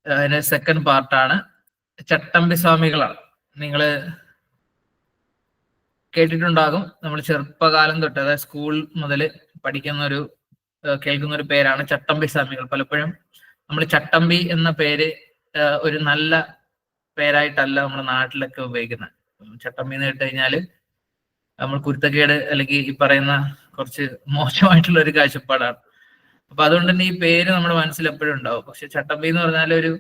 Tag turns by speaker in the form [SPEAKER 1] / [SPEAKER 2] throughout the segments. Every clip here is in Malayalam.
[SPEAKER 1] അതിന്റെ സെക്കൻഡ് പാർട്ടാണ് ചട്ടമ്പി സ്വാമികളാണ്. നിങ്ങൾ കേട്ടിട്ടുണ്ടാകും. നമ്മൾ ചെറുപ്പകാലം തൊട്ട്, അതായത് സ്കൂൾ മുതൽ കേൾക്കുന്ന ഒരു പേരാണ് ചട്ടമ്പി സ്വാമികൾ. പലപ്പോഴും നമ്മൾ ചട്ടമ്പി എന്ന പേര് ഒരു നല്ല പേരായിട്ടല്ല നമ്മുടെ നാട്ടിലൊക്കെ ഉപയോഗിക്കുന്നത്. ചട്ടമ്പി എന്ന് കേട്ട് കഴിഞ്ഞാല് നമ്മൾ കുരുത്തക്കേട് അല്ലെങ്കിൽ ഈ പറയുന്ന കുറച്ച് മോശമായിട്ടുള്ള ഒരു കാഴ്ചപ്പാടാണ്. അപ്പൊ അതുകൊണ്ട് തന്നെ ഈ പേര് നമ്മുടെ മനസ്സിൽ എപ്പോഴും ഉണ്ടാവും. പക്ഷെ ചട്ടമ്പി എന്ന് പറഞ്ഞാൽ ഒരു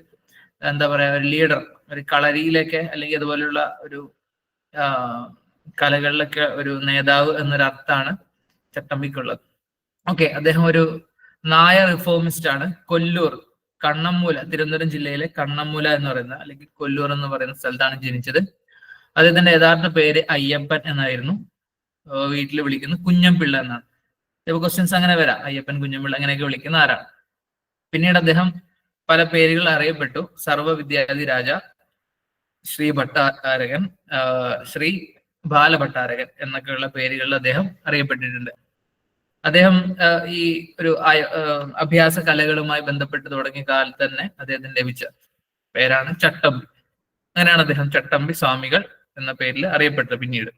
[SPEAKER 1] എന്താ പറയാ, ഒരു ലീഡർ, ഒരു കളരിയിലൊക്കെ അല്ലെങ്കിൽ അതുപോലെയുള്ള ഒരു കലകളിലൊക്കെ ഒരു നേതാവ് എന്നൊരു അർത്ഥമാണ് ചട്ടമ്പിക്കുള്ളത്. ഓക്കെ, അദ്ദേഹം ഒരു നായർ റിഫോമിസ്റ്റ് ആണ്. കൊല്ലൂർ, കണ്ണമ്മൂല, തിരുവനന്തപുരം ജില്ലയിലെ കണ്ണമ്മൂല എന്ന് പറയുന്ന അല്ലെങ്കിൽ കൊല്ലൂർ എന്ന് പറയുന്ന സ്ഥലത്താണ് ജനിച്ചത്. അദ്ദേഹത്തിന്റെ യഥാർത്ഥ പേര് അയ്യപ്പൻ എന്നായിരുന്നു. വീട്ടിൽ വിളിക്കുന്നത് കുഞ്ഞംപിള്ള എന്നാണ്. ചില ക്വസ്റ്റ്യൻസ് അങ്ങനെ വരാം, അയ്യപ്പൻ, കുഞ്ഞംപിള്ള അങ്ങനെയൊക്കെ വിളിക്കുന്ന ആരാണ്. പിന്നീട് അദ്ദേഹം പല പേരുകൾ അറിയപ്പെട്ടു. സർവ്വവിദ്യാധി രാജ, ശ്രീ ഭട്ടാരകൻ, ശ്രീ ബാലഭട്ടാരകൻ എന്നൊക്കെയുള്ള പേരുകളിൽ അദ്ദേഹം അറിയപ്പെട്ടിട്ടുണ്ട്. അദ്ദേഹം ഈ ഒരു അഭ്യാസ കലകളുമായി ബന്ധപ്പെട്ട് തുടങ്ങിയ കാലത്ത് തന്നെ അദ്ദേഹത്തിന് ലഭിച്ച പേരാണ് ചട്ടമ്പി. അങ്ങനെയാണ് അദ്ദേഹം ചട്ടമ്പി സ്വാമികൾ എന്ന പേരിൽ അറിയപ്പെട്ടത്. പിന്നീട്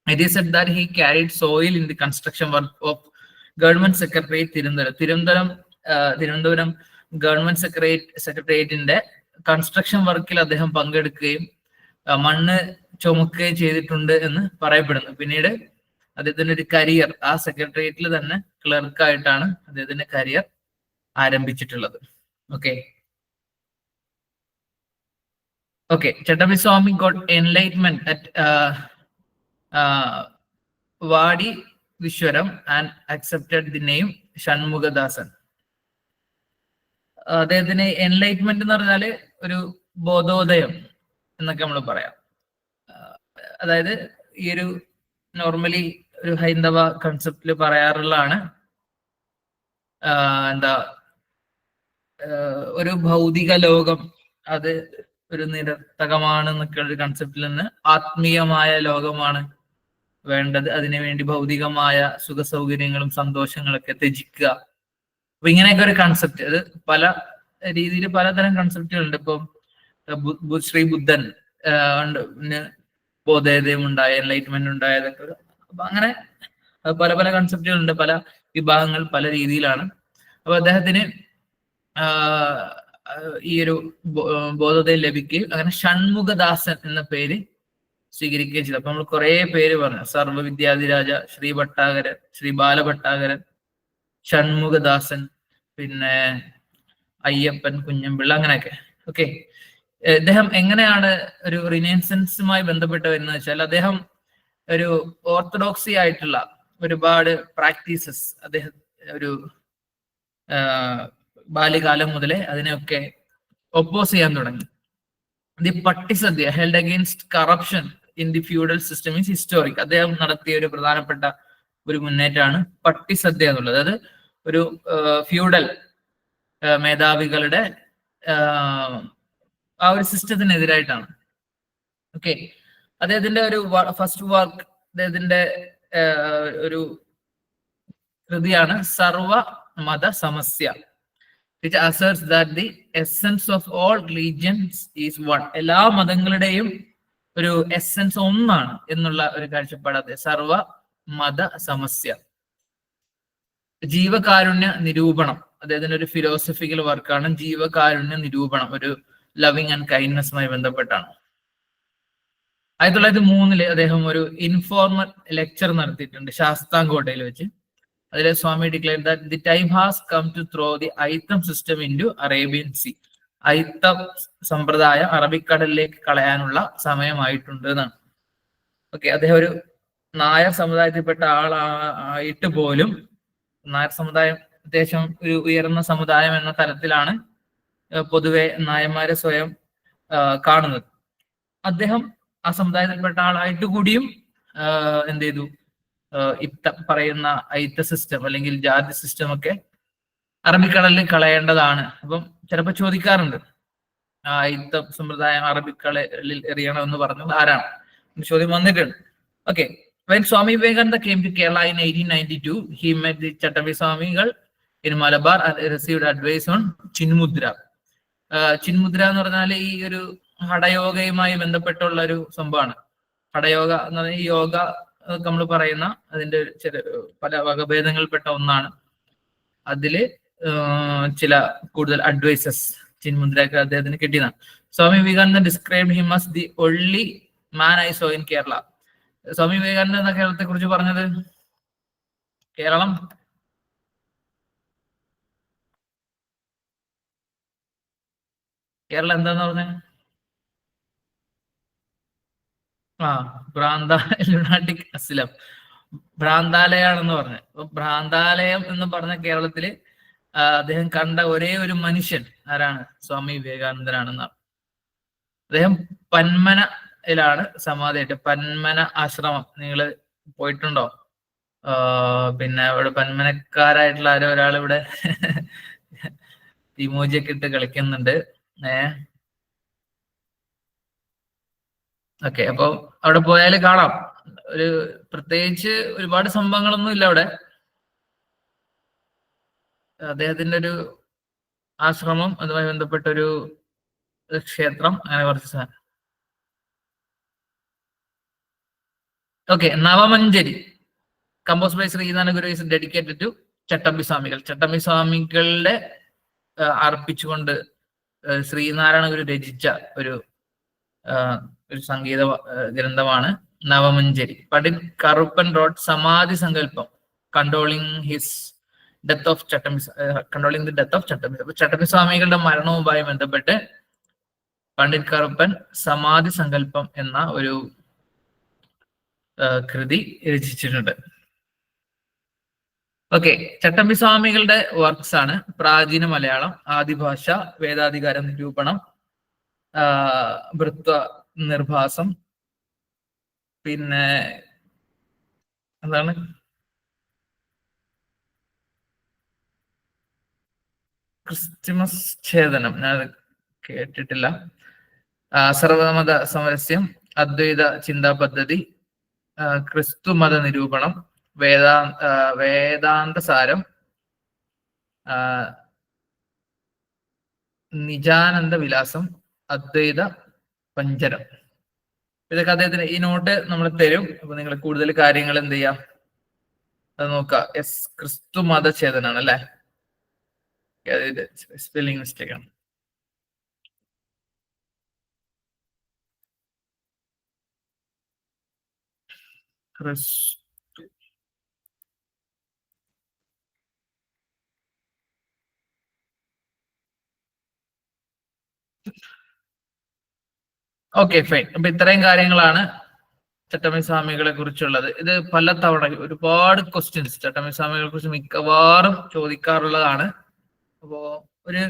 [SPEAKER 1] it is said that he carried soil in the construction work of government secretariat Thiruvananthapuram government സെക്രട്ടേറിയറ്റിന്റെ കൺസ്ട്രക്ഷൻ വർക്കിൽ അദ്ദേഹം പങ്കെടുക്കുകയും മണ്ണ് ചുമക്കുകയും ചെയ്തിട്ടുണ്ട് എന്ന് പറയപ്പെടുന്നു. പിന്നീട് അദ്ദേഹത്തിന്റെ ഒരു കരിയർ ആ സെക്രട്ടേറിയറ്റിൽ തന്നെ ക്ലർക്കായിട്ടാണ് അദ്ദേഹത്തിന്റെ കരിയർ ആരംഭിച്ചിട്ടുള്ളത്. Okay, Chattampi Swami got enlightenment at വാടി വിശ്വരം and accepted the name Shanmukhadasan. അദ്ദേഹത്തിന് എൻലൈറ്റ്മെന്റ് എന്ന് പറഞ്ഞാല് ഒരു ബോധോദയം എന്നൊക്കെ നമ്മൾ പറയാം. അതായത് ഈ ഒരു നോർമലി ഒരു ഹൈന്ദവ കൺസെപ്റ്റിൽ പറയാറുള്ളതാണ്, ഒരു ഭൗതിക ലോകം അത് ഒരു നിരർത്ഥകമാണ് എന്നൊക്കെ ഒരു കൺസെപ്റ്റിൽ നിന്ന് ആത്മീയമായ ലോകമാണ് വേണ്ടത്, അതിനുവേണ്ടി ഭൗതികമായ സുഖ സൗകര്യങ്ങളും സന്തോഷങ്ങളൊക്കെ ത്യജിക്കുക. അപ്പൊ ഇങ്ങനെയൊക്കെ ഒരു കൺസെപ്റ്റ്, അത് പല രീതിയിൽ പലതരം കൺസെപ്റ്റുകളുണ്ട്. ഇപ്പം ശ്രീ ബുദ്ധൻ ബോധോദയം ഉണ്ടായ, എൻലൈറ്റ്മെന്റ് ഉണ്ടായതൊക്കെ. അപ്പൊ അങ്ങനെ പല പല കൺസെപ്റ്റുകളുണ്ട്, പല വിഭാഗങ്ങൾ പല രീതിയിലാണ്. അപ്പൊ അദ്ദേഹത്തിന് ഈ ഒരു ബോധോദയം ലഭിക്കുകയും അങ്ങനെ ഷൺമുഖദാസൻ എന്ന പേര് സ്വീകരിക്കുകയും ചെയ്തു. അപ്പൊ നമ്മൾ കുറെ പേര് പറഞ്ഞു, സർവ്വവിദ്യാധിരാജ, ശ്രീ ഭട്ടാകരൻ, ശ്രീ ബാലഭട്ടാകരൻ, ഷൺമുഖദാസൻ, പിന്നെ അയ്യപ്പൻ, കുഞ്ഞംപിള്ള, അങ്ങനെയൊക്കെ. ഓക്കെ, അദ്ദേഹം എങ്ങനെയാണ് ഒരു റിനൈസൻസുമായി ബന്ധപ്പെട്ട് വരുന്നത് വെച്ചാൽ, അദ്ദേഹം ഒരു ഓർത്തഡോക്സി ആയിട്ടുള്ള ഒരുപാട് പ്രാക്ടീസസ് അദ്ദേഹം ഒരു ബാല്യകാലം മുതലേ അതിനെയൊക്കെ ഒപ്പോസ് ചെയ്യാൻ തുടങ്ങി. The Pattisadya held against corruption in the feudal system is historic. അദ്ദേഹം നടത്തിയ ഒരു പ്രധാനപ്പെട്ട ഒരു മുന്നേറ്റമാണ് പട്ടിസദ്യ എന്നുള്ളത്. അത് ഒരു ഫ്യൂഡൽ മേധാവികളുടെ ആ ഒരു സിസ്റ്റത്തിനെതിരായിട്ടാണ്. ഓക്കെ, അദ്ദേഹത്തിന്റെ ഒരു ഫസ്റ്റ് വർക്ക്, അദ്ദേഹത്തിന്റെ ഒരു കൃതിയാണ് സർവ മത സമസ്യ, which asserts that the essence of all religions is one. എല്ലാ മതങ്ങളുടെയും ഒരു എസെൻസ് ഒന്നാണ് എന്നുള്ള ഒരു കാഴ്ചപ്പാട്. സർവ മത സമസ്യ. ജീവകാരുണ്യ നിരൂപണം, അദ്ദേഹത്തിന്റെ ഒരു ഫിലോസഫിക്കൽ വർക്കാണ് ജീവകാരുണ്യ നിരൂപണം, ഒരു ലവിങ് ആൻഡ് കൈൻഡ്നെസ്സുമായി ബന്ധപ്പെട്ടാണ്. 1903 അദ്ദേഹം ഒരു ഇൻഫോർമൽ ലെക്ചർ നടത്തിയിട്ടുണ്ട് ശാസ്താംകോട്ടയിൽ വെച്ച്. അതിലെ Swami declare that the time has come to throw the Aitham system into Arabian sea. ഐത്തം സമ്പ്രദായം അറബിക്കടലിലേക്ക് കളയാനുള്ള സമയമായിട്ടുണ്ട് എന്നാണ്. ഓക്കെ, അദ്ദേഹം ഒരു നായർ സമുദായത്തിൽപ്പെട്ട ആളായിട്ട് പോലും, നായർ സമുദായം അത്യാവശ്യം ഒരു ഉയർന്ന സമുദായം എന്ന തലത്തിലാണ് പൊതുവെ നായന്മാരെ സ്വയം കാണുന്നത്. അദ്ദേഹം ആ സമുദായത്തിൽപ്പെട്ട ആളായിട്ട് കൂടിയും എന്ത് ചെയ്തു, പറയുന്ന ഐത്ത സിസ്റ്റം അല്ലെങ്കിൽ ജാതി സിസ്റ്റം ഒക്കെ അറബിക്കടലിൽ കളയേണ്ടതാണ്. അപ്പം ചിലപ്പോൾ ചോദിക്കാറുണ്ട്, ഐത്ത സമ്പ്രദായം അറബിക്കടലിൽ എറിയണമെന്ന് പറഞ്ഞത് ആരാണ്? ചോദ്യം വന്നിട്ടുണ്ട്. Okay, when Swami Vivekananda came to Kerala in 1892, he met the Chattambi Swamigal in Malabar and received advice on Chinmudra. Chinmudra എന്ന് പറഞ്ഞാൽ ഈ ഒരു ഹഠയോഗയുമായി ബന്ധപ്പെട്ടുള്ള ഒരു സംഭവമാണ്. ഹഠയോഗ എന്ന് പറഞ്ഞാൽ ഈ യോഗ നമ്മൾ പറയുന്ന അതിന്റെ പല വകഭേദങ്ങളിൽപ്പെട്ട ഒന്നാണ്. അതില് ചില കൂടുതൽ അഡ്വൈസസ് ചിന്മുദ്രയൊക്കെ അദ്ദേഹത്തിന് കിട്ടിയതാണ്. Swami Vivekananda describe him as the only man I saw in Kerala. Swami Vivekananda എന്ന കേരളത്തെ കുറിച്ച് പറഞ്ഞത്, കേരളം എന്താന്ന് പറഞ്ഞ ഭ്രാന്ത ലുനാറ്റിക് അസിലം, ഭ്രാന്താലയാണെന്ന് പറഞ്ഞത്. അപ്പൊ ഭ്രാന്താലയം എന്ന് പറഞ്ഞ കേരളത്തില് അദ്ദേഹം കണ്ട ഒരേ ഒരു മനുഷ്യൻ ആരാണ്? സ്വാമി വിവേകാനന്ദനാണെന്നാണ്. അദ്ദേഹം പന്മനയിലാണ് സമാധിയായിട്ട്. പന്മന ആശ്രമം നിങ്ങൾ പോയിട്ടുണ്ടോ? പിന്നെ ഇവിടെ പന്മനക്കാരായിട്ടുള്ള ആരോ ഒരാൾ ഇവിടെ ഇമോജിയൊക്കെ ഇട്ട് കളിക്കുന്നുണ്ട്. ഓക്കെ, അപ്പൊ അവിടെ പോയാൽ കാണാം. ഒരു പ്രത്യേകിച്ച് ഒരുപാട് സംഭവങ്ങളൊന്നും ഇല്ല അവിടെ. അദ്ദേഹത്തിന്റെ ഒരു ആശ്രമം, അതുമായി ബന്ധപ്പെട്ട ഒരു ക്ഷേത്രം, അങ്ങനെ കുറച്ച് സാധനം. Okay, Navamanjari compose by Sree Narayana Guru is dedicated to Chattampi Swamikal. Chattampi സ്വാമികളുടെ അർപ്പിച്ചുകൊണ്ട് ശ്രീനാരായണ ഗുരു രചിച്ച ഒരു സംഗീത ഗ്രന്ഥമാണ് Navamanjari. Pandit Karuppan wrote Samadhi Sankalpam controlling his death of Chattampi, controlling the death of Chattampi. അപ്പൊ ചട്ടമ്പി സ്വാമികളുടെ മരണവുമായി ബന്ധപ്പെട്ട് പണ്ഡിറ്റ് കറുപ്പൻ സമാധി സങ്കല്പം എന്ന ഒരു കൃതി രചിച്ചിട്ടുണ്ട്. ഓക്കെ, ചട്ടമ്പി സ്വാമികളുടെ വർക്ക്സ് ആണ് പ്രാചീന മലയാളം, ആദിഭാഷ, വേദാധികാര നിരൂപണം, വൃത്വ നിർഭാസം, പിന്നെ എന്താണ് ക്രിസ്തുമസ് ഛേദനം, ഞാൻ കേട്ടിട്ടില്ല. സർവമത സമരസ്യം, അദ്വൈത ചിന്താ പദ്ധതി, ക്രിസ്തുമത നിരൂപണം, വേദാന്ത സാരം, നിജാനന്ദ വിലാസം, അദ്വൈത പഞ്ചരം. ഇതൊക്കെ അദ്ദേഹത്തിന് ഈ നോട്ട് നമ്മൾ തരും. അപ്പൊ നിങ്ങൾ കൂടുതൽ കാര്യങ്ങൾ എന്ത് ചെയ്യാം, അത് നോക്കാം. ക്രിസ്തു മതഛേദനാണ് അല്ലെ, സ്പെല്ലിംഗ് മിസ്റ്റേക്ക് ആണ്. Okay, fine. അപ്പൊ ഇത്രയും കാര്യങ്ങളാണ് ചട്ടമ്പി സ്വാമികളെ കുറിച്ചുള്ളത്. ഇത് പല തവണ ഒരുപാട് ക്വസ്റ്റ്യൻസ് ചട്ടമ്പി സ്വാമികളെ കുറിച്ച് മിക്കവാറും ചോദിക്കാറുള്ളതാണ്. അപ്പോ ഒരു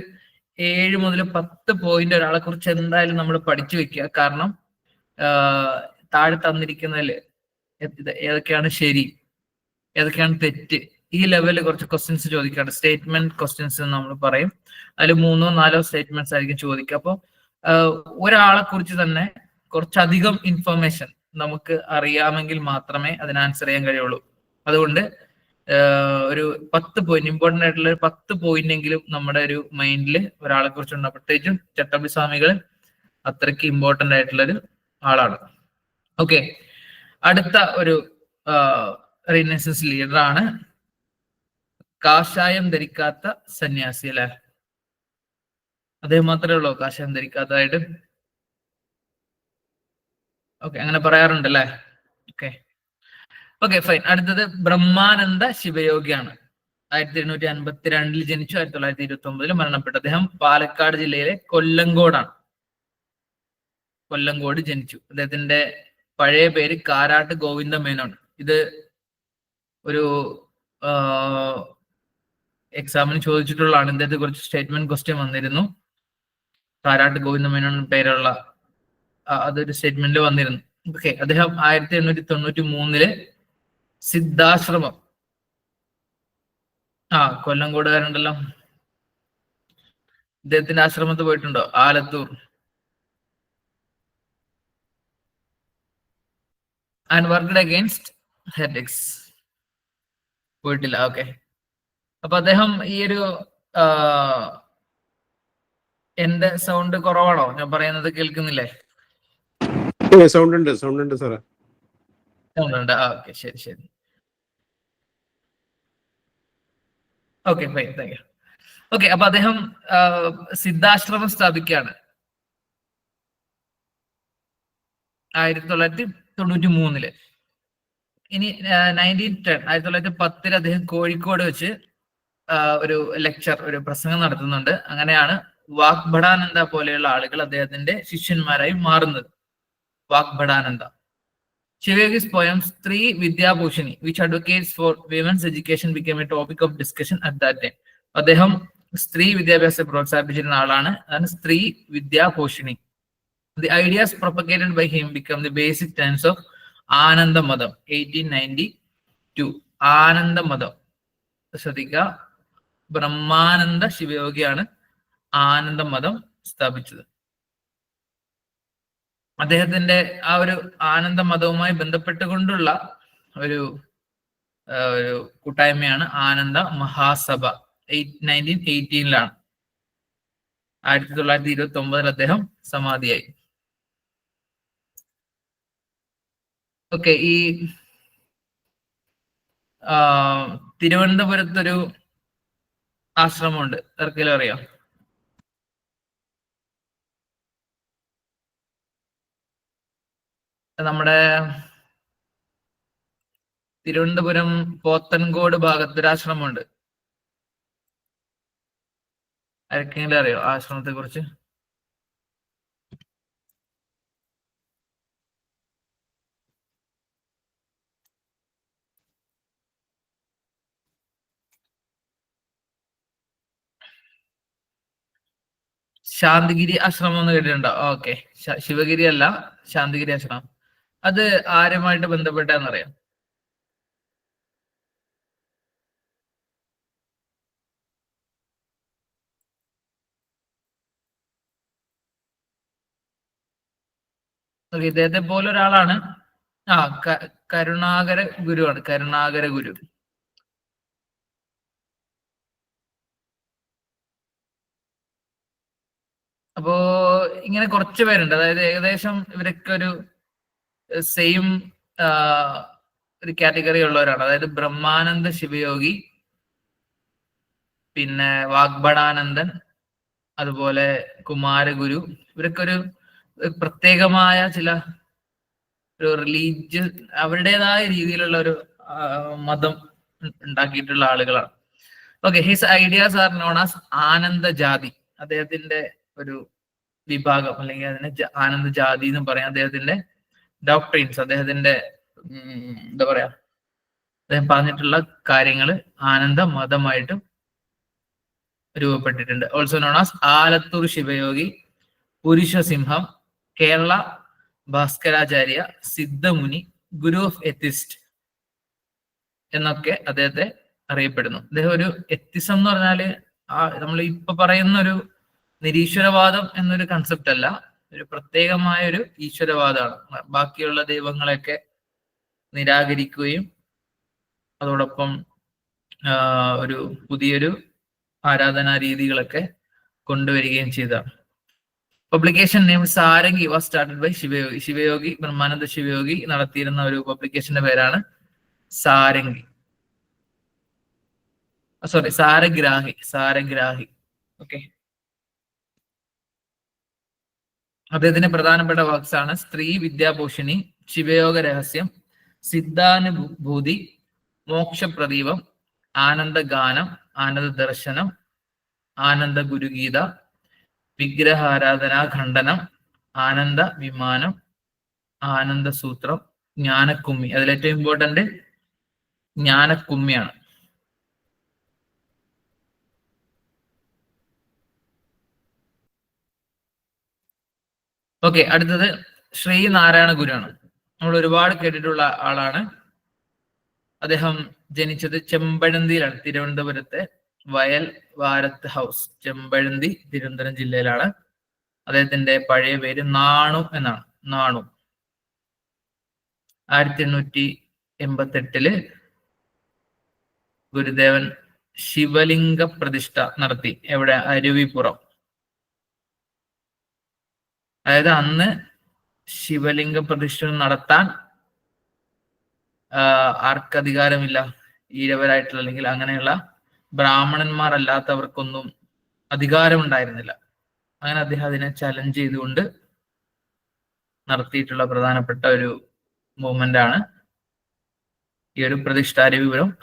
[SPEAKER 1] 7 മുതൽ 10 പോയിന്റ് ഒരാളെ കുറിച്ച് എന്തായാലും നമ്മൾ പഠിച്ചു വെക്കുക. കാരണം താഴെ തന്നിരിക്കുന്നതിൽ ഏതൊക്കെയാണ് ശരി, ഏതൊക്കെയാണ് തെറ്റ്, ഈ ലെവലിൽ കുറച്ച് ക്വസ്റ്റ്യൻസ് ചോദിക്കാറുണ്ട്. സ്റ്റേറ്റ്മെന്റ് ക്വസ്റ്റ്യൻസ് എന്ന് നമ്മൾ പറയും. അതിൽ 3 or 4 സ്റ്റേറ്റ്മെന്റ്സ് ആയിരിക്കും ചോദിക്കുക. അപ്പോൾ ഒരാളെ കുറിച്ച് തന്നെ കുറച്ചധികം ഇൻഫർമേഷൻ നമുക്ക് അറിയാമെങ്കിൽ മാത്രമേ അതിന് ആൻസർ ചെയ്യാൻ കഴിയുള്ളൂ. അതുകൊണ്ട് ഒരു 10 പോയിന്റ്, ഇമ്പോർട്ടന്റ് ആയിട്ടുള്ള ഒരു 10 പോയിന്റ് എങ്കിലും നമ്മുടെ ഒരു മൈൻഡിൽ ഒരാളെ കുറിച്ചുണ്ടാവും. പ്രത്യേകിച്ചും ചട്ടമ്പി സ്വാമികൾ അത്രയ്ക്ക് ഇമ്പോർട്ടന്റ് ആയിട്ടുള്ളൊരു ആളാണ്. ഓക്കെ, അടുത്ത ഒരു റിനൈസൻസ് ലീഡർ ആണ് കാഷായം ധരിക്കാത്ത സന്യാസി അല്ലെ. അദ്ദേഹം മാത്രമേ ഉള്ളൂ കാഷായം ധരിക്കാത്തതായിട്ട്? ഓക്കെ, അങ്ങനെ പറയാറുണ്ട് അല്ലെ. Okay fine. അടുത്തത് ബ്രഹ്മാനന്ദ ശിവയോഗിയാണ്. 1852 ജനിച്ചു, 1929 മരണപ്പെട്ടു. അദ്ദേഹം പാലക്കാട് ജില്ലയിലെ കൊല്ലങ്കോടാണ്. കൊല്ലങ്കോട് ജനിച്ചു. അദ്ദേഹത്തിന്റെ പഴയ പേര് കാരാട്ട് ഗോവിന്ദ മേനോൻ. ഇത് ഒരു എക്സാമിന് ചോദിച്ചിട്ടുള്ളതാണ്. ഇദ്ദേഹത്തെ കുറിച്ച് സ്റ്റേറ്റ്മെന്റ് ക്വസ്റ്റ്യൻ വന്നിരുന്നു. കാരാട്ട് ഗോവിന്ദ മേനോൻ പേരുള്ള അതൊരു സ്റ്റേറ്റ്മെന്റിൽ വന്നിരുന്നു. ഓക്കെ, അദ്ദേഹം 1893 സിദ്ധാശ്രമം, കൊല്ലംകോടുകാരുണ്ടല്ലോ, ഇദ്ദേഹത്തിന്റെ ആശ്രമത്തിൽ പോയിട്ടുണ്ടോ? Alathur. And worked against heretics. പോയിട്ടില്ല. ഓക്കെ, അപ്പൊ അദ്ദേഹം ഈ ഒരു എന്റെ സൗണ്ട് കുറവാണോ? ഞാൻ പറയുന്നത് കേൾക്കുന്നില്ലേ?
[SPEAKER 2] സൗണ്ട് ഉണ്ട് സാറേ.
[SPEAKER 1] സൗണ്ട് ഉണ്ട്. ഓക്കെ, ശരി ശരി. Okay, fine, thank you. Okay, അപ്പൊ അദ്ദേഹം സിദ്ധാശ്രമം സ്ഥാപിക്കുകയാണ് 1993. ഇനി 1910 അദ്ദേഹം കോഴിക്കോട് വെച്ച് ഒരു ലെക്ചർ, ഒരു പ്രസംഗം നടത്തുന്നുണ്ട്. അങ്ങനെയാണ് വാഗ്ഭടാനന്ദ പോലെയുള്ള ആളുകൾ അദ്ദേഹത്തിന്റെ ശിഷ്യന്മാരായി മാറുന്നത്. Vagbhatananda. Shivayogi's poem Stree Vidyabhushani, which advocates for women's education, became a topic of discussion at that time. അദ്ദേഹം സ്ത്രീ വിദ്യാഭ്യാസത്തെ പ്രോത്സാഹിപ്പിച്ചിരുന്ന ആളാണ്. അതാണ് സ്ത്രീ വിദ്യാഭൂഷണി. The ideas propagated by him become the basic tenets of Ananda Madam, 1892. Ananda Madam. ശ്രദ്ധിക്കുക, ബ്രഹ്മാനന്ദ ശിവയോഗിയാണ് ആനന്ദ മതം സ്ഥാപിച്ചത്. അദ്ദേഹത്തിന്റെ ആ ഒരു ആനന്ദ മതവുമായി ബന്ധപ്പെട്ടുകൊണ്ടുള്ള ഒരു കൂട്ടായ്മയാണ് ആനന്ദ മഹാസഭ. 1918 1929 അദ്ദേഹം സമാധിയായി. ഓക്കെ, ഈ തിരുവനന്തപുരത്തൊരു ആശ്രമമുണ്ട്, ആർക്കെങ്കിലും അറിയാം? നമ്മുടെ തിരുവനന്തപുരം പോത്തൻകോട് ഭാഗത്തൊരു ആശ്രമമുണ്ട്. ആർക്കെങ്കിലും അറിയോ ആശ്രമത്തെ കുറിച്ച്? ശാന്തിഗിരി ആശ്രമം എന്ന് കേട്ടിട്ടുണ്ടോ? ഓക്കെ, ശിവഗിരി അല്ല, ശാന്തിഗിരി ആശ്രമം. അത് ആരുമായിട്ട് ബന്ധപ്പെട്ടാന്നറിയാം? ഇദ്ദേഹത്തെ പോലെ ഒരാളാണ്. കരുണാകര ഗുരുവാണ്, കരുണാകര ഗുരു. അപ്പോ ഇങ്ങനെ കുറച്ച് പേരുണ്ട്, അതായത് ഏകദേശം ഇവരൊക്കെ ഒരു സെയിം ഒരു കാറ്റഗറി ഉള്ളവരാണ്. അതായത് ബ്രഹ്മാനന്ദ ശിവയോഗി, പിന്നെ വാഗ്ഭടാനന്ദൻ, അതുപോലെ കുമാരഗുരു. ഇവരൊക്കെ ഒരു പ്രത്യേകമായ ചില ഒരു റിലീജിയസ്, അവരുടേതായ രീതിയിലുള്ള ഒരു മതം ഉണ്ടാക്കിയിട്ടുള്ള ആളുകളാണ്. Okay, his ideas R known as ആനന്ദ ജാതി. അദ്ദേഹത്തിന്റെ ഒരു വിഭാഗം, അല്ലെങ്കിൽ അതിനെ ആനന്ദ ജാതി എന്ന് പറയാം. അദ്ദേഹത്തിന്റെ ഡോക്ട്രിൻസ്, അദ്ദേഹത്തിന്റെ എന്താ പറയാ, അദ്ദേഹം പറഞ്ഞിട്ടുള്ള കാര്യങ്ങൾ ആനന്ദ മതമായിട്ടും രൂപപ്പെട്ടിട്ടുണ്ട്. Also known as Alathur Shivayogi, പുരുഷസിംഹം, കേരള ഭാസ്കരാചാര്യ, സിദ്ധമുനി, ഗുരു ഓഫ് എത്തിസ്റ്റ് എന്നൊക്കെ അദ്ദേഹത്തെ അറിയപ്പെടുന്നു. അദ്ദേഹം ഒരു എത്തിസം എന്ന് പറഞ്ഞാല് നമ്മൾ ഇപ്പൊ പറയുന്ന ഒരു നിരീശ്വരവാദം എന്നൊരു കൺസെപ്റ്റ് അല്ല, ഒരു പ്രത്യേകമായ ഒരു ഈശ്വരവാദമാണ്. ബാക്കിയുള്ള ദൈവങ്ങളെയൊക്കെ നിരാകരിക്കുകയും അതോടൊപ്പം ഒരു പുതിയൊരു ആരാധനാ രീതികളൊക്കെ കൊണ്ടുവരികയും ചെയ്തതാണ്. Publication name Sarangi was started by Shivayogi. Shivayogi, Brahmananda Shivayogi നടത്തിയിരുന്ന ഒരു പബ്ലിക്കേഷന്റെ പേരാണ് സാരംഗി. സാരഗ്രാഹി. ഓക്കെ, അദ്ദേഹത്തിന്റെ പ്രധാനപ്പെട്ട വർക്ക്സ് ആണ് സ്ത്രീ വിദ്യാഭൂഷണി, ശിവയോഗ രഹസ്യം, സിദ്ധാനുഭൂതി, മോക്ഷപ്രദീപം, ആനന്ദഗാനം, ആനന്ദ ദർശനം, ആനന്ദ ഗുരുഗീത, വിഗ്രഹാരാധനാ ഖണ്ഡനം, ആനന്ദ വിമാനം, ആനന്ദ സൂത്രം, ജ്ഞാനക്കുമ്മി. അതിലേറ്റവും ഇമ്പോർട്ടന്റ് ജ്ഞാനക്കുമ്മിയാണ്. ഓക്കെ, അടുത്തത് ശ്രീനാരായണ ഗുരുവാണ്. നമ്മൾ ഒരുപാട് കേട്ടിട്ടുള്ള ആളാണ്. അദ്ദേഹം ജനിച്ചത് ചെമ്പഴന്തിയിലാണ്, തിരുവനന്തപുരത്തെ വയൽ വാരത്ത് ഹൗസ്, ചെമ്പഴന്തി, തിരുവനന്തപുരം ജില്ലയിലാണ്. അദ്ദേഹത്തിന്റെ പഴയ പേര് നാണു എന്നാണ്. നാണു. 1888 ഗുരുദേവൻ ശിവലിംഗ പ്രതിഷ്ഠ നടത്തി. എവിടെ? അരുവിപ്പുറം. അതായത് അന്ന് ശിവലിംഗ പ്രതിഷ്ഠ നടത്താൻ ആർക്ക് അധികാരമില്ല? ഈഴവരായിട്ടുള്ള അല്ലെങ്കിൽ അങ്ങനെയുള്ള ബ്രാഹ്മണന്മാരല്ലാത്തവർക്കൊന്നും അധികാരമുണ്ടായിരുന്നില്ല. അങ്ങനെ അദ്ദേഹം അതിനെ ചലഞ്ച് ചെയ്തുകൊണ്ട് നടത്തിയിട്ടുള്ള പ്രധാനപ്പെട്ട ഒരു മൂവ്മെന്റ് ആണ് ഈ ഒരു പ്രതിഷ്ഠ,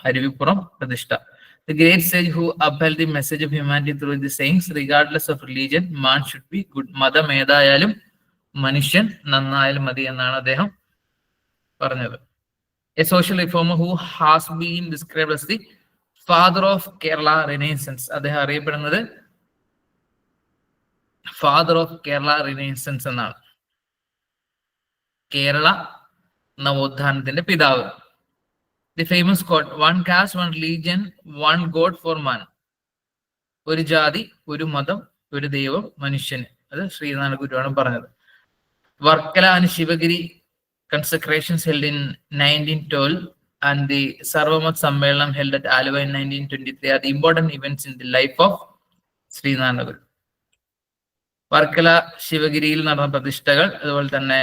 [SPEAKER 1] അരുവിപ്പുറം പ്രതിഷ്ഠ. The great sage who upheld the message of humanity through the sayings, regardless of religion, man should be good. മതം ഏതായാലും മനുഷ്യൻ നന്നായാലും മതി എന്നാണ് അദ്ദേഹം പറഞ്ഞത്. A social reformer who has been described as the father of Kerala Renaissance. അദ്ദേഹം അറിയപ്പെടുന്നത് ഫാദർ ഓഫ് കേരള റിനൈസൻസ് എന്നാണ്. കേരള നവോത്ഥാനത്തിന്റെ പിതാവ്. The famous quote, one caste, one religion, one God for man. ഒരു ജാതി, ഒരു മതം, ഒരു ദൈവം മനുഷ്യന്. അത് ശ്രീനാരായണ ഗുരുവാണ് പറഞ്ഞത്. Varkala and Sivagiri consecrations held in 1912 and the Sarvamat Sammelanam held at Aluva in 1923 are the important events in the life of Sree Narayana Guru. Varkala ശിവഗിരിയിൽ നടന്ന പ്രതിഷ്ഠകൾ, അതുപോലെ തന്നെ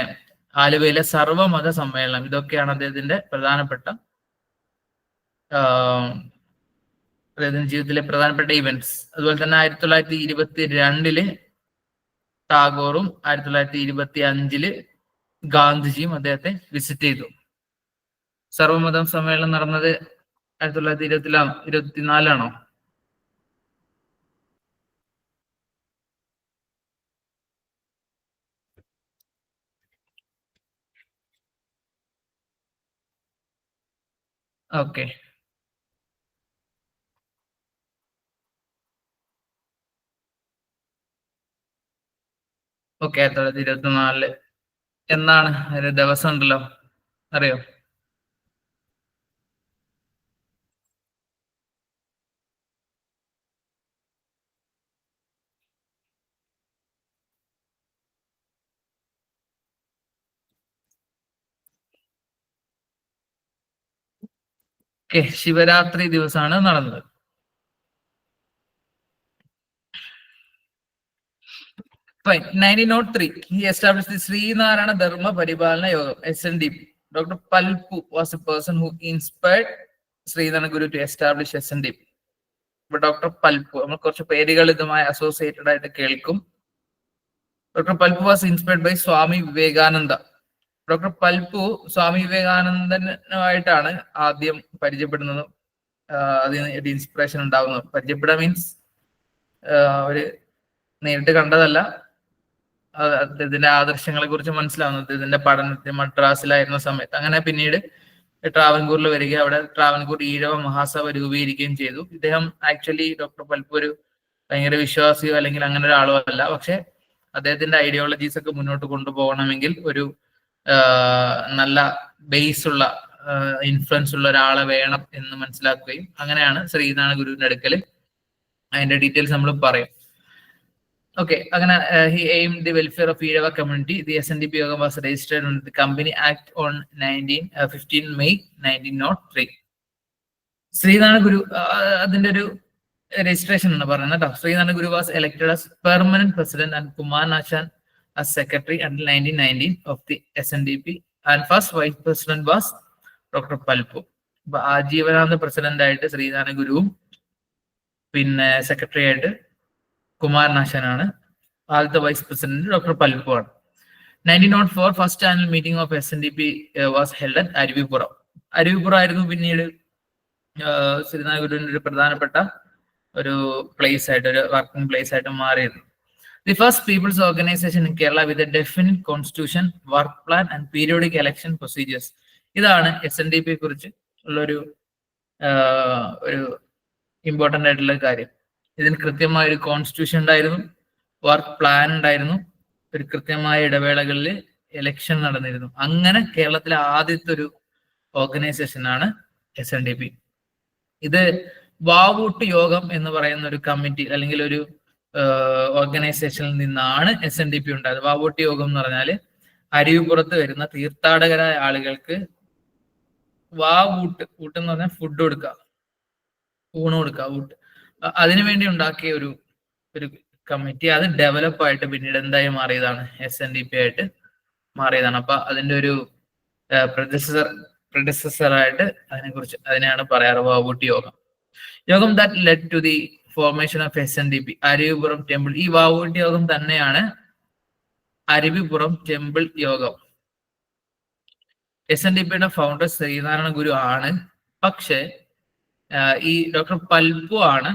[SPEAKER 1] ആലുവയിലെ സർവമത സമ്മേളനം, ഇതൊക്കെയാണ് അദ്ദേഹത്തിന്റെ പ്രധാനപ്പെട്ട അദ്ദേഹത്തിന്റെ ജീവിതത്തിലെ പ്രധാനപ്പെട്ട ഇവന്റ്സ്. അതുപോലെ തന്നെ 1922 ടാഗോറും 1925 ഗാന്ധിജിയും അദ്ദേഹത്തെ വിസിറ്റ് ചെയ്തു. സർവമത സമ്മേളനം നടന്നത് 1924 ഓക്കെ. ഓക്കെ, 1924 എന്നാണ്? ഒരു ദിവസം ഉണ്ടല്ലോ, അറിയോ? ഓക്കെ, ശിവരാത്രി ദിവസമാണ് നടന്നത്. Fine. 1903, he established the Srinarayana Dharma Paripalana Yoga, SNDP. Dr. Palpu was a person who inspired Srinarayana Guru to establish SNDP. But Dr. Palpu, നമ്മൾ കുറച്ച് പേരുകൾ ഇതുമായി അസോസിയേറ്റഡ് ആയിട്ട് കേൾക്കും. Dr. Palpu was inspired by Swami Vivekananda. Doctor Palpu Swami വിവേകാനന്ദനുമായിട്ടാണ് ആദ്യം പരിചയപ്പെടുന്നത്. അതിന് ഒരു ഇൻസ്പിറേഷൻ ഉണ്ടാവുന്നത്. പരിചയപ്പെടുക മീൻസ് അവര് നേരിട്ട് കണ്ടതല്ല, അദ്ദേഹത്തിന്റെ ആദർശങ്ങളെ കുറിച്ച് മനസ്സിലാവുന്നത് ഇതിന്റെ പഠനത്തിന് മദ്രാസിലായിരുന്ന സമയത്ത്. അങ്ങനെ പിന്നീട് ട്രാവൻകൂറിൽ വരികയും അവിടെ ട്രാവൻകൂർ ഈഴവ മഹാസഭ രൂപീകരിക്കുകയും ചെയ്തു. ഇദ്ദേഹം ആക്ച്വലി ഡോക്ടർ പൽപു ഒരു ഭയങ്കര വിശ്വാസിയോ അല്ലെങ്കിൽ അങ്ങനെ ഒരാളോ അല്ല. പക്ഷെ അദ്ദേഹത്തിന്റെ ഐഡിയോളജീസ് ഒക്കെ മുന്നോട്ട് കൊണ്ടുപോകണമെങ്കിൽ ഒരു നല്ല ബേസ് ഉള്ള ഇൻഫ്ലുവൻസ് ഉള്ള ഒരാളെ വേണം എന്ന് മനസ്സിലാക്കുകയും അങ്ങനെയാണ് ശ്രീനാരായണ ഗുരുവിന്റെ അടുക്കല്. അതിന്റെ ഡീറ്റെയിൽസ് നമ്മൾ പറയും. Okay, he aimed the welfare of Eeva community. The SNDP yoga was registered under the Company Act on 15 May 1903. Sreenarayana ഗുരു അതിന്റെ ഒരു രജിസ്ട്രേഷൻ എന്ന് പറയുന്നത് കേട്ടോ. ശ്രീനാരായണ ഗുരു was elected as permanent president and Kumar Nashan as secretary until 1919 of the SNDP, and first vice president was Dr. Palpu. അപ്പൊ ആജീവനാന്ത പ്രസിഡന്റ് ആയിട്ട് ശ്രീനാരായണ ഗുരുവും പിന്നെ സെക്രട്ടറി ആയിട്ട് കുമാർ നാശനാണ്. ആദ്യത്തെ വൈസ് പ്രസിഡന്റ് ഡോക്ടർ പൽപു ആണ്. 1904 first annual meeting of SNDP was held at Aruvippuram. Aruvippuram ആയിരുന്നു പിന്നീട് ശ്രീനാരായണ ഗുരുവിന്റെ ഒരു പ്രധാനപ്പെട്ട ഒരു പ്ലേസ് ആയിട്ട്, ഒരു വർക്കിംഗ് പ്ലേസ് ആയിട്ട് മാറിയത്. The first people's organisation in Kerala with a definite constitution, work plan and periodic election procedures. ഇതാണ് SNDP കുറിച്ച് ഉള്ളൊരു ഒരു ഇമ്പോർട്ടന്റ് ആയിട്ടുള്ള കാര്യം. ഇതിന് കൃത്യമായ ഒരു കോൺസ്റ്റിറ്റ്യൂഷൻ ഉണ്ടായിരുന്നു, വർക്ക് പ്ലാൻ ഉണ്ടായിരുന്നു, ഒരു കൃത്യമായ ഇടവേളകളിൽ ഇലക്ഷൻ നടന്നിരുന്നു. അങ്ങനെ കേരളത്തിലെ ആദ്യത്തെ ഒരു ഓർഗനൈസേഷൻ ആണ് SNDP. ഇത് വാവൂട്ട് യോഗം എന്ന് പറയുന്ന ഒരു കമ്മിറ്റി അല്ലെങ്കിൽ ഒരു ഓർഗനൈസേഷനിൽ നിന്നാണ് SNDP ഉണ്ടായത്. വാവൂട്ട് യോഗം എന്ന് പറഞ്ഞാൽ അരുവിപ്പുറത്ത് വരുന്ന തീർത്ഥാടകരായ ആളുകൾക്ക് ഊട്ട് എന്ന് പറഞ്ഞാൽ ഫുഡ് കൊടുക്കുക, ഊണ് കൊടുക്കുക, ഊട്ട്. അതിനുവേണ്ടി ഉണ്ടാക്കിയ ഒരു കമ്മിറ്റി അത് ഡെവലപ്പ് ആയിട്ട് പിന്നീട് എന്തായി മാറിയതാണ്, SNDP ആയിട്ട് മാറിയതാണ്. അപ്പൊ അതിന്റെ ഒരു predecessor ആയിട്ട് അതിനെയാണ് പറയാറ് Vavootty Yogam. Yogam that led to the formation of SNDP, Aruvippuram temple. ഈ വാവൂട്ടി യോഗം തന്നെയാണ് അരുവിപുറം ടെമ്പിൾ യോഗം. SNDPയുടെ ഫൗണ്ടർ ശ്രീനാരായണ ഗുരു ആണ്. പക്ഷെ ഈ ഡോക്ടർ പൽപു ആണ്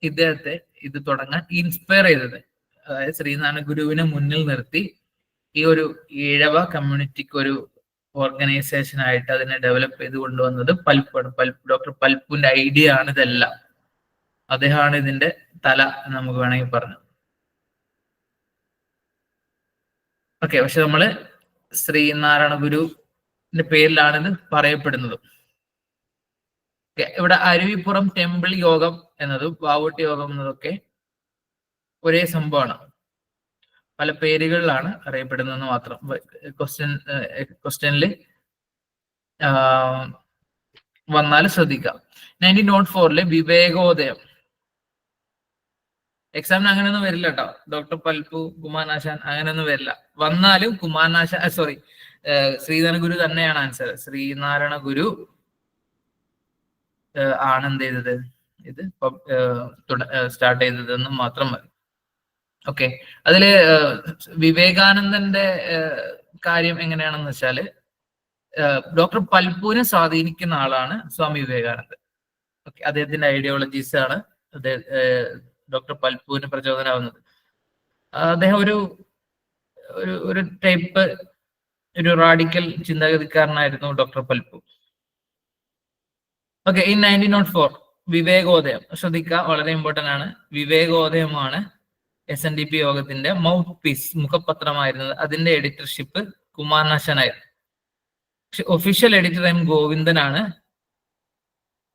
[SPEAKER 1] ഇദ്ദേഹത്തെ ഇത് തുടങ്ങാൻ ഇൻസ്പയർ ചെയ്തത്. അതായത് ശ്രീനാരായണ ഗുരുവിനെ മുന്നിൽ നിർത്തി ഈ ഒരു ഈഴവ കമ്മ്യൂണിറ്റിക്ക് ഒരു ഓർഗനൈസേഷൻ ആയിട്ട് അതിനെ ഡെവലപ്പ് ചെയ്ത് കൊണ്ടുവന്നത് പൽപ്പാണ്. ഡോക്ടർ പൽപ്പുവിന്റെ ഐഡിയ ആണ് ഇതെല്ലാം. അദ്ദേഹമാണ് ഇതിന്റെ തല എന്ന് നമുക്ക് വേണമെങ്കിൽ പറഞ്ഞു. ഓക്കെ, പക്ഷെ നമ്മള് ശ്രീനാരായണ ഗുരുവിന്റെ പേരിലാണ് ഇത് പറയപ്പെടുന്നത്. ഇവിടെ അരുവിപ്പുറം ടെമ്പിൾ യോഗം എന്നതും വാവൂട്ടി യോഗം എന്നതൊക്കെ ഒരേ സംഭവമാണ്. പല പേരുകളിലാണ് അറിയപ്പെടുന്നതെന്ന് മാത്രം. ക്വസ്റ്റ്യനിൽ വന്നാൽ ശ്രദ്ധിക്കാം. 1904 വിവേകോദയം. എക്സാമിന് അങ്ങനെയൊന്നും വരില്ല കേട്ടോ. ഡോക്ടർ പൽപു, കുമാരനാശാൻ അങ്ങനെയൊന്നും വരില്ല. വന്നാലും കുമാരനാശാൻ ശ്രീനാരായണ ഗുരു തന്നെയാണ് ആൻസർ. ശ്രീനാരായണ ഗുരു ആണ് എന്ത് ചെയ്തത്, ഇത് സ്റ്റാർട്ട് ചെയ്തതെന്ന് മാത്രം മതി. ഓക്കെ, അതില് വിവേകാനന്ദന്റെ കാര്യം എങ്ങനെയാണെന്ന് വെച്ചാല് ഡോക്ടർ പൽപുവിനെ സ്വാധീനിക്കുന്ന ആളാണ് സ്വാമി വിവേകാനന്ദൻ. ഓക്കെ, അദ്ദേഹത്തിന്റെ ഐഡിയോളജീസ് ആണ് ഡോക്ടർ പൽപുവിന് പ്രചോദനമാവുന്നത്. അദ്ദേഹം ഒരു ടൈപ്പ് ഒരു റാഡിക്കൽ ചിന്താഗതിക്കാരനായിരുന്നു doctor Palpu. Okay, in 1904 Vivekodayam. ശ്രദ്ധിക്കുക, വളരെ ഇമ്പോർട്ടന്റ് ആണ്. വിവേകോദയമാണ് SNDP യോഗത്തിന്റെ മൗത്ത് പീസ്, മുഖപത്രമായിരുന്നത്. അതിന്റെ എഡിറ്റർഷിപ്പ് കുമാരനാശാനായിരുന്നു. ഒഫീഷ്യൽ എഡിറ്റർ M ഗോവിന്ദനാണ്.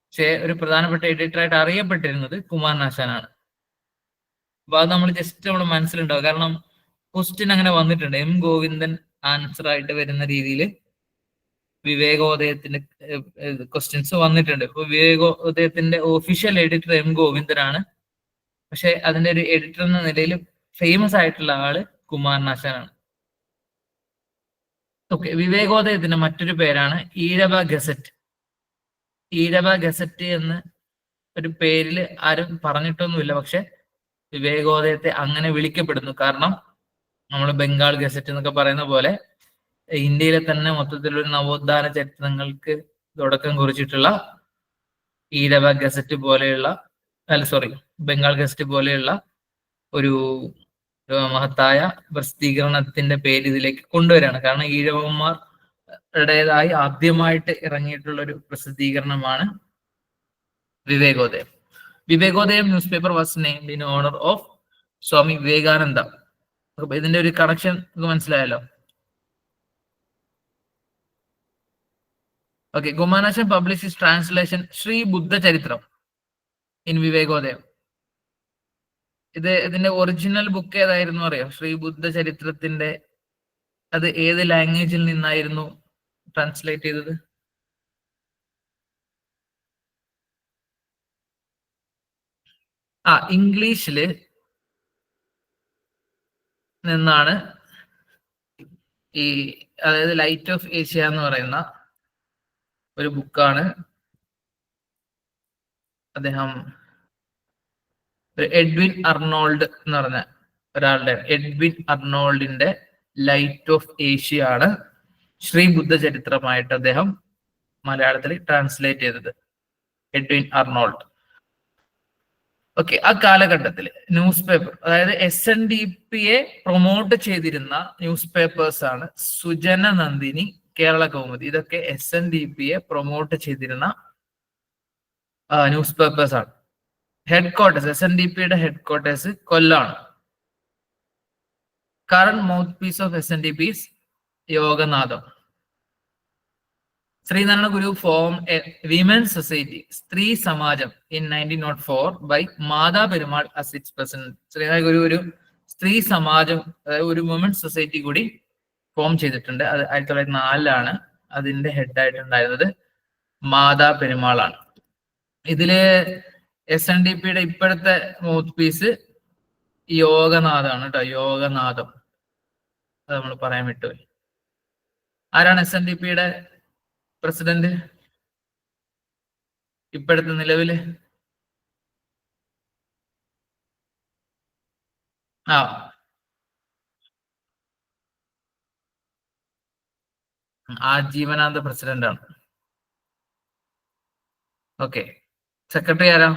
[SPEAKER 1] പക്ഷേ ഒരു പ്രധാനപ്പെട്ട എഡിറ്ററായിട്ട് അറിയപ്പെട്ടിരുന്നത് കുമാരനാശാനാണ്. അപ്പൊ അത് നമ്മൾ ജസ്റ്റ് മനസ്സിലുണ്ടാവും. കാരണം ക്വസ്റ്റ്യൻ അങ്ങനെ വന്നിട്ടുണ്ട്. M ഗോവിന്ദൻ ആൻസർ ആയിട്ട് വരുന്ന രീതിയിൽ വിവേകോദയത്തിന്റെ ക്വസ്റ്റ്യൻസ് വന്നിട്ടുണ്ട്. ഇപ്പൊ വിവേകോദയത്തിന്റെ ഒഫീഷ്യൽ എഡിറ്റർ M ഗോവിന്ദനാണ്. പക്ഷെ അതിന്റെ ഒരു എഡിറ്റർ എന്ന നിലയിൽ ഫേമസ് ആയിട്ടുള്ള ആള് കുമാരനാശാനാണ്. ഓക്കെ, വിവേകോദയത്തിന്റെ മറ്റൊരു പേരാണ് ഈഴവ ഗസറ്റ്. ഈഴവ ഗസറ്റ് എന്ന് ഒരു പേരിൽ ആരും പറഞ്ഞിട്ടൊന്നുമില്ല. പക്ഷെ വിവേകോദയത്തെ അങ്ങനെ വിളിക്കപ്പെടുന്നു. കാരണം നമ്മൾ ബംഗാൾ ഗസറ്റ് എന്നൊക്കെ പറയുന്ന പോലെ ഇന്ത്യയിലെ തന്നെ മൊത്തത്തിലൊരു നവോത്ഥാന ചരിത്രങ്ങൾക്ക് തുടക്കം കുറിച്ചിട്ടുള്ള ഈഴവ ഗസറ്റ് പോലെയുള്ള ബംഗാൾ ഗസറ്റ് പോലെയുള്ള ഒരു മഹത്തായ പ്രസിദ്ധീകരണത്തിന്റെ പേര് ഇതിലേക്ക് കൊണ്ടുവരികയാണ്. കാരണം ഈഴവന്മാരുടേതായി ആദ്യമായിട്ട് ഇറങ്ങിയിട്ടുള്ള ഒരു പ്രസിദ്ധീകരണമാണ് Vivekodayam. Vivekodayam newspaper was named in honour of Swami Vivekananda. അപ്പൊ ഇതിന്റെ ഒരു കണക്ഷൻ മനസ്സിലായല്ലോ. Okay, Kumaranasan publish his translation Sree Buddha Charitham in Vivekodayam. ഇതിന്റെ ഒറിജിനൽ ബുക്ക് ഏതായിരുന്നു അറിയോ? ശ്രീ ബുദ്ധ ചരിത്രത്തിന്റെ അത് ഏത് ലാംഗ്വേജിൽ നിന്നായിരുന്നു ട്രാൻസ്ലേറ്റ് ചെയ്തത്? ഇംഗ്ലീഷില് നിന്നാണ്. അതായത് ലൈറ്റ് ഓഫ് ഏഷ്യ എന്ന് പറയുന്ന ഒരു ബുക്കാണ്. അദ്ദേഹം എഡ്വിൻ അർണോൾഡ് എന്ന് പറഞ്ഞ ഒരാളുടെ, എഡ്വിൻ അർണോൾഡിന്റെ ലൈറ്റ് ഓഫ് ഏഷ്യ ആണ് ശ്രീ ബുദ്ധ ചരിത്രമായിട്ട് അദ്ദേഹം മലയാളത്തിൽ ട്രാൻസ്ലേറ്റ് ചെയ്തത്. Edwin Arnold. ഓക്കെ, ആ കാലഘട്ടത്തിൽ ന്യൂസ് പേപ്പർ, അതായത് SNDPയെ പ്രൊമോട്ട് ചെയ്തിരുന്ന ന്യൂസ് പേപ്പേഴ്സ് ആണ് സുജന നന്ദിനി, കേരള കൗമുദി. ഇതൊക്കെ SNDPയെ പ്രൊമോട്ട് ചെയ്തിരുന്ന ന്യൂസ് പേപ്പേഴ്സ് ആണ്. ഹെഡ്ക്വാർട്ടേഴ്സ്, SNDPയുടെ ഹെഡ്ക്വാർട്ടേഴ്സ് കൊല്ലാണ്. Current mouthpiece of SNDP Yoganadam. Sree Narayana Guru form a women's society, സ്ത്രീ സമാജം, in 1904 by Matha Perumal as its president. Sree Narayana Guru ഒരു സ്ത്രീ സമാജം, അതായത് ഒരു വിമൻസ് സൊസൈറ്റി കൂടി ഫോം ചെയ്തിട്ടുണ്ട്. അത് 1904 അതിന്റെ ഹെഡായിട്ടുണ്ടായിരുന്നത് മാതാ പെരുമാളാണ്. ഇതില് SNDPയുടെ ഇപ്പോഴത്തെ മൗത്ത് പീസ് യോഗനാഥാണ് കേട്ടോ, യോഗനാഥം. അത് നമ്മൾ പറയാൻ വിട്ടുപോയി. ആരാണ് SNDP-യുടെ പ്രസിഡന്റ് ഇപ്പോഴത്തെ നിലവില്? ആജീവനാന്ത പ്രസിഡന്റ് ആണ്. ഓക്കെ, സെക്രട്ടറി ആരാ?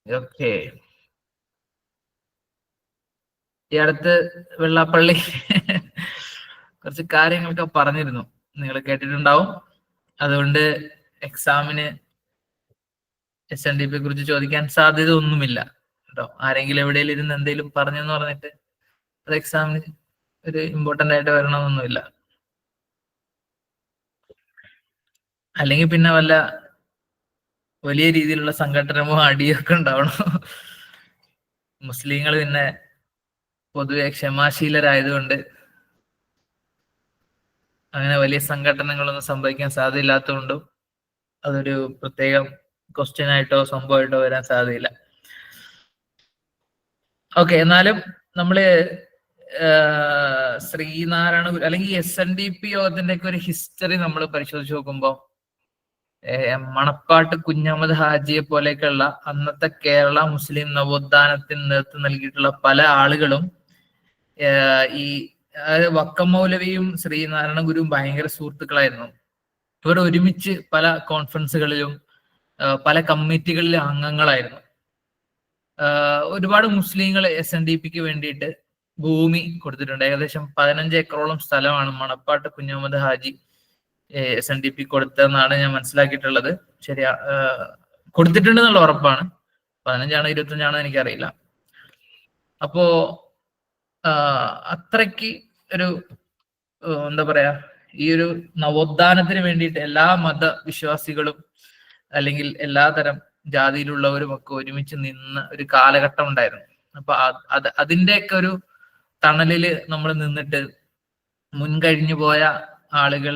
[SPEAKER 1] ഓക്കെ, ഈ അടുത്ത് വെള്ളാപ്പള്ളി കുറച്ച് കാര്യങ്ങളൊക്കെ പറഞ്ഞിരുന്നു, നിങ്ങൾ കേട്ടിട്ടുണ്ടാവും. അതുകൊണ്ട് എക്സാമിന് SNDP കുറിച്ച് ചോദിക്കാൻ സാധ്യത ഒന്നുമില്ല കേട്ടോ. ആരെങ്കിലും എവിടെയെങ്കിലും ഇരുന്ന് എന്തെങ്കിലും പറഞ്ഞെന്ന് പറഞ്ഞിട്ട് അത് എക്സാമിന് ഒരു ഇമ്പോർട്ടന്റ് ആയിട്ട് വരണമെന്നൊന്നുമില്ല. അല്ലെങ്കിൽ പിന്നെ വല്ല വലിയ രീതിയിലുള്ള സംഘടനമോ അടിയൊക്കെ ഉണ്ടാവണം. മുസ്ലിങ്ങൾ പിന്നെ പൊതുവെ ക്ഷമാശീലരായതുകൊണ്ട് അങ്ങനെ വലിയ സംഘടനകളൊന്നും സംഭവിക്കാൻ സാധ്യതയില്ലാത്തതുകൊണ്ടും അതൊരു പ്രത്യേകം ക്വസ്റ്റ്യൻ ആയിട്ടോ സംഭവമായിട്ടോ വരാൻ സാധ്യതയില്ല. ഓക്കെ, എന്നാലും നമ്മള് ശ്രീനാരായണ ഗുരു അല്ലെങ്കിൽ SNDP യോഗത്തിന്റെ ഒക്കെ ഒരു ഹിസ്റ്ററി നമ്മൾ പരിശോധിച്ച് നോക്കുമ്പോൾ മണപ്പാട്ട് കുഞ്ഞഹമ്മദ് ഹാജിയെ പോലെയൊക്കെയുള്ള അന്നത്തെ കേരള മുസ്ലിം നവോത്ഥാനത്തിന് നേതൃത്വം നൽകിയിട്ടുള്ള പല ആളുകളും ഈ വക്കം മൗലവിയും ശ്രീനാരായണ ഗുരുവും ഭയങ്കര സുഹൃത്തുക്കളായിരുന്നു. ഇവർ ഒരുമിച്ച് പല കോൺഫറൻസുകളിലും പല കമ്മിറ്റികളിലും അംഗങ്ങളായിരുന്നു. ഒരുപാട് മുസ്ലിങ്ങൾ SNDP-ക്ക് വേണ്ടിയിട്ട് ഭൂമി കൊടുത്തിട്ടുണ്ട്. ഏകദേശം 15 ഏക്കറോളം സ്ഥലമാണ് മണപ്പാട്ട് കുഞ്ഞഹമ്മദ് ഹാജി SNDP കൊടുത്തതെന്നാണ് ഞാൻ മനസ്സിലാക്കിയിട്ടുള്ളത്. ശരിയാ, കൊടുത്തിട്ടുണ്ടെന്നുള്ള ഉറപ്പാണ്. 15 ആണോ 25 ആണോ എനിക്കറിയില്ല. അപ്പോ അത്രയ്ക്ക് ഒരു എന്താ പറയാ, ഈ ഒരു നവോത്ഥാനത്തിന് വേണ്ടിയിട്ട് എല്ലാ മതവിശ്വാസികളും അല്ലെങ്കിൽ എല്ലാതരം ജാതിയിലുള്ളവരും ഒക്കെ ഒരുമിച്ച് നിന്ന ഒരു കാലഘട്ടം ഉണ്ടായിരുന്നു. അപ്പൊ അതിന്റെയൊക്കെ ഒരു തണലില് നമ്മൾ നിന്നിട്ട് മുൻകഴിഞ്ഞു പോയ ആളുകൾ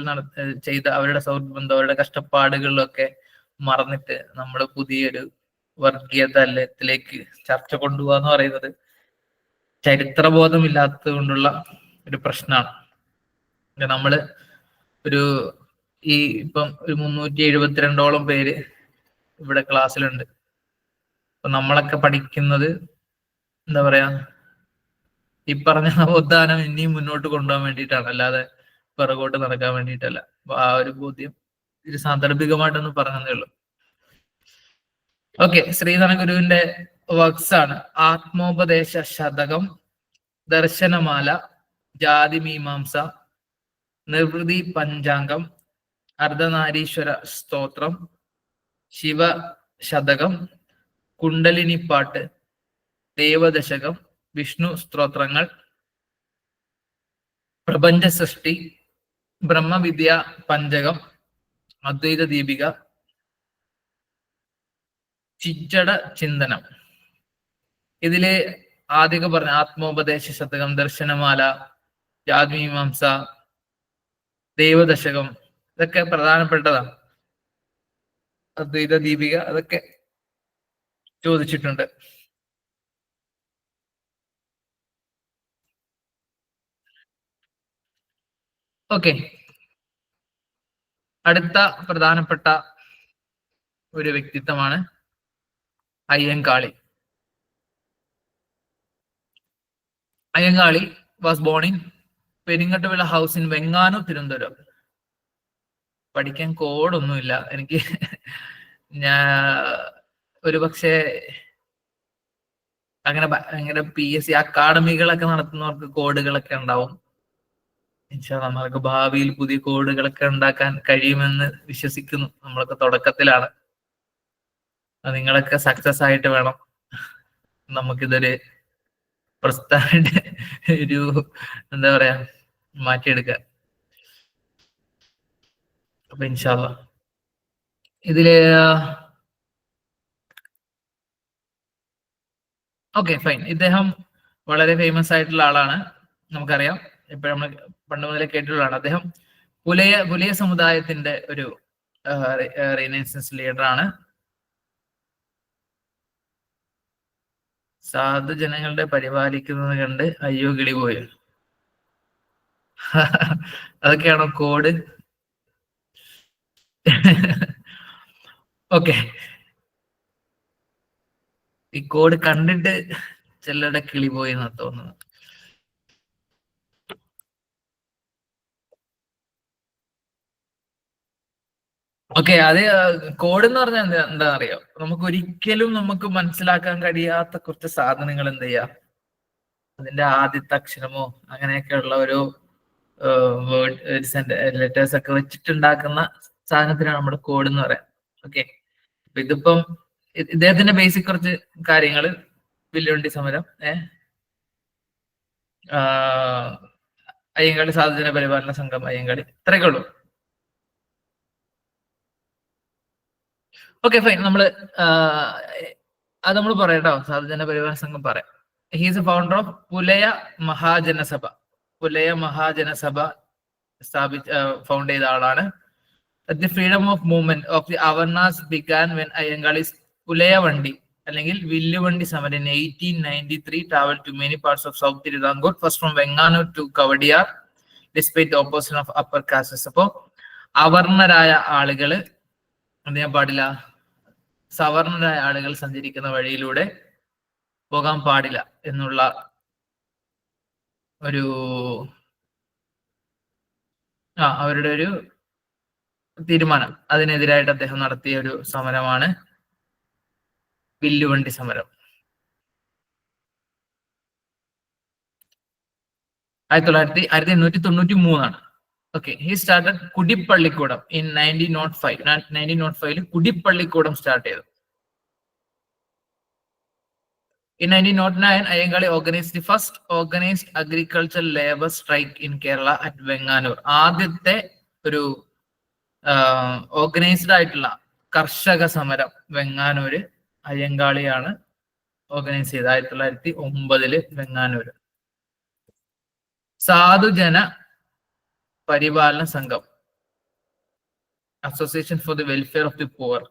[SPEAKER 1] ചെയ്ത അവരുടെ സൗഹൃദബന്ധം, അവരുടെ കഷ്ടപ്പാടുകളിലൊക്കെ മറന്നിട്ട് നമ്മൾ പുതിയൊരു വർഗീയ തലത്തിലേക്ക് ചർച്ച കൊണ്ടുപോകാന്ന് പറയുന്നത് ചരിത്രബോധമില്ലാത്തത് കൊണ്ടുള്ള ഒരു പ്രശ്നമാണ്. നമ്മള് ഒരു ഇപ്പം ഒരു 372ഓളം പേര് ഇവിടെ ക്ലാസ്സിലുണ്ട്. അപ്പൊ നമ്മളൊക്കെ പഠിക്കുന്നത് എന്താ പറയാ, ഈ പറഞ്ഞ നവോത്ഥാനം ഇനിയും മുന്നോട്ട് കൊണ്ടുപോകാൻ വേണ്ടിയിട്ടാണ്, അല്ലാതെ പിറകോട്ട് നടക്കാൻ വേണ്ടിയിട്ടല്ല. അപ്പൊ ആ ഒരു ബോധ്യം ഇത് സാന്ദർഭികമായിട്ടൊന്ന് പറഞ്ഞതേ ഉള്ളൂ. ഓക്കെ, ശ്രീനാരായണ ഗുരുവിന്റെ വർക്ക്സ് ആണ് ആത്മോപദേശ ശതകം, ദർശനമാല, ജാതിമീമാംസ, നിർവൃതി പഞ്ചാംഗം, അർദ്ധനാരീശ്വര സ്തോത്രം, ശിവശതകം, കുണ്ടലിനിപ്പാട്ട്, ദേവദശകം, വിഷ്ണു സ്തോത്രങ്ങൾ, പ്രപഞ്ച സൃഷ്ടി, ബ്രഹ്മവിദ്യ പഞ്ചകം, അദ്വൈത ദീപിക, ചിജ്ജട ചിന്തനം. ഇതില് ആദ്യമൊക്കെ പറഞ്ഞ ആത്മോപദേശ ശതകം, ദർശനമാല, ജാതിമീമാംസ, ദേവദശകം ഇതൊക്കെ പ്രധാനപ്പെട്ടതാണ്. അദ്വൈത ദീപിക അതൊക്കെ ചോദിച്ചിട്ടുണ്ട്. ഓക്കെ, അടുത്ത പ്രധാനപ്പെട്ട ഒരു വ്യക്തിത്വമാണ് Ayyankali. Ayyankali was born in Peringattuvila house in Venganoor, Thiruvananthapuram. പഠിക്കാൻ കോഡൊന്നുമില്ല എനിക്ക്. ഞാൻ ഒരു പക്ഷേ അങ്ങനെ PSC അക്കാഡമികളൊക്കെ നടത്തുന്നവർക്ക് കോഡുകളൊക്കെ ഉണ്ടാവും. നമ്മൾക്ക് ഭാവിയിൽ പുതിയ കോഡുകളൊക്കെ ഉണ്ടാക്കാൻ കഴിയുമെന്ന് വിശ്വസിക്കുന്നു. നമ്മളൊക്കെ തുടക്കത്തിലാണ്. നിങ്ങളൊക്കെ സക്സസ് ആയിട്ട് വേണം നമുക്കിതൊരു പ്രസ്ഥാന ഒരു എന്താ പറയാ മാറ്റിയെടുക്കാൻ. അപ്പൊ ഇൻഷാ അല്ലാഹ് ഇതില് ഓക്കെ ഫൈൻ. ഇദ്ദേഹം വളരെ ഫേമസ് ആയിട്ടുള്ള ആളാണ്, നമുക്കറിയാം. ഇപ്പൊ നമ്മൾ പണ്ട് മുതലേ കേട്ടിട്ടുള്ളതാണ്. അദ്ദേഹം പുലയ സമുദായത്തിന്റെ ഒരു റിനൈസൻസ് ലീഡർ ആണ്. സാധുജനങ്ങളുടെ പരിപാലിക്കുന്നത് കണ്ട് അയ്യോ കിളി പോയി. അതൊക്കെയാണോ കോഡ്? ഓക്കെ, ഈ കോഡ് കണ്ടിട്ട് ചിലരുടെ കിളി പോയി എന്നാ തോന്നുന്നു. ഓക്കെ, അത് കോഡ് എന്ന് പറഞ്ഞാൽ എന്താ അറിയോ, നമുക്ക് ഒരിക്കലും നമുക്ക് മനസ്സിലാക്കാൻ കഴിയാത്ത കുറച്ച് സാധനങ്ങൾ എന്ത് ചെയ്യാം, അതിന്റെ ആദ്യത്തെ അക്ഷരമോ അങ്ങനെയൊക്കെയുള്ള ഒരു വേർഡ്സ് ലെറ്റേഴ്സ് ഒക്കെ വെച്ചിട്ടുണ്ടാക്കുന്ന സാധനത്തിനാണ് നമ്മുടെ കോഡ് എന്ന് പറയാം. ഓക്കെ, ഇതിപ്പം ഇദ്ദേഹത്തിന്റെ ബേസിക് കുറച്ച് കാര്യങ്ങൾ, വില്ലുവണ്ടി സമരം, അയ്യങ്കാളി സാധുജന പരിപാലന സംഘം, അയ്യങ്കാളി, ഇത്രയൊക്കെ ഉള്ളൂ. ഓക്കെ ഫൈൻ, നമ്മള് അത് നമ്മൾ പറയാം കേട്ടോ, സാധുജന പരിപാലന സംഘം പറയാം. He's a founder of Pulaya Mahajanasabha. Pulaya Mahajanasabha found ചെയ്ത ആളാണ്. The freedom of movement of the Avarnas began when Ayyankali's Pulaya vandi അല്ലെങ്കിൽ വില്ലുവണ്ടി സമരം in 1893 traveled to many parts of South Tiruvangur, first from Venganur to Kavadiyar, despite the opposition of upper castes. അപ്പോ അവർണരായ ആളുകള് എന്ത് ചെയ്യാൻ പാടില്ല, സവർണരായ ആളുകൾ സഞ്ചരിക്കുന്ന വഴിയിലൂടെ പോകാൻ പാടില്ല എന്നുള്ള ഒരു അവരുടെ ഒരു തീരുമാനം, അതിനെതിരായിട്ട് അദ്ദേഹം നടത്തിയ ഒരു സമരമാണ് വില്ലുവണ്ടി സമരം. 1893 okay. He started Kudipallikoodam in 1905. 1905 കുടിപ്പള്ളിക്കൂടം സ്റ്റാർട്ട് ചെയ്തു. In 1909, Ayyangale organized the first organized agricultural labor strike in Kerala at Venganur. ആദ്യത്തെ ഒരു ഓർഗനൈസ്ഡ് ആയിട്ടുള്ള കർഷക സമരം വെങ്ങാനൂര് അയ്യങ്കാളിയാണ് ഓർഗനൈസ് ചെയ്തത്. 1909 വെങ്ങാനൂര്. സാധുജന പരിപാലന സംഘം, association for the welfare of the poor.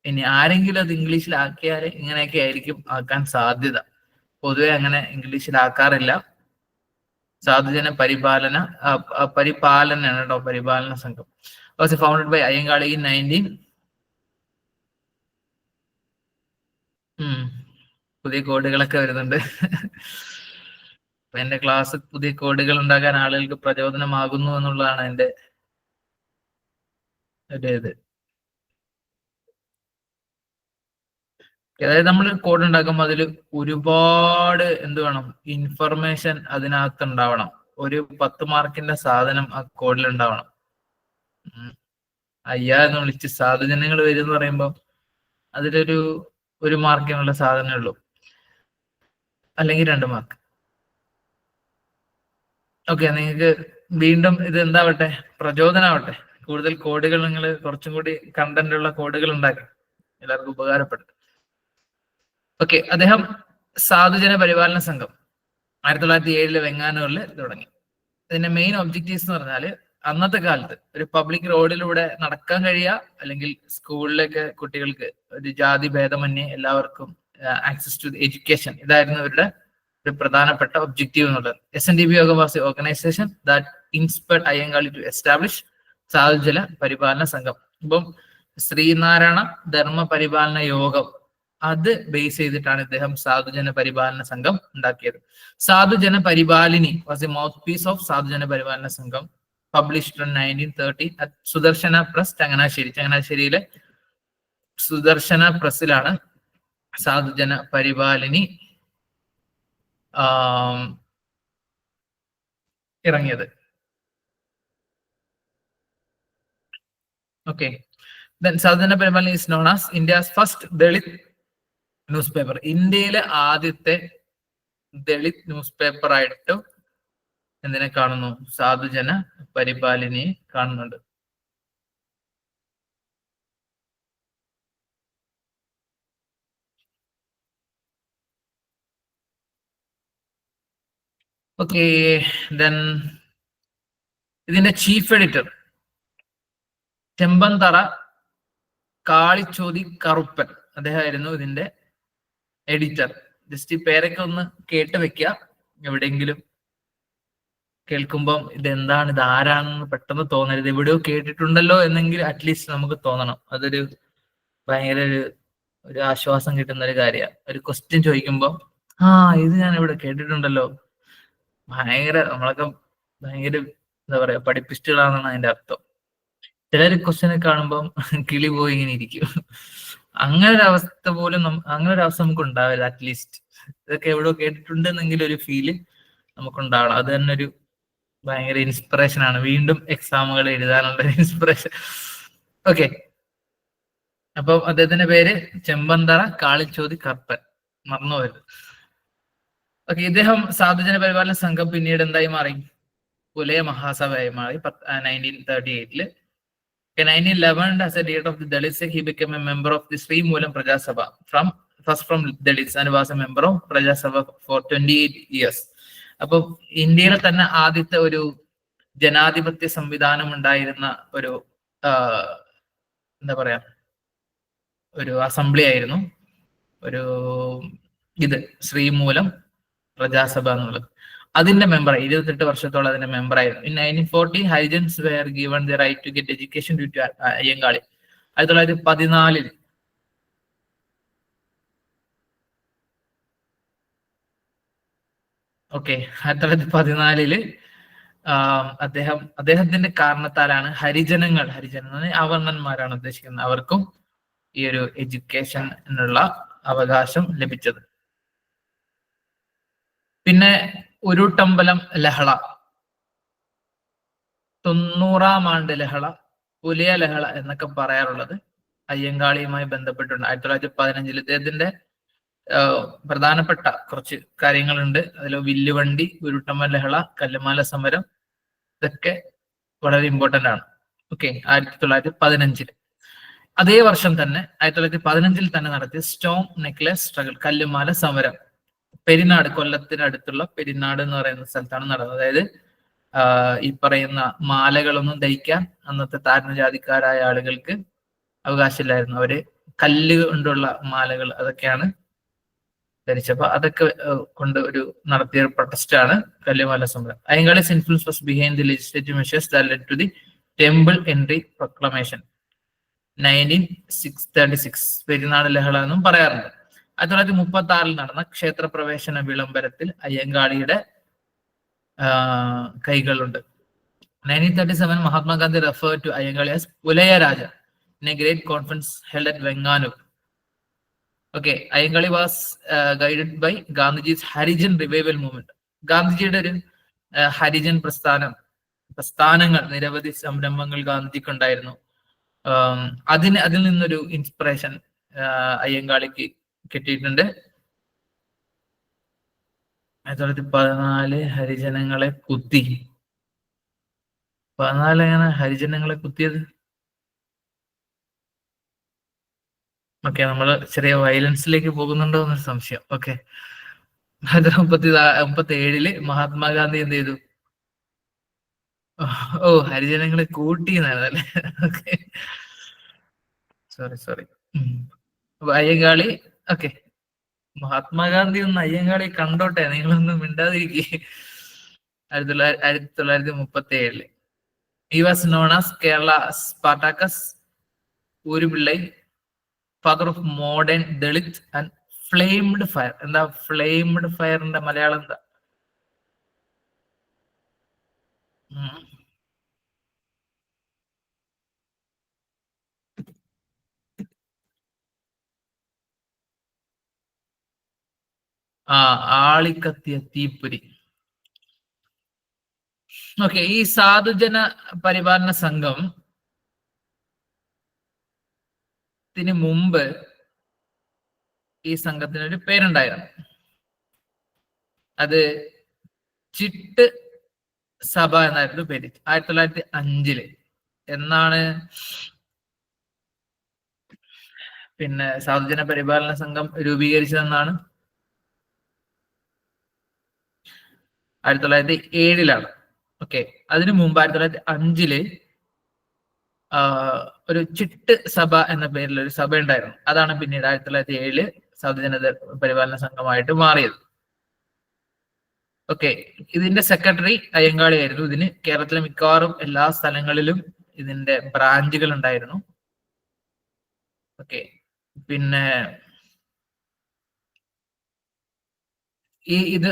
[SPEAKER 1] ഇനി ആരെങ്കിലും അത് ഇംഗ്ലീഷിലാക്കിയാൽ ഇങ്ങനെയൊക്കെ ആയിരിക്കും ആക്കാൻ സാധ്യത. പൊതുവെ അങ്ങനെ ഇംഗ്ലീഷിലാക്കാറില്ല. സാധുജന പരിപാലനാണ് കേട്ടോ, പരിപാലന സംഘം. Was founded by Ayyankali in 19. പുതിയ കോഡുകളൊക്കെ വരുന്നുണ്ട്. എന്റെ ക്ലാസ് പുതിയ കോഡുകൾ ഉണ്ടാക്കാൻ ആളുകൾക്ക് പ്രചോദനമാകുന്നു എന്നുള്ളതാണ് എന്റെ ഒരു ഇത്. അതായത് നമ്മൾ കോഡ് ഉണ്ടാക്കുമ്പോൾ അതിൽ ഒരുപാട് എന്ത് വേണം, ഇൻഫർമേഷൻ അതിനകത്ത് ഉണ്ടാവണം. ഒരു 10 മാർക്കിന്റെ സാധനം ആ കോഡിൽ ഉണ്ടാവണം. അയ്യാ എന്ന് വിളിച്ച് സാധുജനങ്ങൾ വരും എന്ന് പറയുമ്പോൾ അതിലൊരു 1 മാർക്കിനുള്ള സാധനമേ ഉള്ളൂ, അല്ലെങ്കിൽ 2 മാർക്ക്. ഓക്കെ, നിങ്ങൾക്ക് വീണ്ടും ഇത് എന്താവട്ടെ, പ്രചോദനമാവട്ടെ. കൂടുതൽ കോഡുകൾ നിങ്ങൾ കുറച്ചും കൂടി കണ്ടന്റ് ഉള്ള കോഡുകൾ ഉണ്ടാക്കി എല്ലാവർക്കും ഉപകാരപ്പെടും. ഓക്കെ, അദ്ദേഹം സാധുജന പരിപാലന സംഘം 1907 വെങ്ങാനൂരിൽ തുടങ്ങി. ഇതിന്റെ മെയിൻ ഒബ്ജക്റ്റീവ്സ് എന്ന് പറഞ്ഞാൽ, അന്നത്തെ കാലത്ത് ഒരു പബ്ലിക് റോഡിലൂടെ നടക്കാൻ കഴിയുക, അല്ലെങ്കിൽ സ്കൂളിലേക്ക് കുട്ടികൾക്ക് ഒരു ജാതി ഭേദമന്യേ എല്ലാവർക്കും ആക്സസ് ടു എഡ്യൂക്കേഷൻ, ഇതായിരുന്നു ഇവരുടെ ഒരു പ്രധാനപ്പെട്ട ഒബ്ജക്റ്റീവ് എന്നുള്ളത്. SNDP was a organisation that inspired Ayyankali to establish Sadhujana Paripalana സംഘം. ഇപ്പം ശ്രീനാരായണ ധർമ്മ പരിപാലന യോഗം അത് ബേസ് ചെയ്തിട്ടാണ് ഇദ്ദേഹം സാധുജന പരിപാലന സംഘം ഉണ്ടാക്കിയത്. Sadhujana Paripalini was a mouthpiece of Sadhujana Paripalana Sangham, published in 1930 at Sudarsana press, Changanassery. ചങ്ങനാശ്ശേരിയിലെ സുദർശന പ്രസ്സിലാണ് സാധുജന പരിപാലിനി ഇറങ്ങിയത്. Okay, then Sadhujana Paripalani is known as India's first Dalit newspaper. ഇന്ത്യയിലെ ആദ്യത്തെ ദളിത് ന്യൂസ് പേപ്പർ ആയിട്ട് എന്തിനെ കാണുന്നു? സാധുജന പരിപാലിനിയെ കാണുന്നുണ്ട്. ഓക്കെ, ദെൻ ഇതിന്റെ ചീഫ് എഡിറ്റർ ചെമ്പന്തറ കാളിച്ചോതി കറുപ്പൻ, അദ്ദേഹമായിരുന്നു ഇതിന്റെ എഡിറ്റർ. ജസ്റ്റ് ഈ പേരൊക്കെ ഒന്ന് കേട്ട് വെക്കുക. എവിടെയെങ്കിലും കേൾക്കുമ്പം ഇതെന്താണ്, ഇത് ആരാണെന്ന് പെട്ടെന്ന് തോന്നരുത്. എവിടെയോ കേട്ടിട്ടുണ്ടല്ലോ എന്നെങ്കിൽ അറ്റ്ലീസ്റ്റ് നമുക്ക് തോന്നണം. അതൊരു ഭയങ്കര ഒരു ആശ്വാസം കിട്ടുന്ന ഒരു കാര്യമാണ്. ഒരു ക്വസ്റ്റ്യൻ ചോദിക്കുമ്പോൾ ഇത് ഞാൻ ഇവിടെ കേട്ടിട്ടുണ്ടല്ലോ, ഭയങ്കര നമ്മളൊക്കെ ഭയങ്കര എന്താ പറയാ പഠിപ്പിസ്റ്റുകളാണെന്നാണ് അതിന്റെ അർത്ഥം. ചിലർ ക്വസ്റ്റ്യനെ കാണുമ്പം കിളി പോയി ഇങ്ങനെ ഇരിക്കും. അങ്ങനെ ഒരു അവസ്ഥ പോലും അങ്ങനെ ഒരു അവസ്ഥ നമുക്ക് ഉണ്ടാവില്ല. അറ്റ്ലീസ്റ്റ് ഇതൊക്കെ എവിടെയോ കേട്ടിട്ടുണ്ടെന്നെങ്കിലും ഒരു ഫീല് നമുക്കുണ്ടാവണം. അത് തന്നെ ഒരു ഭയങ്കര ഇൻസ്പിറേഷൻ ആണ്, വീണ്ടും എക്സാമുകൾ എഴുതാനുള്ള ഇൻസ്പിറേഷൻ. ഓക്കെ, അപ്പൊ അദ്ദേഹത്തിന്റെ പേര് ചെമ്പന്തറ കാളിച്ചോതി കറുപ്പൻ, മറന്നുപോയത്. ഓക്കെ, ഇദ്ദേഹം സാധുജന പരിപാലന സംഘം പിന്നീട് എന്തായി മാറി? പുലയ മഹാസഭയായി മാറി 1938. 1911 as a leader of the Dalits, he became a member of the Sri Moolam Praja Sabha first from Dalits and was a member of Praja Sabha for 28 years. അപ്പൊ ഇന്ത്യയിലെ തന്നെ ആദ്യത്തെ ഒരു ജനാധിപത്യ സംവിധാനം ഉണ്ടായിരുന്ന ഒരു എന്താ പറയാ ഒരു അസംബ്ലി ആയിരുന്നു ഇത് ശ്രീമൂലം പ്രജാസഭ എന്നുള്ളത്. അതിന്റെ മെമ്പർ 28 വർഷത്തോളം അതിന്റെ മെമ്പറായിരുന്നു. In 1940 Harijans were given the right to get education due to Ayyankali. 1914 1914 അദ്ദേഹത്തിന്റെ കാരണത്താലാണ് ഹരിജനങ്ങൾ അവർണന്മാരാണ് ഉദ്ദേശിക്കുന്നത്, അവർക്കും ഈ ഒരു എഡ്യൂക്കേഷനുള്ള അവകാശം ലഭിച്ചത്. പിന്നെ ഉരുട്ടമ്പലം ലഹള, 90-ാം ആണ്ട് ലഹള, പുലിയ ലഹള എന്നൊക്കെ പറയാറുള്ളത് അയ്യങ്കാളിയുമായി ബന്ധപ്പെട്ടുണ്ട്. 1915 ഇദ്ദേഹത്തിന്റെ പ്രധാനപ്പെട്ട കുറച്ച് കാര്യങ്ങളുണ്ട്. അതിൽ വില്ലുവണ്ടി, ഉരുട്ടമ്പൽ ലഹള, കല്ലുമാല സമരം, ഇതൊക്കെ വളരെ ഇമ്പോർട്ടന്റ് ആണ്. ഓക്കെ, 1915 അതേ വർഷം തന്നെ 1915 തന്നെ നടത്തിയ സ്റ്റോം നെക്ലസ് സ്ട്രഗിൾ, കല്ലുമാല സമരം, പെരിനാട്, കൊല്ലത്തിനടുത്തുള്ള പെരിനാട് എന്ന് പറയുന്ന സ്ഥലത്താണ് നടന്നത്. അതായത് ഈ പറയുന്ന മാലകളൊന്നും ധരിക്കാൻ അന്നത്തെ താഴ്ന്നജാതിക്കാരായ ആളുകൾക്ക് അവകാശമില്ലായിരുന്നു. അവര് കല്ല് കൊണ്ടുള്ള മാലകൾ അതൊക്കെയാണ് ധരിച്ചപ്പോ അതൊക്കെ കൊണ്ട് നടത്തിയ പ്രൊട്ടസ്റ്റ് ആണ് കല്ലുമാല സമരം. Ayyankali's influence was behind the legislative measures that led to the temple entry proclamation 1936. Perinad ലഹള എന്നും പറയാറുണ്ട്. 1936 നടന്ന ക്ഷേത്രപ്രവേശന വിളംബരത്തിൽ അയ്യങ്കാളിയുടെ കൈകളുണ്ട്. 1937 Mahatma Gandhi referred to Ayyankali as Pulaya Raja in a great conference held at Venganoor. Okay, Ayyankali was guided by Gandhiji's Harijan revival movement. ഗാന്ധിജിയുടെ ഒരു ഹരിജൻ പ്രസ്ഥാനങ്ങൾ, നിരവധി സംരംഭങ്ങൾ ഗാന്ധിജിക്ക് ഉണ്ടായിരുന്നു. അതിൽ നിന്നൊരു ഇൻസ്പിറേഷൻ അയ്യങ്കാളിക്ക് കിട്ടിയിട്ടുണ്ട്. 1914 ഹരിജനങ്ങളെ കുത്തി. 14 എങ്ങനെ ഹരിജനങ്ങളെ കുത്തിയത്? ഓക്കെ, നമ്മൾ ചെറിയ വയലൻസിലേക്ക് പോകുന്നുണ്ടോ എന്നൊരു സംശയം. ഓക്കെ, 1957 മഹാത്മാഗാന്ധി എന്ത് ചെയ്തു? ഹരിജനങ്ങളെ കൂട്ടി എന്നാണല്ലേ. Okay, sorry. അപ്പൊ അയ്യങ്കാളി, ഓക്കെ, മഹാത്മാഗാന്ധി ഒന്ന് അയ്യങ്കാളി കണ്ടോട്ടെ, നിങ്ങളൊന്നും മിണ്ടാതിരിക്കേ. 1937 he was known as Kerala Spartacus Urupillai, father of modern Dalit and flamed fire. എന്താ ഫ്ലെയിംഡ് ഫയറിന്റെ മലയാളം എന്താ? ആളിക്കത്തിയ തീപ്പൊരി. ഓക്കെ, ഈ സാധുജന പരിപാലന സംഘത്തിന് മുമ്പ് ഈ സംഘത്തിനൊരു പേരുണ്ടായിരുന്നു. അത് ചിട്ട് സഭ എന്നായിരുന്നു പേര്. 1905 എന്നാണ് പിന്നെ സാധുജന പരിപാലന സംഘം രൂപീകരിച്ചതെന്നാണ്? 1907 ഓക്കെ, അതിനു മുമ്പ് 1905 ഒരു ചിട്ട് സഭ എന്ന പേരിൽ ഒരു സഭ ഉണ്ടായിരുന്നു. അതാണ് പിന്നീട് 1907 സാധുജന പരിപാലന സംഘമായിട്ട് മാറിയത്. ഓക്കെ, ഇതിന്റെ സെക്രട്ടറി അയ്യങ്കാളി ആയിരുന്നു. ഇതിന് കേരളത്തിലെ മിക്കവാറും എല്ലാ സ്ഥലങ്ങളിലും ഇതിന്റെ ബ്രാഞ്ചുകൾ ഉണ്ടായിരുന്നു. ഓക്കെ, പിന്നെ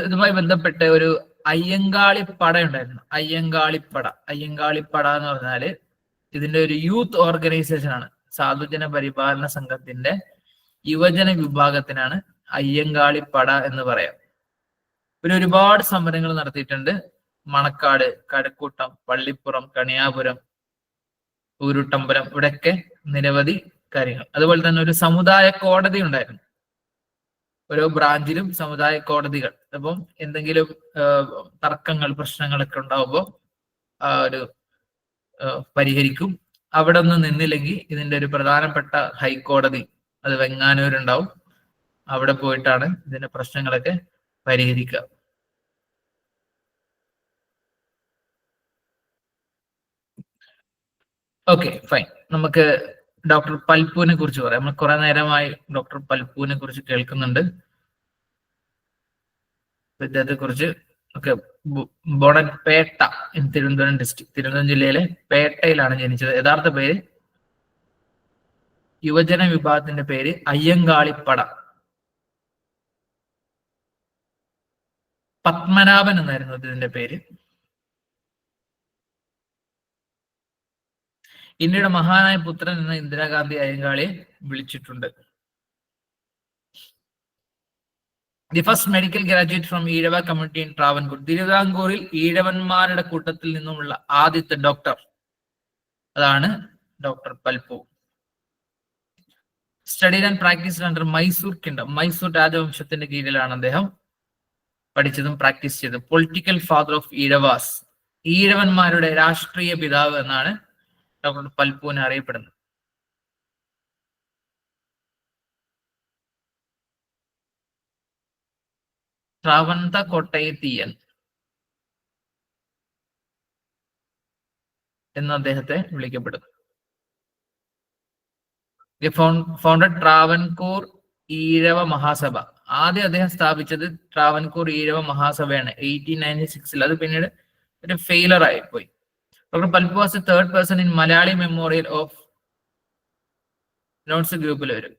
[SPEAKER 1] ഇതുമായി ബന്ധപ്പെട്ട് ഒരു അയ്യങ്കാളിപ്പട ഉണ്ടായിരുന്നു. അയ്യങ്കാളിപ്പട എന്ന് പറഞ്ഞാല് ഇതിന്റെ ഒരു യൂത്ത് ഓർഗനൈസേഷൻ ആണ്. സാധുജന പരിപാലന സംഘത്തിന്റെ യുവജന വിഭാഗത്തിനാണ് അയ്യങ്കാളിപ്പട എന്ന് പറയാം. പിന്നെ ഒരുപാട് സമരങ്ങൾ നടത്തിയിട്ടുണ്ട്. മണക്കാട്, കഴക്കൂട്ടം, പള്ളിപ്പുറം, കണിയാപുരം, ഊരുട്ടമ്പലം, ഇവിടെയൊക്കെ നിരവധി കാര്യങ്ങൾ. അതുപോലെ തന്നെ ഒരു സമുദായ കോടതി ഉണ്ടായിരുന്നു. ഓരോ ബ്രാഞ്ചിലും സമുദായ കോടതികൾ. അപ്പം എന്തെങ്കിലും തർക്കങ്ങൾ, പ്രശ്നങ്ങളൊക്കെ ഉണ്ടാവുമ്പോൾ ഒരു പരിഹരിക്കും. അവിടെ ഒന്നും നിന്നില്ലെങ്കിൽ ഇതിന്റെ ഒരു പ്രധാനപ്പെട്ട ഹൈക്കോടതി, അത് വെങ്ങാനൂരുണ്ടാവും, അവിടെ പോയിട്ടാണ് ഇതിന്റെ പ്രശ്നങ്ങളൊക്കെ പരിഹരിക്കുക. Okay, fine. നമുക്ക് ഡോക്ടർ പൽപ്പുവിനെ കുറിച്ച് പറയാം. നമ്മൾ കുറെ നേരമായി ഡോക്ടർ പൽപ്പുവിനെ കുറിച്ച് കേൾക്കുന്നുണ്ട്. ഇദ്ദേഹത്തെ കുറിച്ച് ഒക്കെ born Petta in Thiruvananthapuram district, Thiruvananthapuram ജില്ലയിലെ പേട്ടയിലാണ് ജനിച്ചത്. യഥാർത്ഥ പേര്, യുവജന വിഭാഗത്തിന്റെ പേര് അയ്യങ്കാളിപ്പട. പത്മനാഭൻ എന്നായിരുന്നു ഇതിന്റെ പേര്. ഇന്ത്യയുടെ മഹാനായ പുത്രൻ എന്ന ഇന്ദിരാഗാന്ധി അയ്യങ്കാളിയെ വിളിച്ചിട്ടുണ്ട്. The first medical graduate from Ezhava community in Travancore. തിരുവിതാംകൂറിൽ ഈഴവന്മാരുടെ കൂട്ടത്തിൽ നിന്നുമുള്ള ആദ്യത്തെ ഡോക്ടർ, അതാണ് doctor Palpu. Studied and practised under Mysore kingdom. Mysore രാജവംശത്തിന്റെ കീഴിലാണ് അദ്ദേഹം പഠിച്ചതും പ്രാക്ടീസ് ചെയ്തത്. Political father of Ezhavas. ഈഴവന്മാരുടെ രാഷ്ട്രീയ പിതാവ് എന്നാണ് ഡോക്ടർ പൽപ്പുവിനെ അറിയപ്പെടുന്നത്. ട്രാവന്ത കോട്ടയത്തീയൻ എന്ന് അദ്ദേഹത്തെ വിളിക്കപ്പെടുന്നു. ഫൗണ്ടഡ് ട്രാവൻകൂർ ഈഴവ മഹാസഭ. ആദ്യം അദ്ദേഹം സ്ഥാപിച്ചത് ട്രാവൻകൂർ ഈഴവ മഹാസഭയാണ് 1896. അത് പിന്നീട് ഒരു ഫെയിലർ ആയിപ്പോയി. Doctor Palpu was the third person in Malayali memorial of notes ഗ്രൂപ്പിൽ വരും.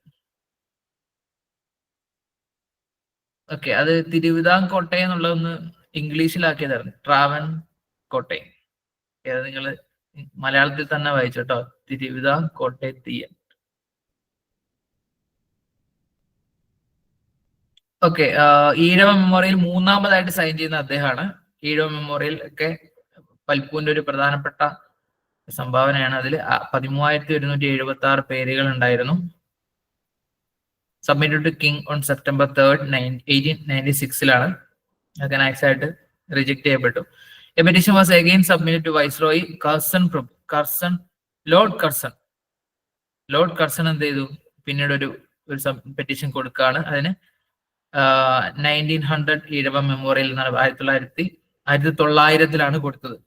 [SPEAKER 1] ഓക്കെ, അത് തിരുവിതാംകോട്ടയം എന്നുള്ളതൊന്ന് ഇംഗ്ലീഷിലാക്കിയതായിരുന്നു, ട്രാവൻ കോട്ടയം. അത് നിങ്ങൾ മലയാളത്തിൽ തന്നെ വായിച്ചു കേട്ടോ, തിരുവിതാംകോട്ടയത്തീയൻ. ഓക്കെ, ഈഴവ മെമ്മോറിയൽ മൂന്നാമതായിട്ട് സൈൻ ചെയ്യുന്ന അദ്ദേഹമാണ്. ഈഴവ മെമ്മോറിയൽ ഒക്കെ പൽപ്പുവിന്റെ ഒരു പ്രധാനപ്പെട്ട സംഭാവനയാണ്. അതിൽ 13,176 പേരുകൾ ഉണ്ടായിരുന്നു. Submitted to king on September 3, 1896 nice ആയിട്ട് റിജക്ട് ചെയ്യപ്പെട്ടു. A petition was again submitted to viceroy Curzon. Lord Curzon എന്ത് ചെയ്തു, പിന്നീട് ഒരു പെറ്റീഷൻ കൊടുക്കുകയാണ്. അതിന് 1900 ഈഴവ മെമ്മോറിയൽ എന്നാണ് 1900 കൊടുത്തത്.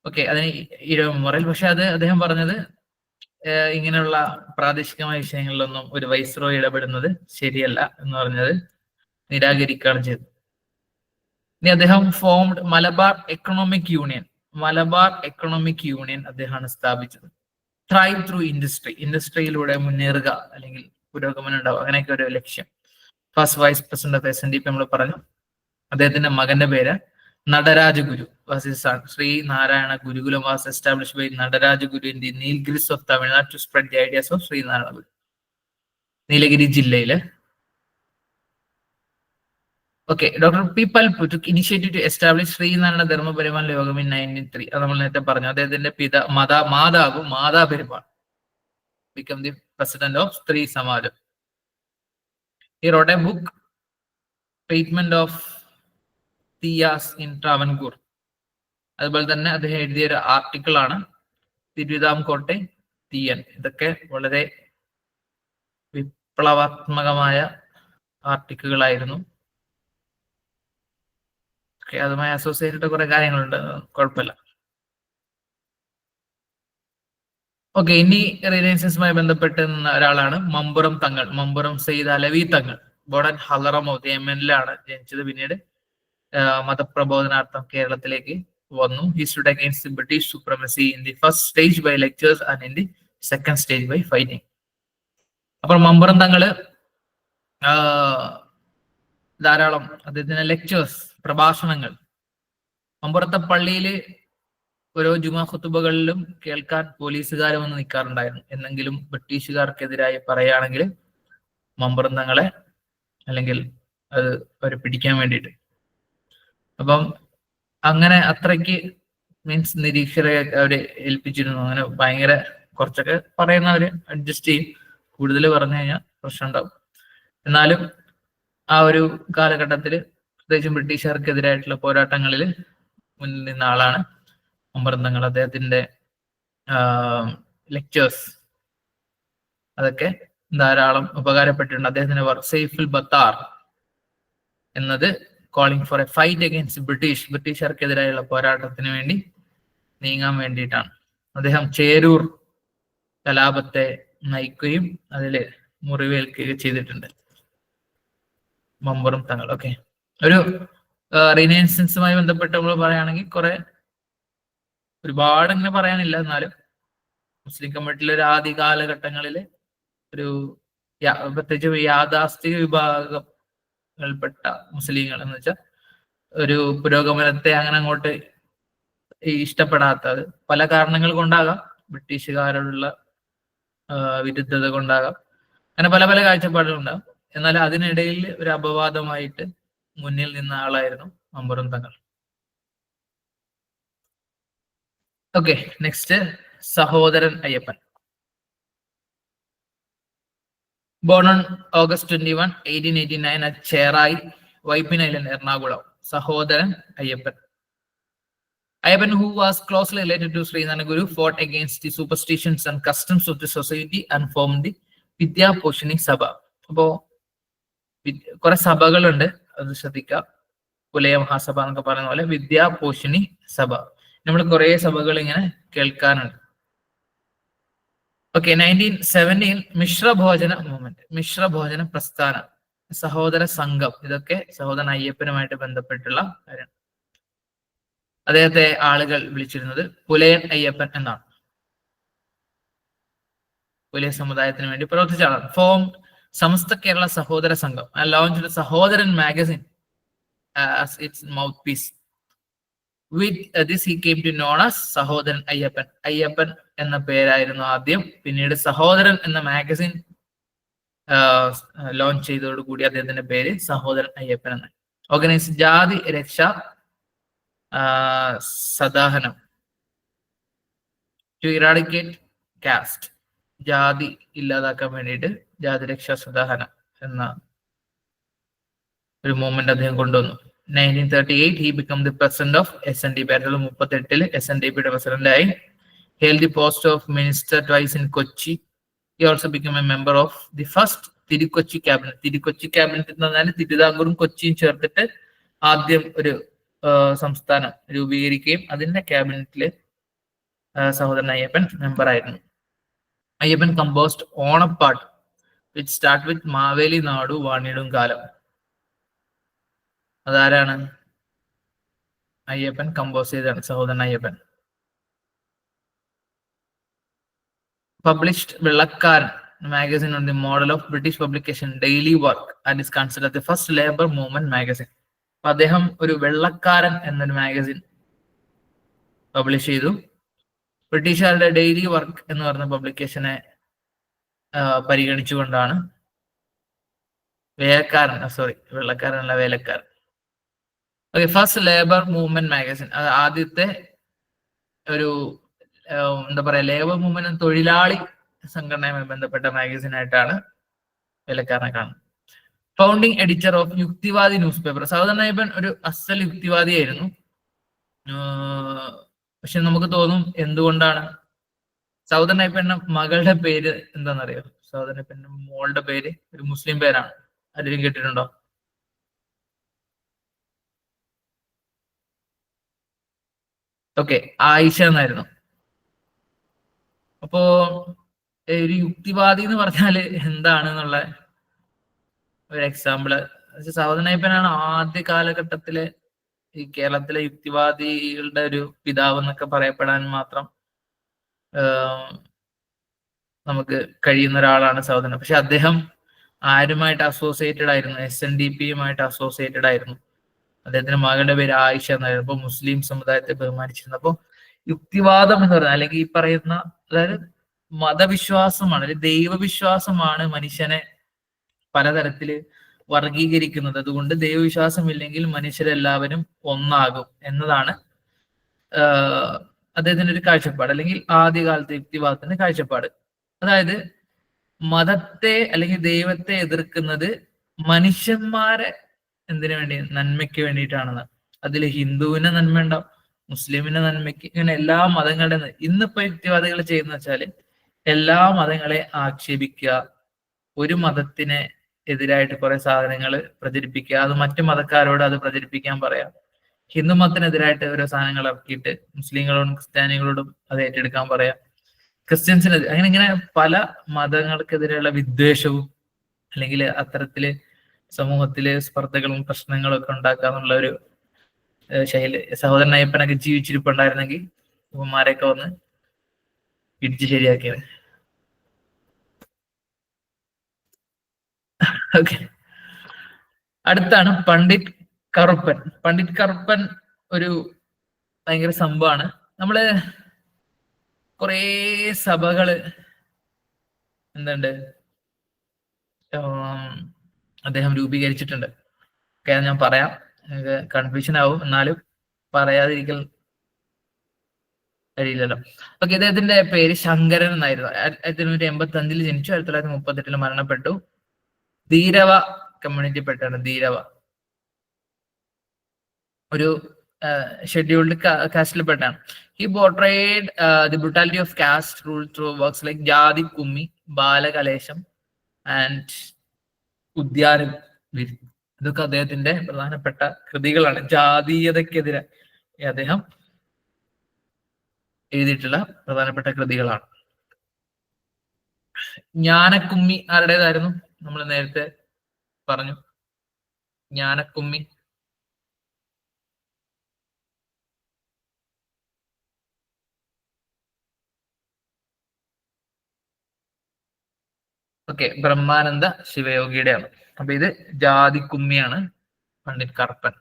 [SPEAKER 1] ഓക്കെ, അതിന് ഈഴവ മെമ്മോറിയൽ. പക്ഷെ അത് അദ്ദേഹം പറഞ്ഞത് ഇങ്ങനെയുള്ള പ്രാദേശികമായ വിഷയങ്ങളിലൊന്നും ഒരു വൈസ്രോയി ഇടപെടുന്നത് ശരിയല്ല എന്ന് പറഞ്ഞത് നിരാകരിക്കുകയാണ് ചെയ്തത്. ഇനി അദ്ദേഹം ഫോംഡ് മലബാർ എക്കണോമിക് യൂണിയൻ അദ്ദേഹമാണ് സ്ഥാപിച്ചത്. ത്രൈവ് ത്രൂ ഇൻഡസ്ട്രിയിലൂടെ മുന്നേറുക അല്ലെങ്കിൽ പുരോഗമനം ഉണ്ടാവുക, അങ്ങനെയൊക്കെ ഒരു ലക്ഷ്യം. First vice president of SNDP നമ്മൾ പറഞ്ഞു. അദ്ദേഹത്തിന്റെ മകന്റെ പേര് Nataraja Guru. Sree Narayana Gurukulam was established by Nataraja Guru in the Nilgiris of Tamil Nadu to spread the ideas of Sree Narayana Guru. Nilagiri ജില്ലയില്. Okay, doctor P Palpu took initiative to establish Sree Narayana Dharma Paripalana Yogam in 1903. അത് നമ്മൾ നേരത്തെ പറഞ്ഞു. അദ്ദേഹത്തിന്റെ മാതാ Perumal become the president of Stree Samajam. He wrote a book, Treatment of Tiyas in Travancore. അതുപോലെ തന്നെ അദ്ദേഹം എഴുതിയ ഒരു ആർട്ടിക്കിൾ ആണ് തിരുവിതാംകോട്ടെ തീയൻ. ഇതൊക്കെ വളരെ വിപ്ലവാത്മകമായ ആർട്ടിക്കിളുകളായിരുന്നു. അതുമായി അസോസിയേറ്റഡ് കുറെ കാര്യങ്ങളുണ്ട്, കുഴപ്പമില്ല. ഓക്കെ, ഇനി റിനൈസൻസുമായി ബന്ധപ്പെട്ട് നിന്ന ഒരാളാണ് മമ്പുറം തങ്ങൾ, മമ്പുറം സെയ്ദ് അലവി തങ്ങൾ. ബോർഡ് ഹലറമൗത്ത് യമനിലാണ് ജനിച്ചത്. പിന്നീട് മതപ്രബോധനാർത്ഥം കേരളത്തിലേക്ക് വന്നു. He stood against British supremacy in the first stage by lectures and in the second stage by fighting. അപ്പോൾ മമ്പുറം തങ്ങള് ധാരാളം അദ്ദേഹത്തിന്റെ ലെക്ചേഴ്സ്, പ്രഭാഷണങ്ങൾ മമ്പുറത്തെ പള്ളിയില് ഓരോ ജുമാ ഖുത്തുബകളിലും കേൾക്കാൻ പോലീസുകാർ വന്ന് നിൽക്കാറുണ്ടായിരുന്നു. എന്നെങ്കിലും ബ്രിട്ടീഷുകാർക്കെതിരായി പറയുകയാണെങ്കിൽ മമ്പുറം തങ്ങളെ അല്ലെങ്കിൽ അത് അവരെ പിടിക്കാൻ വേണ്ടിയിട്ട്. അപ്പം അങ്ങനെ അത്രയ്ക്ക് മീൻസ് നിരീക്ഷകരെ അവര് ഏൽപ്പിച്ചിരുന്നു. അങ്ങനെ ഭയങ്കര കുറച്ചൊക്കെ പറയുന്നവര് അഡ്ജസ്റ്റ് ചെയ്യും, കൂടുതൽ പറഞ്ഞു കഴിഞ്ഞാൽ പ്രശ്നം ഉണ്ടാവും. എന്നാലും ആ ഒരു കാലഘട്ടത്തിൽ പ്രത്യേകിച്ചും ബ്രിട്ടീഷുകാർക്കെതിരായിട്ടുള്ള പോരാട്ടങ്ങളിൽ മുന്നിൽ നിന്ന ആളാണ് മമ്പുറം തങ്ങൾ. അദ്ദേഹത്തിന്റെ ലെക്ചേഴ്സ് അതൊക്കെ ധാരാളം ഉപകാരപ്പെട്ടിട്ടുണ്ട്. അദ്ദേഹത്തിന്റെ വർക്ക് സൈഫുൽ ബത്താർ എന്നത് calling for a fight against ബ്രിട്ടീഷുകാർക്കെതിരായുള്ള പോരാട്ടത്തിന് വേണ്ടി നീങ്ങാൻ വേണ്ടിയിട്ടാണ്. അദ്ദേഹം ചേരൂർ കലാപത്തെ നയിക്കുകയും അതിൽ മുറിവേൽക്കുകയും ചെയ്തിട്ടുണ്ട് മമ്പുറം തങ്ങൾ. ഓക്കെ, ഒരു റിനൈസൻസുമായി ബന്ധപ്പെട്ട് നമ്മൾ പറയുകയാണെങ്കിൽ ഒരുപാട് ഇങ്ങനെ പറയാനില്ല. എന്നാലും മുസ്ലിം കമ്മ്യൂണിറ്റിയിലെ ഒരു ആദ്യ കാലഘട്ടങ്ങളിൽ ഒരു പ്രത്യേകിച്ച് യാഥാസ്ഥിക വിഭാഗങ്ങളിൽപ്പെട്ട മുസ്ലിങ്ങൾ എന്ന് വെച്ചാൽ ഒരു പുരോഗമനത്തെ അങ്ങനെ അങ്ങോട്ട് ഇഷ്ടപ്പെടാത്തത് പല കാരണങ്ങൾ കൊണ്ടാകാം. ബ്രിട്ടീഷുകാരോടുള്ള വിരുദ്ധത കൊണ്ടാകാം, അങ്ങനെ പല പല കാഴ്ചപ്പാടുകളുണ്ടാകും. എന്നാൽ അതിനിടയിൽ ഒരു അപവാദമായിട്ട് മുന്നിൽ നിന്ന ആളായിരുന്നു മമ്പുറം തങ്ങൾ. Okay, next Sahodaran Ayyappan. Born on August 21, 1889 at Cherai, Waipin Island, Ernakulam. Sahodaran Ayyappan. Ayyappan, who was closely related to Sri Nanaguru, fought against the superstitions and customs of the society and formed the Vidya Poshini Sabha. അപ്പോ കുറെ സഭകളുണ്ട്, അത് ശ്രദ്ധിക്കാം. പുലയ മഹാസഭ എന്നൊക്കെ പറയുന്ന പോലെ വിദ്യാ പോഷിണി സഭ. നമ്മൾ കുറെ സഭകൾ ഇങ്ങനെ കേൾക്കാനുണ്ട്. ഓക്കെ, 1917 മിശ്രഭോജന മൂവ്മെന്റ്, മിശ്രഭോജന പ്രസ്ഥാനം, സഹോദര സംഘം, ഇതൊക്കെ സഹോദരൻ അയ്യപ്പനുമായിട്ട് ബന്ധപ്പെട്ടുള്ള കാര്യമാണ്. അദ്ദേഹത്തെ ആളുകൾ വിളിച്ചിരുന്നത് പുലയൻ അയ്യപ്പൻ എന്നാണ്. പുലയ സമുദായത്തിന് വേണ്ടി പ്രവർത്തിച്ച ആളാണ്. ഫോം സമസ്ത കേരള സഹോദര സംഘം ലോഞ്ച്ഡ് സഹോദരൻ magazine as its mouthpiece. With this he came to known as Sahodaran Ayyappan. Ayyappan എന്ന പേരായിരുന്നു ആദ്യം, പിന്നീട് സഹോദരൻ എന്ന മാഗസിൻ ലോഞ്ച് ചെയ്തതോടുകൂടി അദ്ദേഹത്തിന്റെ പേര് സഹോദരൻ അയ്യപ്പൻ എന്നാണ്. ഓർഗനൈസ് ജാതി രക്ഷ സദാഹനം, ടു ഇറാഡിക്കേറ്റ് കാസ്റ്റ്, ജാതി ഇല്ലാതാക്കാൻ വേണ്ടിയിട്ട് ജാതി രക്ഷാ സദാഹനം എന്ന ഒരു മൂവ്മെന്റ് അദ്ദേഹം കൊണ്ടുവന്നു. 1938 he became the president of SNDP. 1938 SNDPയുടെ പ്രസിഡന്റായി. held the post of minister twice in Kochi. He also became a member of the first Thiru-Kochi cabinet. Thiru-Kochi cabinet എന്ന് പറഞ്ഞാൽ തിരുവിതാംകൂറും കൊച്ചിയും ചേർത്തിട്ട് ആദ്യം ഒരു സംസ്ഥാനം രൂപീകരിക്കുകയും അതിന്റെ ക്യാബിനറ്റില് സഹോദരൻ അയ്യപ്പൻ മെമ്പർ ആയിരുന്നു. Ayyappan composed Onappattu which start with Maveli നാടു വാണിടും കാലം. അതാരാണ്? അയ്യപ്പൻ കമ്പോസ് ചെയ്താണ്, Sahodaran Ayyappan. Published വെള്ളക്കാരൻ magazine on the model of British publication Daily Work and is considered the first labor movement magazine. അദ്ദേഹം ഒരു വെള്ളക്കാരൻ എന്നൊരു മാഗസിൻ പബ്ലിഷ് ചെയ്തു. ബ്രിട്ടീഷുകാരുടെ ഡെയിലി വർക്ക് എന്ന് പറഞ്ഞ പബ്ലിക്കേഷനെ പരിഗണിച്ചുകൊണ്ടാണ് വെള്ളക്കാരനല്ല വേലക്കാരൻ. Okay, first labour movement magazine, അത് ആദ്യത്തെ ഒരു എന്താ പറയാ ലേബർ മൂവ്മെന്റ് തൊഴിലാളി സംഘടനയുമായി ബന്ധപ്പെട്ട മാഗസിൻ ആയിട്ടാണ് വേലക്കാരനെ കാണുന്നത്. Founding editor of Yukthivadi newspaper. Sahodaran Ayyappan ഒരു അസൽ യുക്തിവാദിയായിരുന്നു. പക്ഷെ നമുക്ക് തോന്നും എന്തുകൊണ്ടാണ്. സഹോദരൻ അയ്യപ്പന്റെ മകളുടെ പേര് എന്താണെന്നറിയോ? സഹോദരൻ അയ്യപ്പന്റെ മോളുടെ പേര് ഒരു മുസ്ലിം പേരാണ്. ആരെങ്കിലും കേട്ടിട്ടുണ്ടോ? ഓക്കെ, ആയിഷ എന്നായിരുന്നു. അപ്പോ ഒരു യുക്തിവാദി എന്ന് പറഞ്ഞാല് എന്താണെന്നുള്ള ഒരു എക്സാമ്പിള് സഹോദരൻ അയ്യപ്പനാണ് ആദ്യ കാലഘട്ടത്തിലെ ഈ കേരളത്തിലെ യുക്തിവാദികളുടെ ഒരു പിതാവ് എന്നൊക്കെ പറയപ്പെടാൻ മാത്രം നമുക്ക് കഴിയുന്ന ഒരാളാണ് സഹോദരൻ. പക്ഷെ അദ്ദേഹം ആരുമായിട്ട് അസോസിയേറ്റഡ് ആയിരുന്നു? SNDPയുമായിട്ട് അസോസിയേറ്റഡ് ആയിരുന്നു. അദ്ദേഹത്തിന്റെ മകളുടെ പേര് ആയിഷ എന്നായിരുന്നു. അപ്പൊ മുസ്ലിം സമുദായത്തെ ബഹുമാനിച്ചിരുന്നു. അപ്പൊ യുക്തിവാദം എന്ന് പറഞ്ഞാൽ, അല്ലെങ്കിൽ ഈ പറയുന്ന, അതായത് മതവിശ്വാസമാണ്, അല്ലെങ്കിൽ ദൈവവിശ്വാസമാണ് മനുഷ്യനെ പലതരത്തില് വർഗീകരിക്കുന്നത്. അതുകൊണ്ട് ദൈവവിശ്വാസം ഇല്ലെങ്കിൽ മനുഷ്യരെല്ലാവരും ഒന്നാകും എന്നതാണ് അദ്ദേഹത്തിന്റെ ഒരു കാഴ്ചപ്പാട്, അല്ലെങ്കിൽ ആദ്യകാലത്തെ യുക്തിവാദത്തിന്റെ കാഴ്ചപ്പാട്. അതായത് മതത്തെ അല്ലെങ്കിൽ ദൈവത്തെ എതിർക്കുന്നത് മനുഷ്യന്മാരെ എന്തിനു വേണ്ടി? നന്മയ്ക്ക് വേണ്ടിയിട്ടാണെന്ന്. അതിൽ ഹിന്ദുവിന് നന്മ ഉണ്ടാവും, മുസ്ലിമിന്റെ നന്മയ്ക്ക്, ഇങ്ങനെ എല്ലാ മതങ്ങളുടെ. ഇന്നിപ്പോ യുക്തിവാദികൾ ചെയ്യുന്ന വെച്ചാല് എല്ലാ മതങ്ങളെ ആക്ഷേപിക്കുക, ഒരു മതത്തിന് എതിരായിട്ട് കുറെ സാധനങ്ങൾ പ്രചരിപ്പിക്കുക, അത് മറ്റു മതക്കാരോട് അത് പ്രചരിപ്പിക്കാൻ പറയാം. ഹിന്ദു മതത്തിനെതിരായിട്ട് ഓരോ സാധനങ്ങൾ ഇറക്കിയിട്ട് മുസ്ലിങ്ങളോടും ക്രിസ്ത്യാനികളോടും അത് ഏറ്റെടുക്കാൻ പറയാം. ക്രിസ്ത്യൻസിനെതിരെ, അങ്ങനെ ഇങ്ങനെ പല മതങ്ങൾക്കെതിരെയുള്ള വിദ്വേഷവും അല്ലെങ്കിൽ അത്തരത്തില് സമൂഹത്തില് സ്പർദ്ധകളും പ്രശ്നങ്ങളും ഒക്കെ ഉണ്ടാക്കുക എന്നുള്ള ഒരു ശൈലി. സഹോദരൻ അയ്യപ്പനൊക്കെ ജീവിച്ചിരിപ്പുണ്ടായിരുന്നെങ്കിൽ ഇവന്മാരെയൊക്കെ വന്ന് ഇടിച്ച് ശരിയാക്കിയത്. ഓക്കെ, അടുത്താണ് പണ്ഡിറ്റ് കറുപ്പൻ. പണ്ഡിറ്റ് കറുപ്പൻ ഒരു ഭയങ്കര സംഭവമാണ്. നമ്മള് കുറേ സഭകള് എന്തുണ്ട് അദ്ദേഹം രൂപീകരിച്ചിട്ടുണ്ട്. ഓക്കെ, ഞാൻ പറയാം, കൺഫ്യൂഷൻ ആവും, എന്നാലും പറയാതിരിക്കൽ കഴിയില്ലല്ലോ. ഓക്കെ, ഇദ്ദേഹത്തിന്റെ പേര് ശങ്കരൻ എന്നായിരുന്നു. 1885 ജനിച്ചു, 1938 മരണപ്പെട്ടു. ധീരവ കമ്മ്യൂണിറ്റി പെട്ടാണ്. ധീരവ ഒരു ഷെഡ്യൂൾഡ് കാസ്റ്റിൽ പെട്ടാണ്. He portrayed the brutality of caste rule through works like Jathi Kummi, Balakalesham and ഉദ്യാനം. ഇതൊക്കെ അദ്ദേഹത്തിന്റെ പ്രധാനപ്പെട്ട കൃതികളാണ്. ജാതീയതയ്ക്കെതിരെ അദ്ദേഹം എഴുതിയിട്ടുള്ള പ്രധാനപ്പെട്ട കൃതികളാണ്. ജ്ഞാനക്കുമ്മി ആരുടേതായിരുന്നു? നമ്മൾ നേരത്തെ പറഞ്ഞു. ജ്ഞാനക്കുമ്മി ഓക്കെ, ബ്രഹ്മാനന്ദ ശിവയോഗിയുടെയാണ്. അപ്പൊ ഇത് ജാതിക്കുമ്മിയാണ് പണ്ഡിറ്റ് കറുപ്പൻ.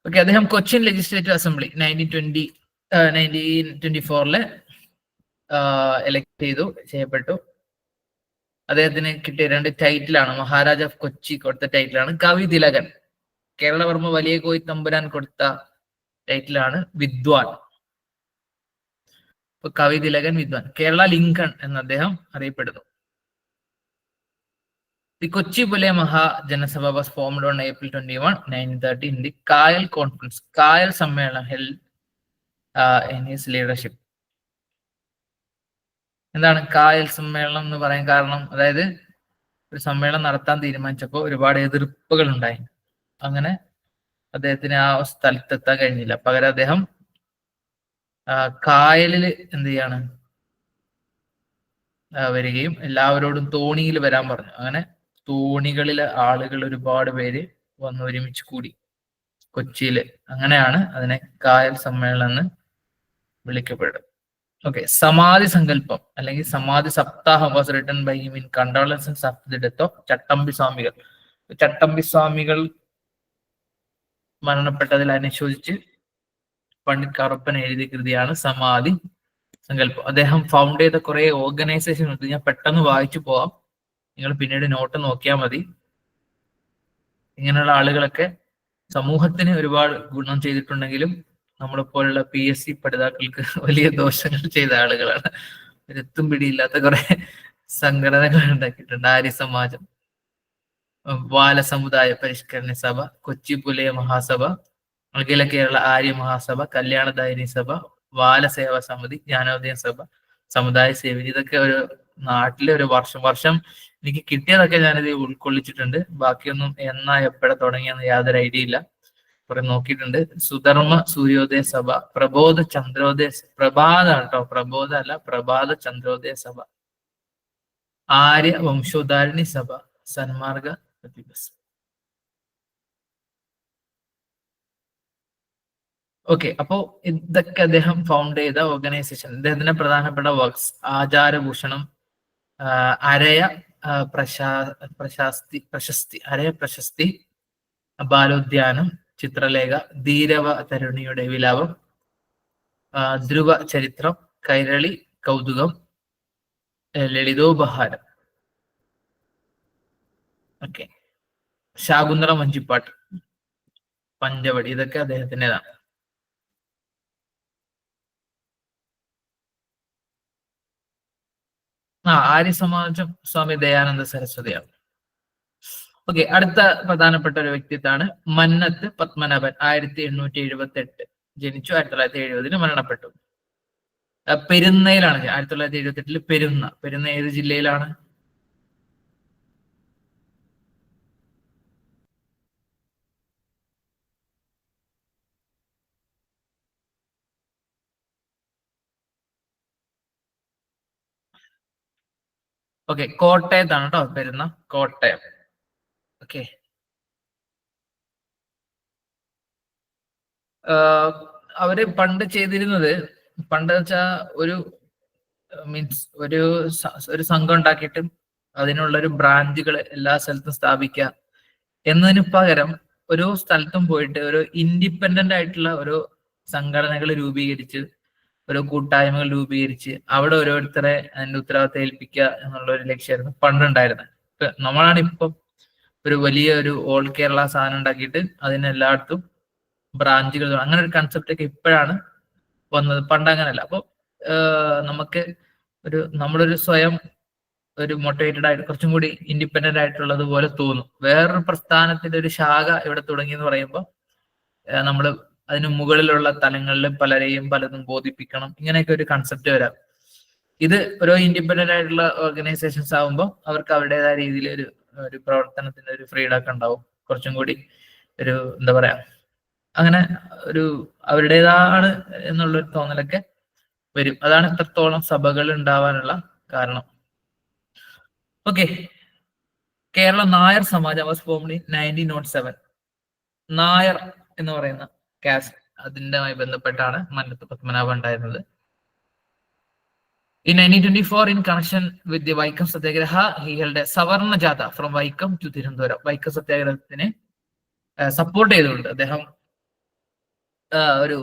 [SPEAKER 1] ഓക്കെ, അദ്ദേഹം കൊച്ചിൻ ലെജിസ്ലേറ്റീവ് അസംബ്ലി 1924 എലക്ട് ചെയ്യപ്പെട്ടു. അദ്ദേഹത്തിന് കിട്ടിയ 2 ടൈറ്റിലാണ്. മഹാരാജ ഓഫ് കൊച്ചി കൊടുത്ത ടൈറ്റിലാണ് കവി തിലകൻ. കേരളവർമ്മ വലിയ കോയി തമ്പുരാൻ കൊടുത്ത ടൈറ്റിലാണ് വിദ്വാൻ. ഇപ്പൊ കവി തിലകൻ, വിദ്വാൻ. കേരള ലിങ്കൺ എന്ന് അദ്ദേഹം അറിയപ്പെടുന്നു. The Kochi Bule Mahajanasabha was formed on April 21, 1930 in the Kayal Conference. Kayal Sammelanam held in his leadership. എന്താണ് കായൽ സമ്മേളനം എന്ന് പറയാൻ കാരണം? അതായത് ഒരു സമ്മേളനം നടത്താൻ തീരുമാനിച്ചപ്പോൾ ഒരുപാട് എതിർപ്പുകൾ ഉണ്ടായി. അങ്ങനെ അദ്ദേഹത്തിന് ആ സ്ഥലത്തെത്താൻ കഴിഞ്ഞില്ല. പകരം അദ്ദേഹം കായലില് എന്ത് ചെയ്യാണ് വരികയും എല്ലാവരോടും തോണിയിൽ വരാൻ പറഞ്ഞു. അങ്ങനെ തോണികളിലെ ആളുകൾ ഒരുപാട് പേര് വന്ന് ഒരുമിച്ച് കൂടി കൊച്ചിയില്. അങ്ങനെയാണ് അതിനെ കായൽ സമ്മേളനം എന്ന് വിളിക്കപ്പെടുന്നത്. ഓക്കെ, സമാധി സങ്കല്പം അല്ലെങ്കിൽ Samadhi Saptaham was written by him in condolences after the death of Chattampi Swamikal. Chattampi സ്വാമികൾ മരണപ്പെട്ടതിൽ അനുശോചിച്ച് പണ്ഡിറ്റ് കറുപ്പൻ എഴുതിയ കൃതിയാണ് സമാധി സങ്കല്പം. അദ്ദേഹം ഫൗണ്ട് ചെയ്ത കുറെ ഓർഗനൈസേഷൻ ഉണ്ട്. ഞാൻ പെട്ടെന്ന് വായിച്ചു പോവാം, നിങ്ങൾ പിന്നീട് നോട്ട് നോക്കിയാൽ മതി. ഇങ്ങനെയുള്ള ആളുകളൊക്കെ സമൂഹത്തിന് ഒരുപാട് ഗുണം ചെയ്തിട്ടുണ്ടെങ്കിലും നമ്മളെപ്പോലുള്ള PSC പഠിതാക്കൾക്ക് വലിയ ദോഷങ്ങൾ ചെയ്ത ആളുകളാണ്. ഒരെത്തും പിടിയില്ലാത്ത കുറെ സംഘടനകൾ ഉണ്ടാക്കിയിട്ടുണ്ട്. ആര്യ സമാജം, ബാലസമുദായ പരിഷ്കരണ സഭ, കൊച്ചി പുലയ മഹാസഭ, അഖില കേരള ആര്യ മഹാസഭ, കല്യാണദായിനി സഭ, ബാലസേവാ സമിതി, ജ്ഞാനോദയ സഭ, സമുദായ സേവനി. ഇതൊക്കെ ഒരു നാട്ടിലെ ഒരു വർഷം എനിക്ക് കിട്ടിയതൊക്കെ ഞാനിത് ഉൾക്കൊള്ളിച്ചിട്ടുണ്ട്. ബാക്കിയൊന്നും എന്നാ എപ്പോഴാ തുടങ്ങിയെന്ന് യാതൊരു ഐഡിയ ഇല്ല. കുറെ നോക്കിയിട്ടുണ്ട്. സുധർമ്മ സൂര്യോദയ സഭ, പ്രബോധ ചന്ദ്രോദയ, പ്രഭാത കേട്ടോ, പ്രബോധ അല്ല, പ്രഭാത ചന്ദ്രോദയ സഭ, ആര്യ വംശോദ്ധാരിണി സഭ, സന്മാർഗ പ്രതിഭ. ഓക്കെ, അപ്പോ ഇതൊക്കെ അദ്ദേഹം ഫൗണ്ട് ചെയ്ത ഓർഗനൈസേഷൻ. അദ്ദേഹത്തിന്റെ പ്രധാനപ്പെട്ട വർക്ക്സ്: ആചാരഭൂഷണം, അരയ പ്രശസ്തി, അരയ പ്രശസ്തി, ബാലോദ്യാനം, ചിത്രലേഖ, ധീരവ തരുണിയുടെ വിലാപം, ധ്രുവ ചരിത്രം, കൈരളി കൗതുകം, ലളിതോപഹാരം. ഓക്കെ, ശാകുന്തള വഞ്ചിപ്പാട്ട്, പഞ്ചവടി, ഇതൊക്കെ അദ്ദേഹത്തിൻ്റെതാണ്. ആര്യസമാജം സ്വാമി ദയാനന്ദ സരസ്വതിയാണ്. ഓക്കെ, അടുത്ത പ്രധാനപ്പെട്ട ഒരു വ്യക്തിത്വമാണ് മന്നത്ത് പത്മനാഭൻ. 1878 ജനിച്ചു, 1970 മരണപ്പെട്ടു. പെരുന്നയിലാണ്, 1978 പെരുന്ന ഏത് ജില്ലയിലാണ്? ഓക്കെ, കോട്ടയത്താണ് കേട്ടോ പെരുന്ന, കോട്ടയം. ഓക്കെ, അവര് പണ്ട് ചെയ്തിരുന്നത്, പണ്ട് വെച്ചാ ഒരു മീൻസ് ഒരു സംഘം ഉണ്ടാക്കിയിട്ട് അതിനുള്ളൊരു ബ്രാഞ്ചുകൾ എല്ലാ സ്ഥലത്തും സ്ഥാപിക്കുക എന്നതിന് പകരം ഓരോ സ്ഥലത്തും പോയിട്ട് ഒരു ഇൻഡിപെൻഡന്റ് ആയിട്ടുള്ള ഒരു സംഘടനകൾ രൂപീകരിച്ച്, ഓരോ കൂട്ടായ്മകൾ രൂപീകരിച്ച് അവിടെ ഓരോരുത്തരെ അതിന്റെ ഉത്തരവാദിത്തം ഏൽപ്പിക്കുക എന്നുള്ള ഒരു ലക്ഷ്യമായിരുന്നു പണ്ടുണ്ടായിരുന്നത്. നമ്മളാണ് ഇപ്പം ഒരു വലിയ ഒരു ഓൾ കേരള സാധനം ഉണ്ടാക്കിയിട്ട് അതിനെല്ലായിടത്തും ബ്രാഞ്ചുകൾ, അങ്ങനെ ഒരു കൺസെപ്റ്റ് ഒക്കെ ഇപ്പോഴാണ് വന്നത്. പണ്ട് അങ്ങനല്ല. അപ്പൊ നമുക്ക് നമ്മളൊരു സ്വയം ഒരു മോട്ടിവേറ്റഡ് ആയിട്ട് കുറച്ചും കൂടി ഇൻഡിപെൻഡന്റ് ആയിട്ടുള്ളത് പോലെ തോന്നും. വേറൊരു പ്രസ്ഥാനത്തിന്റെ ഒരു ശാഖ ഇവിടെ തുടങ്ങി എന്ന് പറയുമ്പോൾ നമ്മൾ അതിന് മുകളിലുള്ള തലങ്ങളിൽ പലരെയും പലതും ബോധിപ്പിക്കണം, ഇങ്ങനെയൊക്കെ ഒരു കൺസെപ്റ്റ് വരാം. ഇത് ഓരോ ഇൻഡിപെൻഡന്റ് ആയിട്ടുള്ള ഓർഗനൈസേഷൻസ് ആകുമ്പോൾ അവർക്ക് അവരുടേതായ രീതിയിൽ ഒരു പ്രവർത്തനത്തിന്റെ ഒരു ഫ്രീഡം ഒക്കെ ഉണ്ടാവും. കുറച്ചും കൂടി ഒരു എന്താ പറയാ, അങ്ങനെ ഒരു അവരുടേതാണ് എന്നുള്ളൊരു തോന്നലൊക്കെ വരും. അതാണ് ഇത്രത്തോളം സഭകൾ ഉണ്ടാവാനുള്ള കാരണം. Okay, Kerala Nair Samajam was formed in 1907. Nair എന്ന് പറയുന്ന കാസ്റ്റ്, അതിൻ്റെമായി ബന്ധപ്പെട്ടാണ് മന്നത്ത് പത്മനാഭൻ ഉണ്ടായിരുന്നത്. In 1924, in connection with the Vaikam Satyagraha, he held a Savarna Jatha from Vaikam to Tirunelveli. Vaikam സത്യാഗ്രഹത്തിനെ സപ്പോർട്ട് ചെയ്തുകൊണ്ട് അദ്ദേഹം ഒരു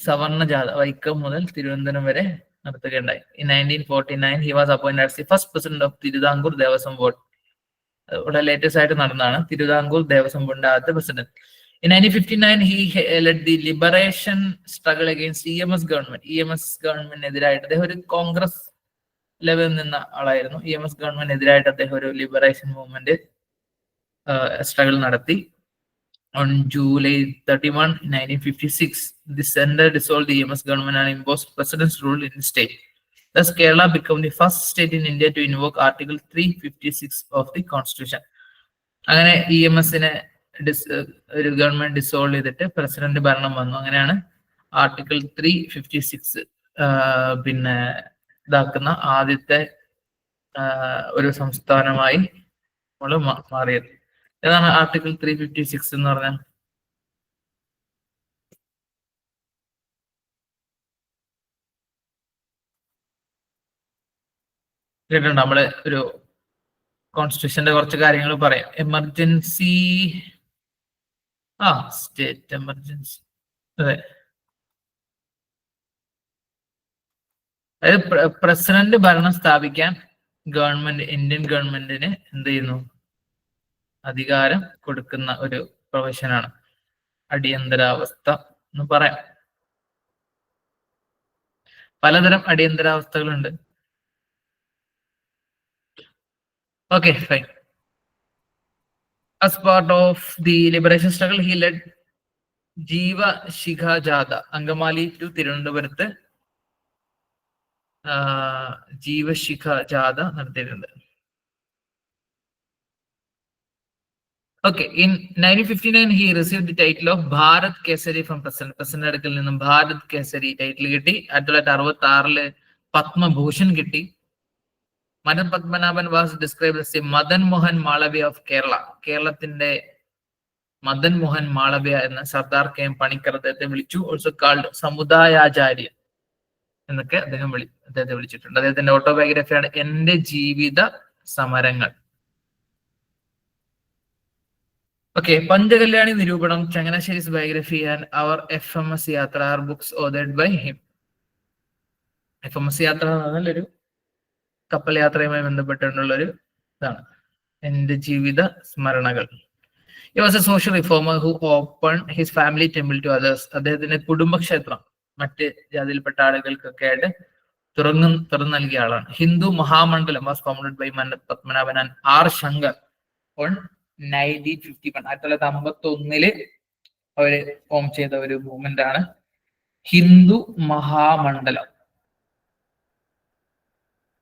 [SPEAKER 1] സവർണ ജാഥ വൈക്കം മുതൽ തിരുവനന്തപുരം വരെ നടത്തുകയുണ്ടായി. In 1949, he was appointed as the first president of Thiruvithamkoor Devaswom board. ഇവിടെ ലേറ്റസ്റ്റ് ആയിട്ട് നടന്നതാണ്, തിരുവിതാംകൂർ ദേവസ്വം ബോർഡിന്റെ ആദ്യത്തെ president. In 1959, he led the liberation struggle against EMS government. EMS ഗവൺമെന്റിനെതിരായിട്ട് അദ്ദേഹം ഒരു കോൺഗ്രസ് ലെവലിൽ നിന്ന ആളായിരുന്നു. EMS ഗവൺമെന്റിനെതിരായിട്ട് അദ്ദേഹം ഒരു ലിബറേഷൻ മൂവ്മെന്റ് സ്ട്രഗിൾ നടത്തി. On July 31, 1956, the center dissolved the EMS government and imposed president's rule in the state. Thus, Kerala became the first state in India to invoke Article 356 of the Constitution. അങ്ങനെ EMS-നെ ഒരു ഗവൺമെന്റ് ഡിസോൾവ് ചെയ്തിട്ട് പ്രസിഡന്റ് ഭരണം വന്നു. അങ്ങനെയാണ് ആർട്ടിക്കിൾ 356 പിന്നെ ഇതാക്കുന്ന ആദ്യത്തെ ഒരു സംസ്ഥാനമായി നമ്മൾ മാറിയത്. ഏതാണ് ആർട്ടിക്കിൾ 356 എന്ന് പറഞ്ഞാൽ? കേട്ടിട്ടുണ്ട്. നമ്മള് ഒരു കോൺസ്റ്റിറ്റ്യൂഷന്റെ കുറച്ച് കാര്യങ്ങൾ പറയാം. എമർജൻസി, സ്റ്റേറ്റ് എമർജൻസി, അതെ. അതായത് പ്രസിഡന്റ് ഭരണം സ്ഥാപിക്കാൻ ഗവൺമെന്റ്, ഇന്ത്യൻ ഗവൺമെന്റിന് എന്ത് ചെയ്യുന്നു, അധികാരം കൊടുക്കുന്ന ഒരു പ്രൊഫഷനാണ് അടിയന്തരാവസ്ഥ എന്ന് പറയാം. പലതരം അടിയന്തരാവസ്ഥകളുണ്ട്. Okay, fine. As part of the liberation struggle, he led Jiva Shikha Jatha, Angamali to Tirunelveli. Jiva Shikha Jatha നടത്തിയിട്ടുണ്ട്. Okay, in 1959 he received the title of Bharat Kesari from President. President അടുക്കൽ നിന്നും ഭാരത് കേസരി ടൈറ്റിൽ കിട്ടി. 1966 പത്മഭൂഷൺ കിട്ടി. Madan Padmanabhan was described as Madan Mohan Malaviya of Kerala. കേരളത്തിന്റെ മദൻ മോഹൻ മാളവ്യ എന്ന സർദാർ കെ എം പണിക്കർ അദ്ദേഹത്തെ വിളിച്ചു. ഓൾസോ കാൾഡ് സമുദായാചാര്യ എന്നൊക്കെ അദ്ദേഹത്തെ വിളിച്ചിട്ടുണ്ട്. അദ്ദേഹത്തിന്റെ ഓട്ടോബയോഗ്രഫിയാണ് എന്റെ ജീവിത സമരങ്ങൾ. Okay, Panchakalyani Niroopanam, Changanassery's biography and our FMS Yathra are books ഓതേഡ് ബൈ ഹിം. FMS യാത്ര എന്ന് പറഞ്ഞാൽ ഒരു കപ്പൽ യാത്രയുമായി ബന്ധപ്പെട്ടുള്ള ഒരു ഇതാണ് എന്റെ ജീവിത സ്മരണകൾ. He was a social reformer who opened his family temple to others. അദ്ദേഹത്തിന്റെ കുടുംബക്ഷേത്രം മറ്റ് ജാതിയിൽപ്പെട്ട ആളുകൾക്കൊക്കെ ആയിട്ട് തുറന്നു നൽകിയ ആളാണ്. Hindu Mahamandalam was founded by Mannathu Padmanabhan and R. Shankar on 1951. 1951 അവര് ഫോം ചെയ്ത ഒരു മൂവ്മെന്റ് ആണ് ഹിന്ദു മഹാമണ്ഡലം.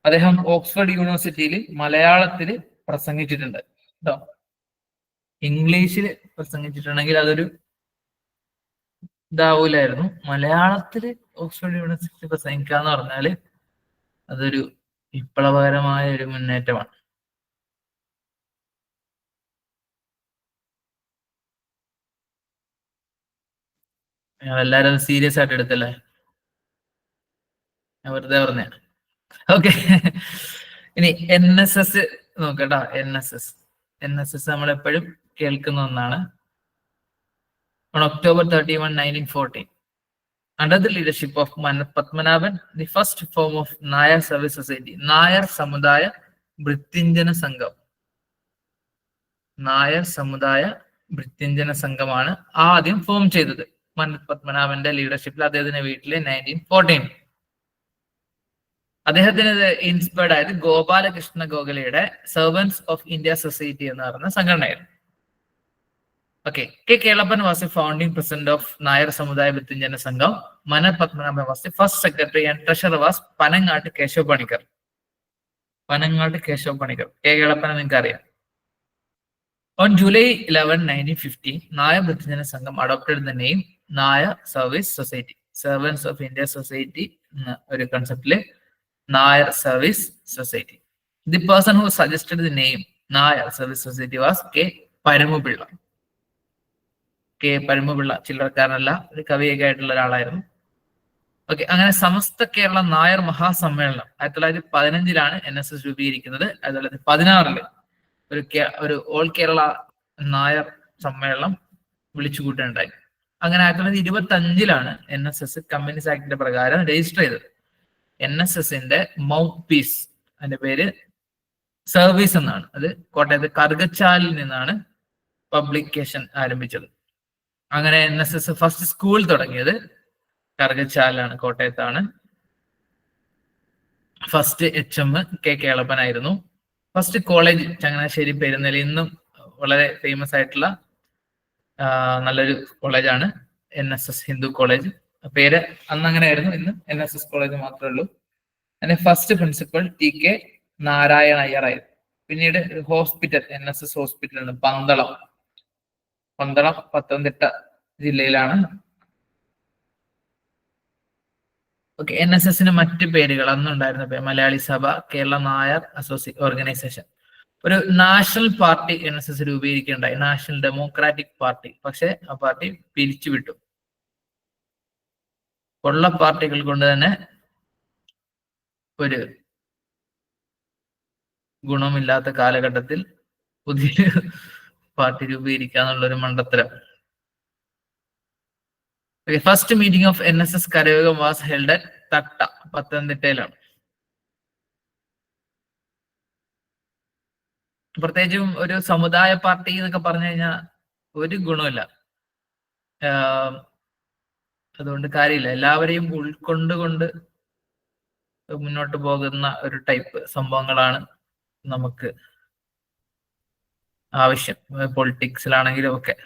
[SPEAKER 1] അദ്ദേഹം ഓക്സ്ഫോർഡ് യൂണിവേഴ്സിറ്റിയിൽ മലയാളത്തിൽ പ്രസംഗിച്ചിട്ടുണ്ട് കേട്ടോ. ഇംഗ്ലീഷിൽ പ്രസംഗിച്ചിട്ടുണ്ടെങ്കിൽ അതൊരു ഇതാവൂലായിരുന്നു. മലയാളത്തില് ഓക്സ്ഫോർഡ് യൂണിവേഴ്സിറ്റി പ്രസംഗിക്കാന്ന് പറഞ്ഞാല് അതൊരു വിപ്ലവകരമായ ഒരു മുന്നേറ്റമാണ്. എല്ലാരും അത് സീരിയസ് ആയിട്ട് എടുത്തല്ലേ, ഞാൻ വെറുതെ പറഞ്ഞ. ഓക്കെ, ഇനി NSS നോക്കട്ടോ. NSS നമ്മളെപ്പോഴും കേൾക്കുന്ന ഒന്നാണ്. On October 31, 1914, under the leadership of Manath Padmanabhan, the first form of Nayar Service Society, Nayar Samudaya Brithinjana Sangam. Nair Samudaya ഭൃത്യഞ്ജന സംഘമാണ് ആദ്യം ഫോം ചെയ്തത് മന്നത്ത് പത്മനാഭന്റെ ലീഡർഷിപ്പിൽ അദ്ദേഹത്തിന്റെ വീട്ടില് 1914. അദ്ദേഹത്തിന് ഇൻസ്പയർഡ് ആയത് ഗോപാലകൃഷ്ണ ഗോഖലെയുടെ സെർവൻസ് ഓഫ് ഇന്ത്യ സൊസൈറ്റി എന്ന് പറയുന്ന സംഘടനയായിരുന്നു. Okay, K Kelappan was a founding president of Nair Samudaya Bhrithyajana Sangham. Mannathu Padmanabhan was the first secretary and treasurer was Panangattu Kesava Panicker. K കേളപ്പനെ നിങ്ങൾക്ക് അറിയാം. On July 11, 1950, Nayar Bhrityajana Sangham adopted the name Nayar Service Society. Servants of India Society ഒരു കൺസെപ്റ്റില് Nayar Service Society. The person who suggested the name Nayar Service Society was K. Paramapillai. ചില്ലറക്കാരനല്ല, ഒരു കവിയൊക്കെ ആയിട്ടുള്ള ഒരാളായിരുന്നു. ഓക്കെ, അങ്ങനെ സമസ്ത കേരള നായർ മഹാസമ്മേളനം 1915 NSS രൂപീകരിക്കുന്നത്. 1916 ഒരു ഓൾ കേരള നായർ സമ്മേളനം വിളിച്ചുകൂട്ടുകയുണ്ടായി. അങ്ങനെ 1925 NSS കമ്മ്യൂണിസ്റ്റ് ആക്ടിന്റെ പ്രകാരം രജിസ്റ്റർ ചെയ്തത്. NSSന്റെ മൗത്ത് പീസ്, അതിന്റെ പേര് സർവീസ് എന്നാണ്. അത് കോട്ടയത്ത് കറുകച്ചാലിൽ നിന്നാണ് പബ്ലിക്കേഷൻ ആരംഭിച്ചത്. അങ്ങനെ NSS ഫസ്റ്റ് സ്കൂൾ തുടങ്ങിയത് കറുകച്ചാലാണ്, കോട്ടയത്താണ്. ഫസ്റ്റ് HM കെ കേളപ്പനായിരുന്നു. ഫസ്റ്റ് കോളേജ് ചങ്ങനാശ്ശേരി പെരുന്നലി, ഇന്നും വളരെ ഫേമസ് ആയിട്ടുള്ള നല്ലൊരു കോളേജാണ് NSS ഹിന്ദു കോളേജ്. പേര് അന്ന് അങ്ങനെയായിരുന്നു, ഇന്ന് NSS കോളേജ് മാത്രമേ ഉള്ളൂ. അതിന്റെ first principal TK Narayana Iyer ആയിരുന്നു. പിന്നീട് ഹോസ്പിറ്റൽ, NSS ഹോസ്പിറ്റൽ ആണ് പന്തളം, പത്തനംതിട്ട ജില്ലയിലാണ്. ഓക്കെ, NSSന് മറ്റ് പേരുകൾ അന്നുണ്ടായിരുന്ന പേര് മലയാളി സഭ, കേരള നായർ ഓർഗനൈസേഷൻ. ഒരു നാഷണൽ പാർട്ടി NSS രൂപീകരിക്കുകയുണ്ടായി, നാഷണൽ ഡെമോക്രാറ്റിക് പാർട്ടി. പക്ഷെ ആ പാർട്ടി പിരിച്ചുവിട്ടു. ഉള്ള പാർട്ടികൾ കൊണ്ട് തന്നെ ഒരു ഗുണമില്ലാത്ത കാലഘട്ടത്തിൽ പുതിയ പാർട്ടി രൂപീകരിക്കാന്നുള്ളൊരു മണ്ടത്തരം. First meeting of NSS Karayogam was held at Thatta, പത്തനംതിട്ടയിലാണ്. പ്രത്യേകിച്ചും ഒരു സമുദായ പാർട്ടി എന്നൊക്കെ പറഞ്ഞു കഴിഞ്ഞാൽ ഒരു ഗുണമില്ല, അതുകൊണ്ട് കാര്യമില്ല. എല്ലാവരെയും ഉൾക്കൊണ്ടുകൊണ്ട് മുന്നോട്ട് പോകുന്ന ഒരു ടൈപ്പ് സംഭവങ്ങളാണ് നമുക്ക് ആവശ്യം, പൊളിറ്റിക്സിലാണെങ്കിലും ഒക്കെ.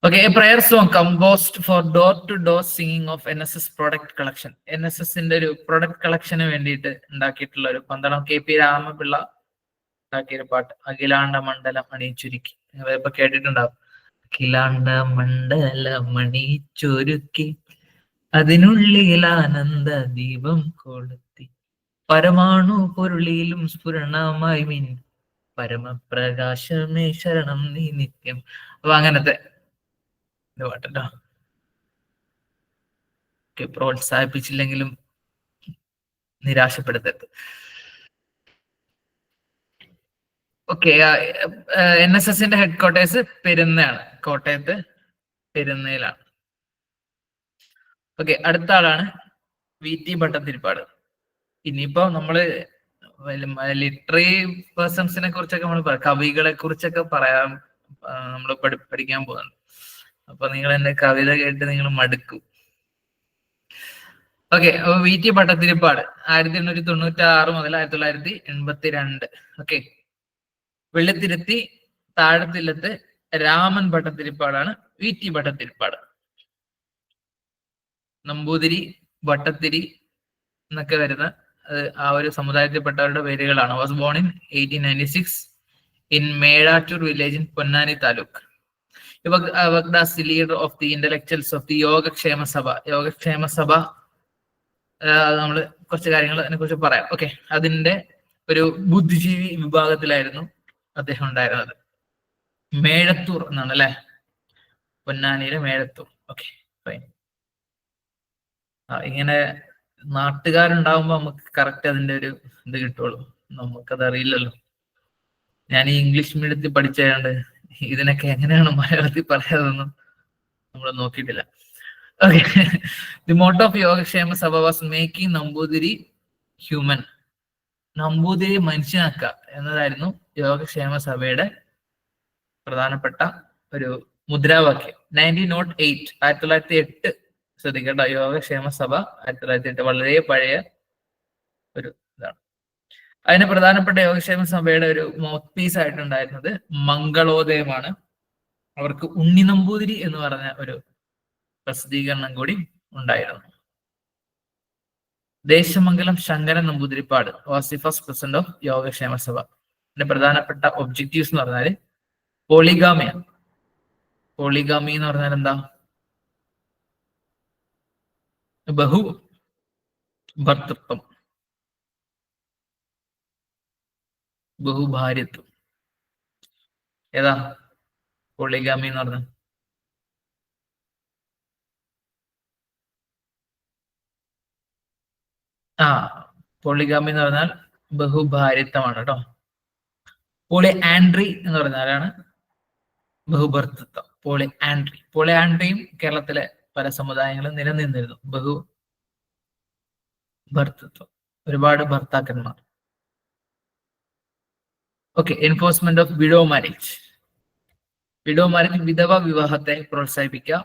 [SPEAKER 1] Okay, a prayer song composed for door-to-door singing of NSS product collection. NSSന്റെ ഒരു പ്രൊഡക്റ്റ് കളക്ഷന് വേണ്ടിയിട്ട് ഉണ്ടാക്കിയിട്ടുള്ള ഒരു പന്തളം KP രാമപിള്ള ഉണ്ടാക്കിയൊരു പാട്ട്, അഖിലാണ്ട മണ്ഡലം അണിയിച്ചൊരുക്കി. ഇപ്പൊ കേട്ടിട്ടുണ്ടാവും. അഖിലാണ്ട മണ്ഡലം അണിയിച്ചൊരുക്കി അതിനുള്ളിൽ ആനന്ദ ദീപം കൊളുത്തി പരമാണു പൊരുളിലും സ്ഫുരണമായി മിൻ പരമപ്രകാശമേ ശരണം നീ നിത്യം. അപ്പൊ അങ്ങനത്തെ ഇത് പാട്ടല്ലോ. പ്രോത്സാഹിപ്പിച്ചില്ലെങ്കിലും നിരാശപ്പെടുത്തരുത്. ഓക്കെ, NSSന്റെ ഹെഡ് ക്വാർട്ടേഴ്സ് പെരുന്നയാണ്, കോട്ടയത്ത് പെരുന്നയിലാണ്. ഓക്കെ, അടുത്ത ആളാണ് VT ഭട്ടതിരിപ്പാട്. ഇനിയിപ്പോ നമ്മള് ലിറ്റററി പേഴ്സൺസിനെ കുറിച്ചൊക്കെ നമ്മൾ കവികളെ കുറിച്ചൊക്കെ പറയാൻ നമ്മൾ പഠിക്കാൻ പോകുന്നുണ്ട്. അപ്പൊ നിങ്ങൾ എന്റെ കവിത കേട്ട് നിങ്ങൾ മടുക്കും. ഓക്കെ, അപ്പൊ VT ഭട്ടതിരിപ്പാട് 1896 മുതൽ 1982. ഓക്കെ, വെള്ളിത്തിരുത്തി താഴത്തില്ലത്ത് രാമൻ ഭട്ടതിരിപ്പാടാണ് VT ഭട്ടതിരിപ്പാട്. നമ്പൂതിരി, ഭട്ടത്തിരി എന്നൊക്കെ വരുന്ന ആ ഒരു സമുദായത്തിൽപ്പെട്ടവരുടെ പേരുകളാണ്. Was born in 1896 in Mezhathur village in Ponnani taluk. worked as the leader of the intellectuals of the Yogakshema Sabha. Yogakshema സഭ നമ്മൾ കുറച്ച് കാര്യങ്ങൾ അതിനെ കുറിച്ച് പറയാം. ഓക്കെ, അതിന്റെ ഒരു ബുദ്ധിജീവി വിഭാഗത്തിലായിരുന്നു അദ്ദേഹം ഉണ്ടായിരുന്നത്. മേഴത്തൂർ എന്നാണ് അല്ലെ, പൊന്നാനിയിലെ മേഴത്തൂർ. Okay, fine. ഇങ്ങനെ നാട്ടുകാരുണ്ടാവുമ്പോ നമുക്ക് കറക്റ്റ് അതിന്റെ ഒരു ഇത് കിട്ടുള്ളൂ. നമുക്കത് അറിയില്ലല്ലോ. ഞാൻ ഈ ഇംഗ്ലീഷ് മീഡിയത്തിൽ പഠിച്ചതുകൊണ്ട് ഇതിനൊക്കെ എങ്ങനെയാണ് മലയാളത്തിൽ പറയാതെന്നും നമ്മൾ നോക്കിയിട്ടില്ല. Okay, the motto of Yogakshema Sabha was making Namboothiri human. Namboothiri മനുഷ്യനാക്കുക എന്നതായിരുന്നു യോഗക്ഷേമ സഭയുടെ പ്രധാനപ്പെട്ട ഒരു മുദ്രാവാക്യം. 1908 1908 ശ്രദ്ധിക്കേണ്ട, യോഗക്ഷേമ സഭ 1908 വളരെ പഴയ ഒരു ഇതാണ്. അതിന് പ്രധാനപ്പെട്ട യോഗക്ഷേമ സഭയുടെ ഒരു മൗത്ത് പീസ് ആയിട്ടുണ്ടായിരുന്നത് മംഗളോദയമാണ്. അവർക്ക് ഉണ്ണി നമ്പൂതിരി എന്ന് പറഞ്ഞ ഒരു പ്രസിദ്ധീകരണം കൂടി ഉണ്ടായിരുന്നു. Deshamangalam Sankaran Namboothiripad was the first president of Yogakshema Sabha. അതിന്റെ പ്രധാനപ്പെട്ട ഒബ്ജക്റ്റീവ്സ് എന്ന് പറഞ്ഞാല് പോളിഗാമിയാണ്. പോളിഗാമി എന്ന് പറഞ്ഞാൽ എന്താ? ബഹു ഭർത്തൃത്വം, ബഹുഭാര്യത്വം. ഏതാ പോളിഗാമി എന്ന് പറഞ്ഞ? പോളിഗാമി എന്ന് പറഞ്ഞാൽ ബഹുഭാര്യത്വമാണ് കേട്ടോ. പോളി ആൻഡ്രി എന്ന് പറഞ്ഞാലാണ് ബഹുഭർത്തൃത്വം. Polyandry. പോളി ആൻഡ്രിയും കേരളത്തിലെ പല സമുദായങ്ങളും നിലനിന്നിരുന്നു. ബഹുഭർത്തൃത്വം, ഒരുപാട് ഭർത്താക്കന്മാർ. Okay, enforcement of widow marriage. Widow marriage, വിധവ വിവാഹത്തെ പ്രോത്സാഹിപ്പിക്കുക.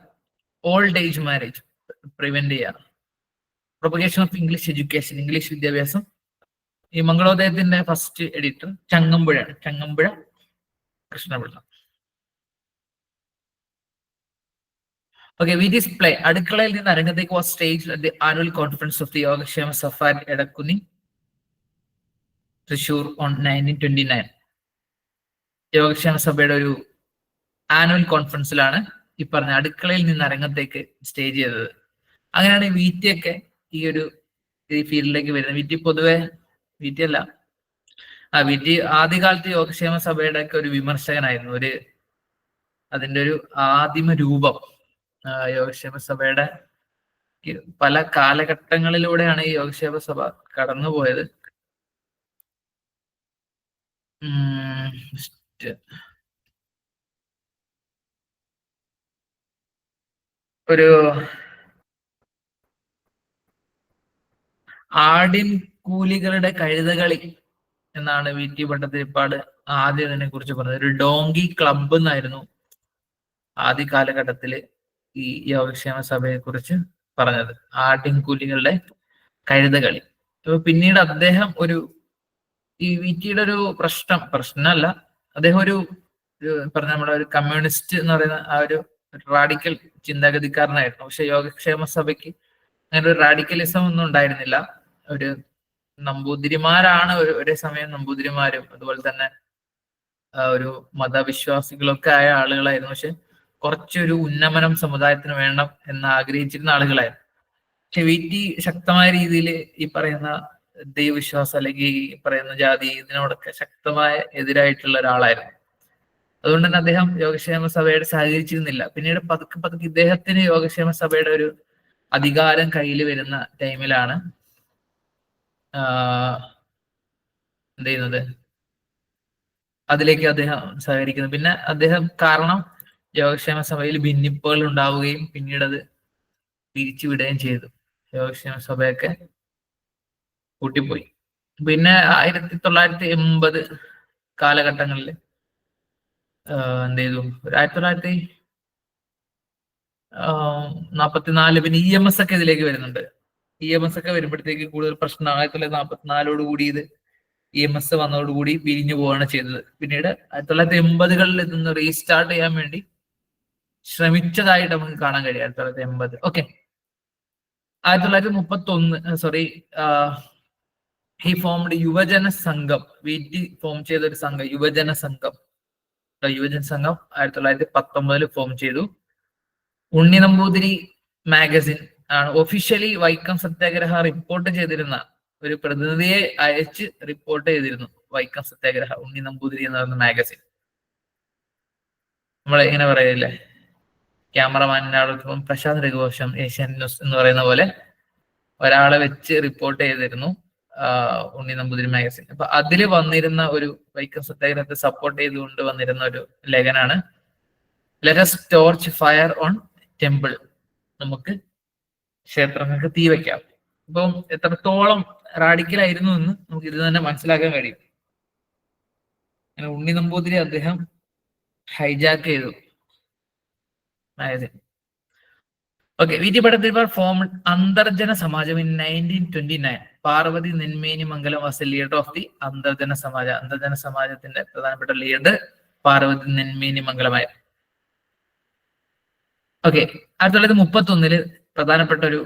[SPEAKER 1] ഓൾഡ് ഏജ് മാരേജ് പ്രിവെന്റ് ചെയ്യുക. Propagation of English education, English വിദ്യാഭ്യാസം. ഈ മംഗളോദയത്തിന്റെ ഫസ്റ്റ് എഡിറ്റർ ചങ്ങമ്പുഴയാണ്, Changampuzha Krishna Pillai. Okay, VT's play അടുക്കളയിൽ നിന്ന് അരങ്ങത്തേക്ക് was staged at the annual conference of the Yogakshema Sabha at Edakkunni, Thrissur on 1929. യോഗക്ഷേമ സഭയുടെ ഒരു ആനുവൽ കോൺഫറൻസിലാണ് ഈ പറഞ്ഞ അടുക്കളയിൽ നിന്ന് അരങ്ങത്തേക്ക് സ്റ്റേജ് ചെയ്തത്. അങ്ങനെയാണ് VT ഒക്കെ ഈ ഒരു ഫീൽഡിലേക്ക് വരുന്നത്. VT പൊതുവെ VT അല്ല, VT ആദ്യകാലത്ത് യോഗക്ഷേമ സഭയുടെ ഒക്കെ ഒരു വിമർശകനായിരുന്നു. അതിന്റെ ഒരു ആദിമ രൂപം യോഗക്ഷേമ സഭയുടെ പല കാലഘട്ടങ്ങളിലൂടെയാണ് ഈ യോഗക്ഷേമ സഭ കടന്നുപോയത്. ഒരു ആടിൻ കൂലികളുടെ കഴുതകളി എന്നാണ് VT ഭട്ടതിരിപ്പാട് ആദ്യം അതിനെ കുറിച്ച് പറഞ്ഞത്. ഒരു ഡോങ്കി ക്ലബ് എന്നായിരുന്നു ആദ്യ കാലഘട്ടത്തില് ഈ യോഗക്ഷേമ സഭയെ കുറിച്ച് പറഞ്ഞത്. ആട്ടിൻ കൂലികളുടെ കഴുതകളി. അപ്പൊ പിന്നീട് അദ്ദേഹം ഈ VTയുടെ ഒരു പ്രശ്നമല്ല, അദ്ദേഹം പറഞ്ഞ നമ്മുടെ ഒരു കമ്മ്യൂണിസ്റ്റ് എന്ന് പറയുന്ന ആ ഒരു റാഡിക്കൽ ചിന്താഗതിക്കാരനായിരുന്നു. പക്ഷെ യോഗക്ഷേമ സഭയ്ക്ക് അങ്ങനെ ഒരു റാഡിക്കലിസം ഒന്നും ഉണ്ടായിരുന്നില്ല. നമ്പൂതിരിമാരാണ് ഒരേ സമയം നമ്പൂതിരിമാരും അതുപോലെ തന്നെ ഒരു മതവിശ്വാസികളൊക്കെ ആയ ആളുകളായിരുന്നു. പക്ഷെ കുറച്ചൊരു ഉന്നമനം സമുദായത്തിന് വേണം എന്ന് ആഗ്രഹിച്ചിരുന്ന ആളുകളായിരുന്നു. പക്ഷെ VT ശക്തമായ രീതിയിൽ ഈ പറയുന്ന ദൈവവിശ്വാസം അല്ലെങ്കിൽ ഈ പറയുന്ന ജാതി ഇതിനോടൊക്കെ ശക്തമായ എതിരായിട്ടുള്ള ഒരാളായിരുന്നു. അതുകൊണ്ട് തന്നെ അദ്ദേഹം യോഗക്ഷേമ സഭയോട് സഹകരിച്ചിരുന്നില്ല. പിന്നീട് പതുക്കെ പതുക്കെ ഇദ്ദേഹത്തിന് യോഗക്ഷേമ സഭയുടെ ഒരു അധികാരം കയ്യിൽ വരുന്ന ടൈമിലാണ് എന്ത് ചെയ്യുന്നത്, അതിലേക്ക് അദ്ദേഹം സഹകരിക്കുന്നത്. പിന്നെ അദ്ദേഹം കാരണം യോഗക്ഷേമ സഭയിൽ ഭിന്നിപ്പുകൾ ഉണ്ടാവുകയും പിന്നീട് അത് പിരിച്ചുവിടുകയും ചെയ്തു. യോഗക്ഷേമ സഭയൊക്കെ കൂട്ടിപ്പോയി. പിന്നെ 1980 കാലഘട്ടങ്ങളിൽ എന്ത് ചെയ്തു, 1944 പിന്നെ EMS ഒക്കെ ഇതിലേക്ക് വരുന്നുണ്ട്. EMS ഒക്കെ വരുമ്പോഴത്തേക്ക് കൂടുതൽ പ്രശ്നം. 1944 കൂടി ഇത് EMS വന്നതോടുകൂടി പിരിഞ്ഞു പോവുകയാണ് ചെയ്തത്. പിന്നീട് 1980-കളിൽ ഇതൊന്ന് റീസ്റ്റാർട്ട് ചെയ്യാൻ വേണ്ടി ശ്രമിച്ചതായിട്ട് നമുക്ക് കാണാൻ കഴിയും. 1980 ഓക്കെ. 1931 ഹി ഫോംഡ് യുവജന സംഘം. VT ഫോം ചെയ്ത ഒരു സംഘം യുവജന സംഘം 1919 ഫോം ചെയ്തു. ഉണ്ണി നമ്പൂതിരി മാഗസിൻ ആണ് ഒഫീഷ്യലി വൈക്കം സത്യാഗ്രഹ റിപ്പോർട്ട് ചെയ്തിരുന്ന ഒരു പ്രതിനിധിയെ അയച്ച് റിപ്പോർട്ട് ചെയ്തിരുന്നു. വൈക്കം സത്യാഗ്രഹ ഉണ്ണി നമ്പൂതിരി എന്ന് പറയുന്ന മാഗസിൻ. നമ്മളെ ഇങ്ങനെ പറയില്ലേ, ക്യാമറമാനിന്റെ ആൾക്കും പ്രശാന്ത് രഘുവംശം ഏഷ്യൻ ന്യൂസ് എന്ന് പറയുന്ന പോലെ ഒരാളെ വെച്ച് റിപ്പോർട്ട് ചെയ്തിരുന്നു ഉണ്ണി നമ്പൂതിരി മാഗസിൻ. അപ്പൊ അതിൽ വന്നിരുന്ന ഒരു വൈക്കം സത്യാഗ്രഹത്തെ സപ്പോർട്ട് ചെയ്തുകൊണ്ട് വന്നിരുന്ന ഒരു ലേഖനാണ് let us torch fire on temple. നമുക്ക് ക്ഷേത്രങ്ങൾക്ക് തീ വയ്ക്കാം. അപ്പം എത്രത്തോളം റാഡിക്കലായിരുന്നു എന്ന് നമുക്ക് ഇത് തന്നെ മനസ്സിലാക്കാൻ കഴിയും. അങ്ങനെ ഉണ്ണി നമ്പൂതിരി അദ്ദേഹം ഹൈജാക്ക് ചെയ്തു magazine. Okay. VT Bhattathiripad form Antharjana Samajam in 1929. Parvathi Nenmeni Mangalam was a leader of the Antharjana Samajam. Antharjana സമാജത്തിന്റെ പ്രധാനപ്പെട്ട ലീഡർ പാർവതി നെന്മേനി മംഗലമായിരുന്നു. ഓക്കെ. 1931 പ്രധാനപ്പെട്ട ഒരു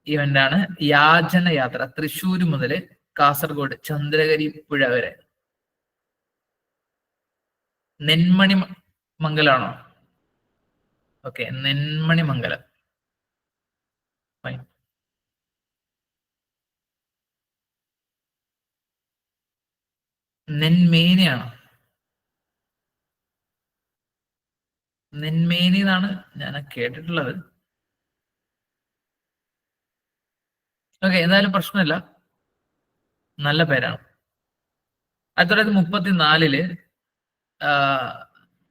[SPEAKER 1] ഇവന്റ് ആണ് യാചന യാത്ര. തൃശ്ശൂർ മുതൽ കാസർഗോഡ് ചന്ദ്രഗിരി പുഴ വരെ. നെന്മണി മംഗലാണോ? ഓക്കെ, നെന്മണി മംഗലം. നെന്മേനിയാണോ? നെന്മേനി എന്നാണ് ഞാൻ കേട്ടിട്ടുള്ളത്. ഓക്കെ, എന്തായാലും പ്രശ്നമില്ല, നല്ല പേരാണ്. 1934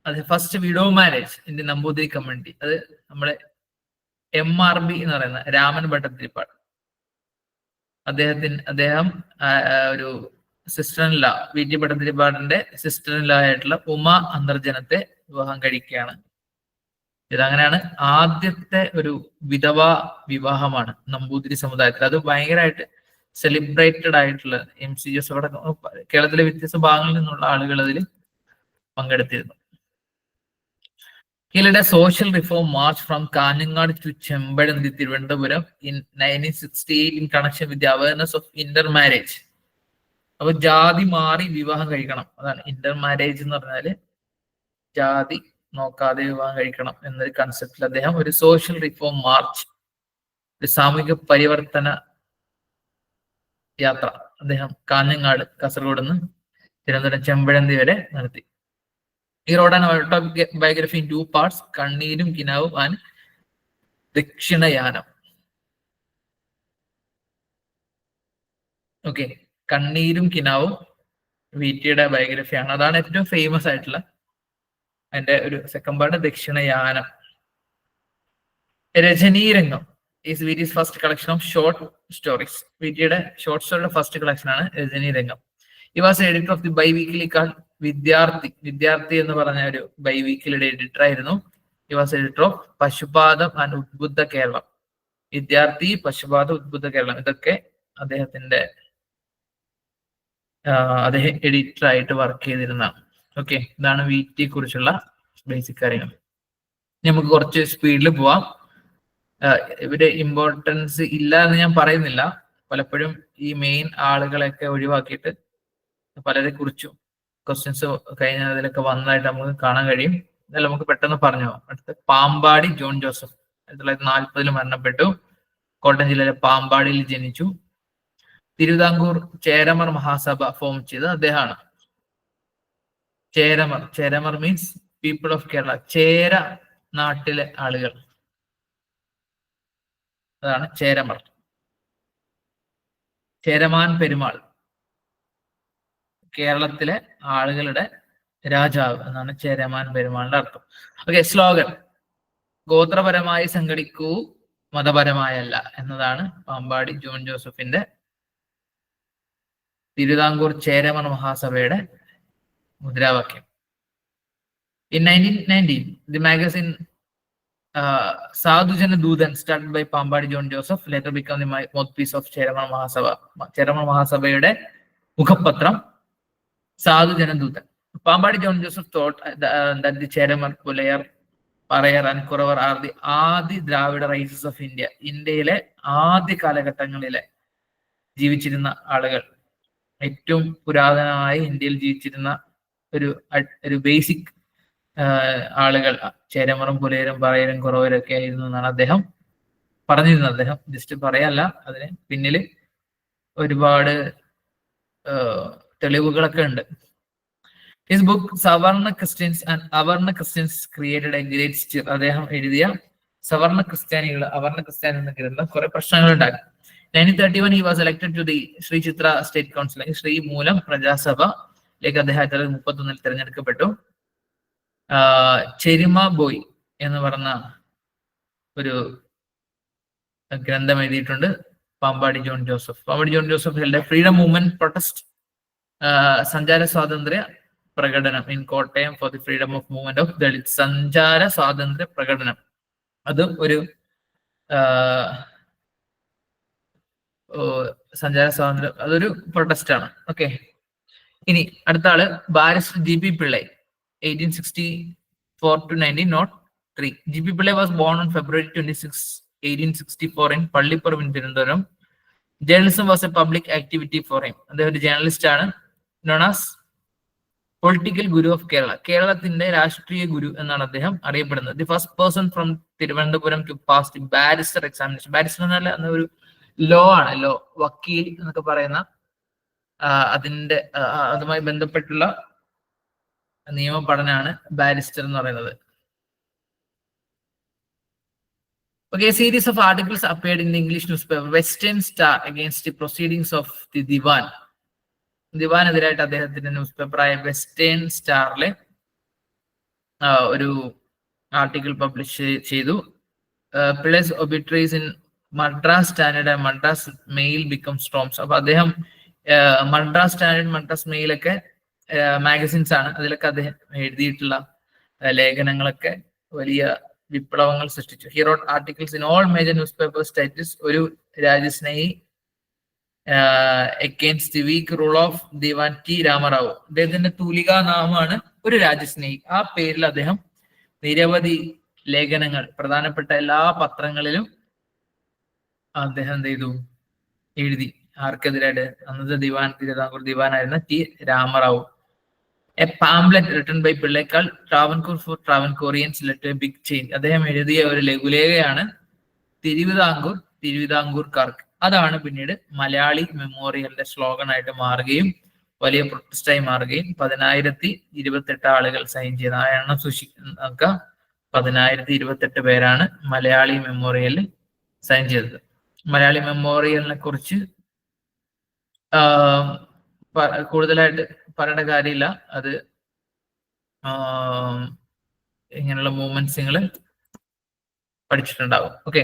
[SPEAKER 1] അത് first widow marriage in the Namboothiri community. അത് നമ്മുടെ MRB എന്ന് പറയുന്ന രാമൻ ഭട്ടതിരിപ്പാട് അദ്ദേഹം ഒരു സിസ്റ്റർ ഇൻ ലോ, VT ഭട്ടതിരിപ്പാടിന്റെ സിസ്റ്റർ ഇൻ ലോ ആയിട്ടുള്ള ഉമ അന്തർജനത്തെ വിവാഹം കഴിക്കുകയാണ്. ഇതങ്ങനെയാണ് ആദ്യത്തെ ഒരു വിധവാ വിവാഹമാണ് നമ്പൂതിരി സമുദായത്തിൽ. അത് ഭയങ്കരമായിട്ട് സെലിബ്രേറ്റഡ് ആയിട്ടുള്ള MCGs അവിടെ കേരളത്തിലെ വ്യത്യസ്ത ഭാഗങ്ങളിൽ നിന്നുള്ള ആളുകൾ അതിൽ പങ്കെടുത്തിരുന്നു. He led a social reform march from Kanangad to Chembadanthi, Thiruvananthapuram in 1968 in connection with the awareness of intermarriage. അപ്പൊ ജാതി മാറി വിവാഹം കഴിക്കണം, അതാണ് ഇന്റർമാരേജ് എന്ന് പറഞ്ഞാല് ജാതി നോക്കാതെ വിവാഹം കഴിക്കണം എന്നൊരു കൺസെപ്റ്റിൽ അദ്ദേഹം ഒരു സോഷ്യൽ റിഫോം മാർച്ച്, ഒരു സാമൂഹിക പരിവർത്തന യാത്ര അദ്ദേഹം കാഞ്ഞങ്ങാട് കാസർഗോഡ് നിന്ന് തിരുവനന്തപുരം ചെമ്പഴന്തി വരെ നടത്തി. He wrote an autobiography in 2 parts, കണ്ണീരും കിനാവും ആൻഡ് ദക്ഷിണയാനം. ഓക്കെ, കണ്ണീരും കിനാവും VTയുടെ ബയോഗ്രഫിയാണ്. അതാണ് ഏറ്റവും ഫേമസ് ആയിട്ടുള്ള. അതിന്റെ ഒരു second part Dakshinayanam. Rajaneerangam is VT's first collection of short stories. VTയുടെ ഷോർട്ട് സ്റ്റോറിയുടെ ഫസ്റ്റ് കളക്ഷൻ ആണ് Rajaneerangam. He was editor of the bi-weekly called വിദ്യാർത്ഥി എന്ന് പറഞ്ഞ ഒരു ബൈവീക്കിലിയുടെ എഡിറ്റർ ആയിരുന്നു. He was editor of Pashupadam and Udbuddha Keralam. Vidyarthi, Pashupadam, ഉദ്ബുദ്ധ Keralam, ഇതൊക്കെ അദ്ദേഹം എഡിറ്റർ ആയിട്ട് വർക്ക് ചെയ്തിരുന്നതാണ്. ഓക്കെ, ഇതാണ് VTയെ കുറിച്ചുള്ള ബേസിക് കാര്യങ്ങൾ. നമുക്ക് കുറച്ച് സ്പീഡിൽ പോവാം. ഇവര് ഇമ്പോർട്ടൻസ് ഇല്ല എന്ന് ഞാൻ പറയുന്നില്ല, പലപ്പോഴും ഈ മെയിൻ ആളുകളെയൊക്കെ ഒഴിവാക്കിയിട്ട് പലരെ കുറിച്ചും ക്വസ്റ്റ്യൻസ് കഴിഞ്ഞ അതിലൊക്കെ വന്നതായിട്ട് നമുക്ക് കാണാൻ കഴിയും. ഇതെല്ലാം നമുക്ക് പെട്ടെന്ന് പറഞ്ഞു പോകാം. അടുത്ത പാമ്പാടി ജോൺ ജോസഫ് 1940 മരണപ്പെട്ടു. കോട്ടയം ജില്ലയിലെ പാമ്പാടിയിൽ ജനിച്ചു. തിരുവിതാംകൂർ ചേരമർ മഹാസഭ ഫോം ചെയ്തത് അദ്ദേഹമാണ്. Cheramar means people of Kerala, Chera നാട്ടിലെ ആളുകൾ, അതാണ് ചേരമർ. ചേരമാൻ പെരുമാൾ, കേരളത്തിലെ ആളുകളുടെ രാജാവ് എന്നാണ് ചേരമാൻ പെരുമാളിന്റെ അർത്ഥം. ഓക്കെ, സ്ലോഗൻ ഗോത്രപരമായി സംഘടിക്കൂ, മതപരമായല്ല എന്നതാണ് പാമ്പാടി ജോൺ ജോസഫിന്റെ തിരുവിതാംകൂർ ചേരമർ മഹാസഭയുടെ മുദ്രാവാക്യം. In 1919, the magazine Sadhujana Dudan, started by Pambadi John Joseph, later became the mouthpiece of Cheramar Mahasabha. Cheramar Mahasabhayude Mukhappatram Sadhujana Dudan. Pambadi John Joseph thought that the Cheramar, Pulayar, Parayar and Kuravar are the Adi Dravida races of India. ഇന്ത്യയിലെ ആദ്യ കാലഘട്ടങ്ങളിലെ ജീവിച്ചിരുന്ന ആളുകൾ, ഏറ്റവും പുരാതനമായി ഇന്ത്യയിൽ ജീവിച്ചിരുന്ന ഒരു ബേസിക് ആളുകൾ ചേരമറും പുലയരും പറയരും കുറവരും ഒക്കെ ആയിരുന്നു എന്നാണ് അദ്ദേഹം പറഞ്ഞിരുന്നത്. അദ്ദേഹം ജസ്റ്റ് പറയല്ല, അതിന് പിന്നിൽ ഒരുപാട് തെളിവുകളൊക്കെ ഉണ്ട്. His book Savarna Christians and Avarna Christians created a great stir. അദ്ദേഹം എഴുതിയ സവർണ ക്രിസ്ത്യാനികൾ, അവർണ ക്രിസ്ത്യാനി എന്ന ഗ്രന്ഥം കുറെ പ്രശ്നങ്ങൾ ഉണ്ടാക്കി. 1931 he was elected to the Shri Chitra state council, Shri Moolam പ്രജാസഭയിലേക്ക് അദ്ദേഹം 1931 തിരഞ്ഞെടുക്കപ്പെട്ടു. ചെരിമ ബോയ് എന്ന് പറഞ്ഞ ഒരു ഗ്രന്ഥം എഴുതിയിട്ടുണ്ട് Pampady John Joseph. Pampady John Joseph held freedom movement protest, സഞ്ചാര സ്വാതന്ത്ര്യ പ്രകടനം in Kottayam for the freedom of movement of Dalit. സഞ്ചാര സ്വാതന്ത്ര്യ പ്രകടനം, അതും ഒരു സഞ്ചാര സ്വാതന്ത്ര്യം, അതൊരു പ്രൊട്ടസ്റ്റ് ആണ്. ഓക്കെ, ഇനി അടുത്ത ആള് barrister G P Pillai, 1864 to 1903. G.P. Pillai was born on February 26, 1864 in Pallipuram in Tirunelveli. Journalism was a public activity for him. അദ്ദേഹം ഒരു ജേർണലിസ്റ്റ് ആണ്. known as political guru of Kerala, കേരളത്തിന്റെ രാഷ്ട്രീയ ഗുരു എന്നാണ് അദ്ദേഹം അറിയപ്പെടുന്നത്. The first person from Thiruvananthapuram to pass the barrister examination. Barrister എന്നല്ല, ഒരു ലോ ആണ്, ലോ, വക്കീൽ എന്നൊക്കെ പറയുന്ന അതിന്റെ അതുമായി ബന്ധപ്പെട്ടുള്ള നിയമ പഠനമാണ് ബാരിസ്റ്റർ എന്ന് പറയുന്നത്. Okay, a series of articles appeared in the English newspaper Western Star against the proceedings of the Diwan. ദിവാനെതിരായിട്ട് അദ്ദേഹത്തിന്റെ ന്യൂസ് പേപ്പറായ വെസ്റ്റേൺ സ്റ്റാറിലെ ഒരു ആർട്ടിക്കിൾ പബ്ലിഷ് ചെയ്തു. Pillai's obituaries in Madras Standard and Madras Mail become storms. അപ്പൊ അദ്ദേഹം മദ്രാസ് സ്റ്റാൻഡേർഡ്, മദ്രാസ് മെയിലൊക്കെ മാഗസിൻസ് ആണ്, അതിലൊക്കെ അദ്ദേഹം എഴുതിയിട്ടുള്ള ലേഖനങ്ങളൊക്കെ വലിയ വിപ്ലവങ്ങൾ സൃഷ്ടിച്ചു. He wrote articles in all major newspaper states. ഒരു രാജ്യസ്നേഹി, against the weak rule of Dewan T Ramarao. അദ്ദേഹത്തിന്റെ തൂലികാ നാമമാണ് ഒരു രാജ്യസ്നേഹി. ആ പേരിൽ അദ്ദേഹം നിരവധി ലേഖനങ്ങൾ പ്രധാനപ്പെട്ട എല്ലാ പത്രങ്ങളിലും അദ്ദേഹം എന്ത് ചെയ്തു, എഴുതി. ആർക്കെതിരായിട്ട്? അന്നത്തെ ദിവാൻ, തിരുവിതാംകൂർ ദിവാനായിരുന്ന T Ramarao. A pamphlet written by Pillai called Travancore for Travancoreans led to a big change. അദ്ദേഹം എഴുതിയ ഒരു ലഘുലേഖയാണ് തിരുവിതാംകൂർക്കാർക്ക്. അതാണ് പിന്നീട് മലയാളി മെമ്മോറിയലിന്റെ സ്ലോഗൻ ആയിട്ട് മാറുകയും വലിയ പ്രൊട്ടസ്റ്റായി മാറുകയും 1028 ആളുകൾ സൈൻ ചെയ്ത ആ എണ്ണം സൂക്ഷിക്കുക. 1028 പേരാണ് മലയാളി മെമ്മോറിയലിൽ സൈൻ ചെയ്തത്. മലയാളി മെമ്മോറിയലിനെ കുറിച്ച് കൂടുതലായിട്ട് പറയേണ്ട കാര്യമില്ല. അത് ഇങ്ങനെയുള്ള മൂവ്മെന്റ്സ് നിങ്ങൾ പഠിച്ചിട്ടുണ്ടാവും. ഓക്കെ,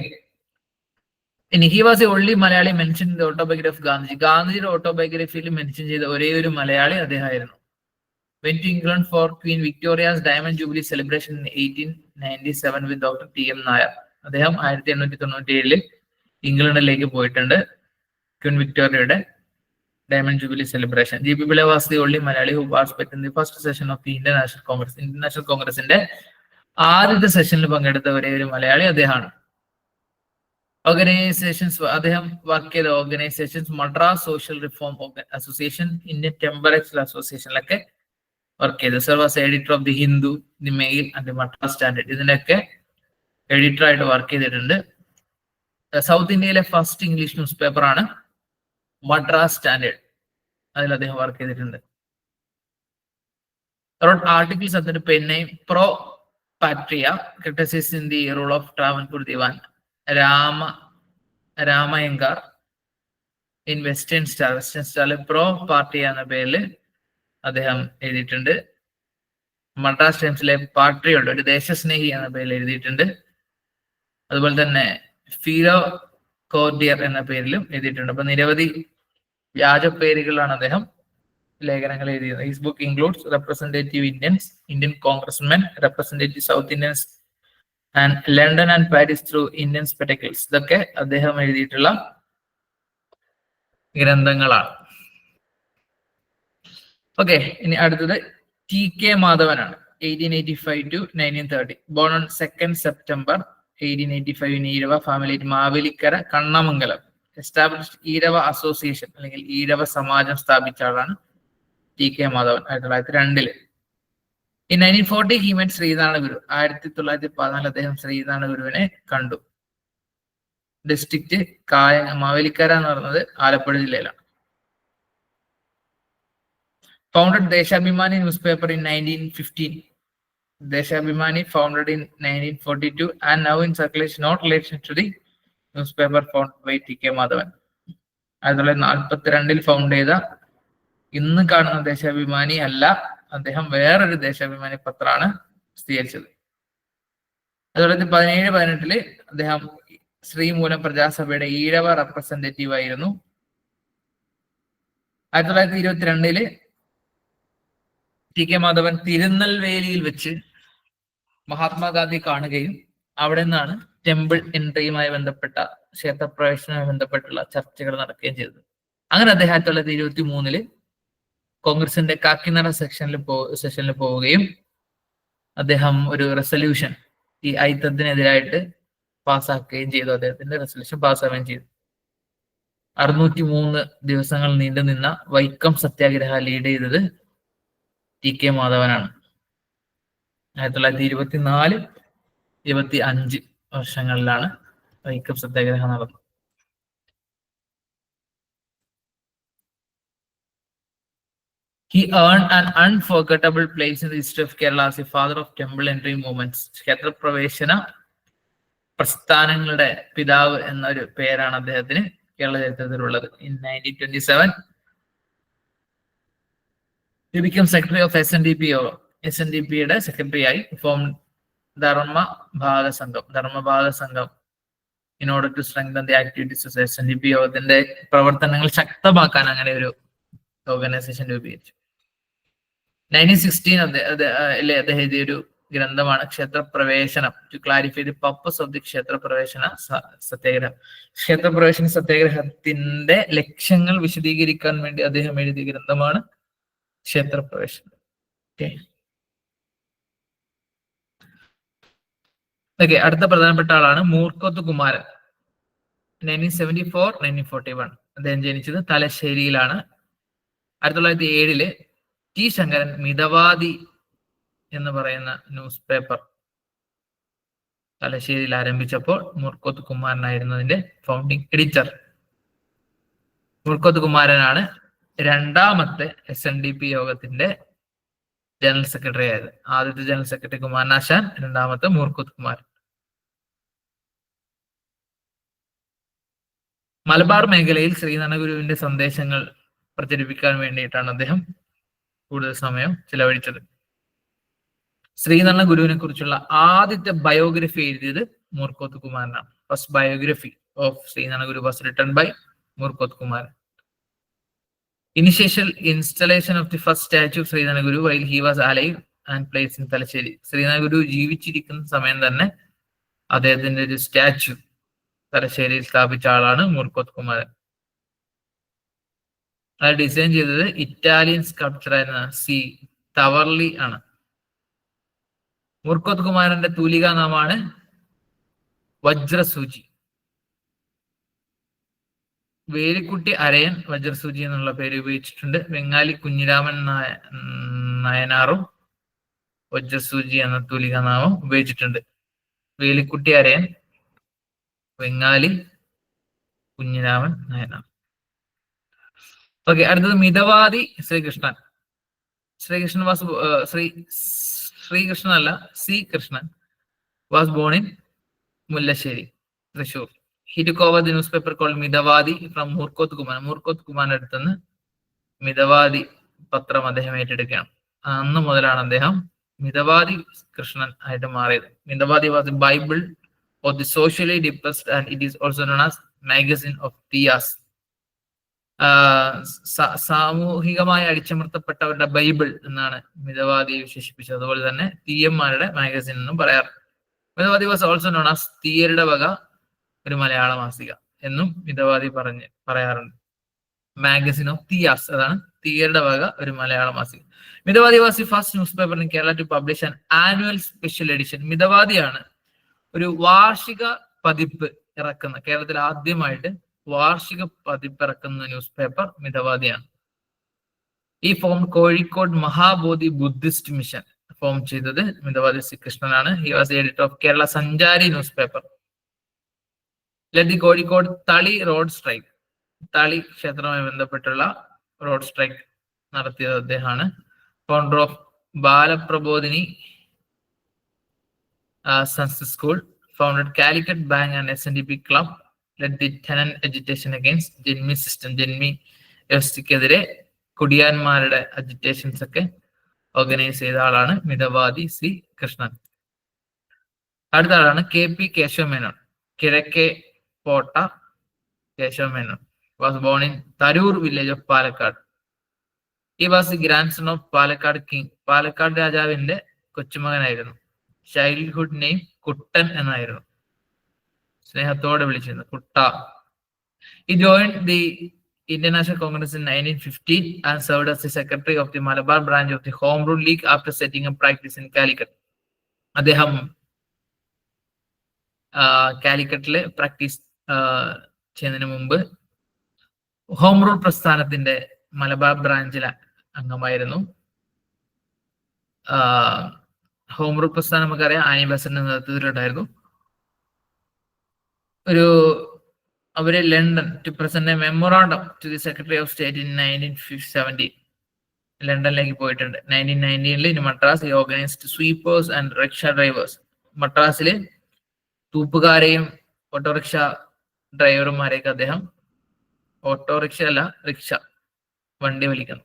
[SPEAKER 1] ഇനി he was a only Malayali mention in the autobiography of Gandhiji. ഗാന്ധിജിയുടെ ഓട്ടോബയോഗ്രഫിയിൽ മെൻഷൻ ചെയ്ത ഒരേ ഒരു മലയാളി അദ്ദേഹമായിരുന്നു. Went to England for Queen Victoria's diamond jubilee celebration in 1897 with doctor T M. Nair. അദ്ദേഹം 1897 ഇംഗ്ലണ്ടിലേക്ക് പോയിട്ടുണ്ട് ക്വീൻ വിക്ടോറിയയുടെ diamond jubilee celebration. G P Pillai was the only Malayali who participated in the first session of the Indian National Congress. Indian national കോൺഗ്രസിന്റെ ആദ്യത്തെ സെഷനിൽ പങ്കെടുത്ത ഒരേ ഒരു മലയാളി അദ്ദേഹമാണ്. ഓർഗനൈസേഷൻസ് അദ്ദേഹം വർക്ക് ചെയ്ത organisations Madras Social Reform Association, Indian Temperature അസോസിയേഷനിലൊക്കെ വർക്ക് ചെയ്തു. Serve as editor of the Hindu, the Mail and the Madras Standard, ഇതിനൊക്കെ എഡിറ്റർ ആയിട്ട് വർക്ക് ചെയ്തിട്ടുണ്ട്. സൗത്ത് ഇന്ത്യയിലെ ഫസ്റ്റ് ഇംഗ്ലീഷ് ന്യൂസ് പേപ്പർ ആണ് മദ്രാസ് സ്റ്റാൻഡേർഡ്, അതിൽ അദ്ദേഹം വർക്ക് ചെയ്തിട്ടുണ്ട്. Articles at the pen name Pro Patria, criticism in the role of Travancore Diwan, Ramayangar in Western Star Pro Party എന്ന പേരിൽ അദ്ദേഹം എഴുതിയിട്ടുണ്ട്. മദ്രാസ് ടൈംസിലെ പാട്രിയോട്ട്, ഒരു ദേശസ്നേഹി എന്ന പേരിൽ എഴുതിയിട്ടുണ്ട്. അതുപോലെ തന്നെ ഫീറോ കോർഡിയർ എന്ന പേരിലും എഴുതിയിട്ടുണ്ട്. അപ്പൊ നിരവധി വ്യാജ പേരുകളാണ് അദ്ദേഹം ലേഖനങ്ങൾ എഴുതിയത്. His book includes representative Indians, Indian congressmen, representative south Indians and London and Paris through Indian spectacles. ഇതൊക്കെ അദ്ദേഹം എഴുതിയിട്ടുള്ള ഗ്രന്ഥങ്ങളാണ്. ഓക്കെ, ഇനി അടുത്തത് ടി.കെ. മാധവനാണ്. 1885 to 1930. Born on 2nd September 1885 in Ezhava family, Mavelikkara, Kannamangalam. Established Ezhava association അല്ലെങ്കിൽ ഈരവ സമാജം സ്ഥാപിച്ച ആളാണ് T K. Madhavan 1902. In 1940 he met Sree Narayana Guru. 1914 അദ്ദേഹം ശ്രീനാരായണ ഗുരുവിനെ കണ്ടു. ഡിസ്ട്രിക്റ്റ് മാവേലിക്കര എന്ന് പറയുന്നത് ആലപ്പുഴ ജില്ലയിലാണ്. Founded Deshabhimani newspaper in 1915. Deshabhimani founded in 1942 and now in circulation, not relation to the newspaper founded by T.K. Madhavan. 1942 found ചെയ്ത ഇന്ന് കാണുന്ന ദേശാഭിമാനി അല്ല, അദ്ദേഹം വേറൊരു ദേശാഭിമാനി പത്രമാണ് സ്ഥിരീകരിച്ചത്. 1917-18 അദ്ദേഹം ശ്രീമൂലം പ്രജാസഭയുടെ ഈഴവ റെപ്രസെന്റേറ്റീവ് ആയിരുന്നു. 1922 ടി.കെ. മാധവൻ തിരുനെൽവേലിയിൽ വെച്ച് മഹാത്മാഗാന്ധി കാണുകയും അവിടെ നിന്നാണ് ടെമ്പിൾ എൻട്രിയുമായി ബന്ധപ്പെട്ട ക്ഷേത്രപ്രവേശനവുമായി ബന്ധപ്പെട്ടുള്ള ചർച്ചകൾ നടക്കുകയും ചെയ്തത്. അങ്ങനെ അദ്ദേഹം 1923 കോൺഗ്രസിന്റെ കാക്കിനട സെഷനിൽ പോവുകയും അദ്ദേഹം ഒരു റെസൊല്യൂഷൻ ഈ ഐത്തത്തിനെതിരായിട്ട് പാസ്സാക്കുകയും ചെയ്തു. അദ്ദേഹത്തിന്റെ റെസൊല്യൂഷൻ പാസ്സാവുകയും ചെയ്തു. 603 ദിവസങ്ങൾ നീണ്ടു നിന്ന വൈക്കം സത്യാഗ്രഹ ലീഡ് ചെയ്തത് ടി.കെ. മാധവനാണ്. 1924-25 വർഷങ്ങളിലാണ് വൈക്കം സത്യാഗ്രഹം നടന്നത്. He earned an unforgettable place in the history of Kerala as the father of temple entry movements. ക്ഷേത്രപ്രവേശന പ്രസ്ഥാനങ്ങളുടെ പിതാവ് എന്നൊരു പേരാണ് അദ്ദേഹത്തിന് Kerala ചരിത്രത്തിലുള്ളത്. In 1927 he became secretary of SNDP യോഗം. SNDPയുടെ സെക്രട്ടറി ആയി. ഫോം ധർമ്മഭാഗ സംഘം in order to strengthen the activities of SNDP യോഗത്തിന്റെ പ്രവർത്തനങ്ങൾ ശക്തമാക്കാൻ അങ്ങനെ ഒരു ഓർഗനൈസേഷൻ രൂപീകരിച്ചു. 1916 അദ്ദേഹം എഴുതിയ ഒരു ഗ്രന്ഥമാണ് Kshetrapraveshanam, to clarify the purpose of the Kshetrapravesana Satyagraha. ക്ഷേത്രപ്രവേശന സത്യാഗ്രഹത്തിന്റെ ലക്ഷ്യങ്ങൾ വിശദീകരിക്കാൻ വേണ്ടി അദ്ദേഹം എഴുതിയ ഗ്രന്ഥമാണ് ക്ഷേത്രപ്രവേശനം. ഓക്കെ, അടുത്ത പ്രധാനപ്പെട്ട ആളാണ് മൂർക്കോത്ത് കുമാരൻ. 1974-1941 അദ്ദേഹം ജനിച്ചത് തലശ്ശേരിയിലാണ്. 1907 ടി ശങ്കരൻ മിതവാദി എന്ന് പറയുന്ന ന്യൂസ് പേപ്പർ തലശ്ശേരിയിൽ ആരംഭിച്ചപ്പോൾ മൂർക്കോത്ത് കുമാരനായിരുന്നു അതിന്റെ ഫൗണ്ടിങ് എഡിറ്റർ. മൂർക്കോത്ത് കുമാരനാണ് രണ്ടാമത്തെ SNDP യോഗത്തിന്റെ ജനറൽ സെക്രട്ടറി ആയത്. ആദ്യത്തെ ജനറൽ സെക്രട്ടറി കുമാരനാശാൻ, രണ്ടാമത്തെ മൂർക്കോത്ത് കുമാരൻ. മലബാർ മേഖലയിൽ ശ്രീനാരായണ ഗുരുവിന്റെ സന്ദേശങ്ങൾ പ്രചരിപ്പിക്കാൻ വേണ്ടിയിട്ടാണ് അദ്ദേഹം കൂടുതൽ സമയം ചിലവഴിച്ചത്. ശ്രീനാരായണ ഗുരുവിനെ കുറിച്ചുള്ള ആദ്യത്തെ ബയോഗ്രഫി എഴുതിയത് മൂർക്കോത്ത് കുമാരനാണ്. First biography of Sree Narayana Guru was written by Moorkoth Kumaran. Initial installation of the first statue of Srinarayan Guru while he was alive and placed in Talasheri. Srinarayan Guru ജീവിച്ചിരിക്കുന്ന സമയം തന്നെ അദ്ദേഹത്തിന്റെ ഒരു സ്റ്റാച്യു തലശ്ശേരിയിൽ സ്ഥാപിച്ച ആളാണ് മൂർക്കോത്ത് കുമാരൻ. അത് ഡിസൈൻ ചെയ്തത് ഇറ്റാലിയൻ സ്കൾപ്ചർ ആയിരുന്ന സി തവർലി ആണ്. മൂർക്കോത്ത് കുമാരന്റെ തൂലികാ നാമാണ് വജ്രസൂചി. വേലിക്കുട്ടി അരയൻ വജ്രസൂചി എന്നുള്ള പേര് ഉപയോഗിച്ചിട്ടുണ്ട്. ബംഗാലി കുഞ്ഞിരാമൻ നായനാറും വജ്രസൂചി എന്ന തൂലിക നാമം ഉപയോഗിച്ചിട്ടുണ്ട്. വേലിക്കുട്ടി അരയൻ, ബംഗാലി കുഞ്ഞിരാമൻ നായനാർ. ഓക്കെ, അടുത്തത് മിതവാദി ശ്രീകൃഷ്ണൻ. ശ്രീകൃഷ്ണൻ വാസ് ശ്രീകൃഷ്ണൻ അല്ല, C Krishnan was born in Mullassery, Thrissur. He took over the newspaper called Mithavadi from Moorkoth Kumaran. Moorkoth കുമാറിന്റെ അടുത്തുനിന്ന് മിതവാദി പത്രം അദ്ദേഹം ഏറ്റെടുക്കുകയാണ്. അന്ന് മുതലാണ് അദ്ദേഹം മിതവാദി കൃഷ്ണൻ ആയിട്ട് മാറിയത്. Mithavadi was the Bible of the socially depressed and it is also known as magazine of Thiyas. സാമൂഹികമായി അടിച്ചമർത്തപ്പെട്ടവരുടെ ബൈബിൾ എന്നാണ് മിതവാദിയെ വിശേഷിപ്പിച്ചത്. അതുപോലെ തന്നെ തീയന്മാരുടെ മാഗസിൻ എന്നും പറയാറ്. Mithavadi was also known as തീയരുടെ വക ഒരു മലയാള മാസിക എന്നും മിതവാദി പറയാറുണ്ട്. മാഗസിൻ ഓഫ് തിയാസ്, അതാണ് തീയരുടെ വക ഒരു മലയാള മാസിക. Mithavadi was the first newspaper in Kerala to publish an annual special edition. മിതവാദിയാണ് ഒരു വാർഷിക പതിപ്പ് ഇറക്കുന്ന, കേരളത്തിൽ ആദ്യമായിട്ട് വാർഷിക പതിപ്പ് ഇറക്കുന്ന ന്യൂസ് പേപ്പർ മിതവാദിയാണ്. ഈ form Kozhikode Mahabodhi Buddhist mission form ചെയ്തത് മിതവാദി ശ്രീകൃഷ്ണനാണ്. He was editor of Kerala Sanchari newspaper. The Kozhikode Thali road strike, Thali ക്ഷേത്രവുമായി ബന്ധപ്പെട്ടുള്ള റോഡ് സ്ട്രൈക്ക് നടത്തിയത് അദ്ദേഹമാണ്. Founder of Balaprabodhini sons school, founded Calicut bank and SNDP club, led the tenant agitation against janmi system. Janmi വ്യവസ്ഥയ്ക്കെതിരെ കുടിയാന്മാരുടെ അജിറ്റേഷൻസ് ഒക്കെ ഓർഗനൈസ് ചെയ്ത ആളാണ് മിതവാദി സി കൃഷ്ണൻ. അടുത്ത ആളാണ് KP കേശവമേനോൻ. കിഴക്കേ കോട്ട Kesava Menon was born in Tarur village of Palakkad. He was the grandson of Palakkad king. Palakkad രാജാവിന്റെ കൊച്ചുമകനായിരുന്നു. ചൈൽഡ്ഹുഡ് നെയിം കുട്ടൻ എന്നായിരുന്നു, സ്നേഹത്തോടെ വിളിച്ചിരുന്നു കുട്ട. He joined the Indian National Congress in 1915 and served as the secretary of the Malabar branch of the Home Rule League after setting up practice in Calicut. അദ്ദേഹം കാലിക്കറ്റില് പ്രാക്ടീസ് ചെയ്യുന്നതിന് മുമ്പ് ഹോം റൂൾ പ്രസ്ഥാനത്തിന്റെ മലബാർ ബ്രാഞ്ചിലെ അംഗമായിരുന്നു. ഹോം റൂൾ പ്രസ്ഥാനം നമുക്കറിയാം ആനി ബസന്റിന്റെ നേതൃത്വത്തിലുണ്ടായിരുന്നു. അവര് London to present a memorandum to the secretary of state in 1970 ലണ്ടനിലേക്ക് പോയിട്ടുണ്ട്. 1919 in Madras organised sweepers and rickshaw drivers. മദ്രാസില് തൂപ്പുകാരെയും ഓട്ടോറിക്ഷ ഡ്രൈവർമാരെയൊക്കെ അദ്ദേഹം, ഓട്ടോറിക്ഷ അല്ല റിക്ഷ, വണ്ടി വലിക്കുന്നു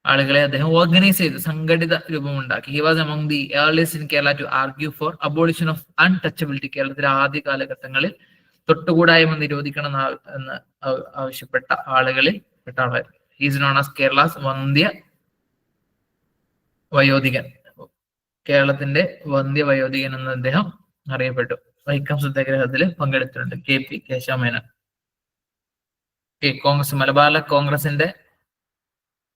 [SPEAKER 1] ആളുകളെ അദ്ദേഹം ഓർഗനൈസ് ചെയ്ത് സംഘടിത രൂപമുണ്ടാക്കി. He was among the earliest in Kerala to argue for abolition of untouchability. കേരളത്തിലെ ആദ്യ കാലഘട്ടങ്ങളിൽ തൊട്ടുകൂടായ്മ നിരോധിക്കണം എന്ന് ആവശ്യപ്പെട്ട ആളുകളിൽ പെട്ട ആളായിരുന്നു. He is known as Kerala's Vandya Vayodhikan. കേരളത്തിന്റെ വന്ധ്യ വയോധികൻ എന്ന് അദ്ദേഹം അറിയപ്പെട്ടു. വൈക്കം സത്യാഗ്രഹത്തിൽ പങ്കെടുത്തിട്ടുണ്ട്. KP കേശവമേനോൻ. കോൺഗ്രസ്, മലബാറിലെ കോൺഗ്രസിന്റെ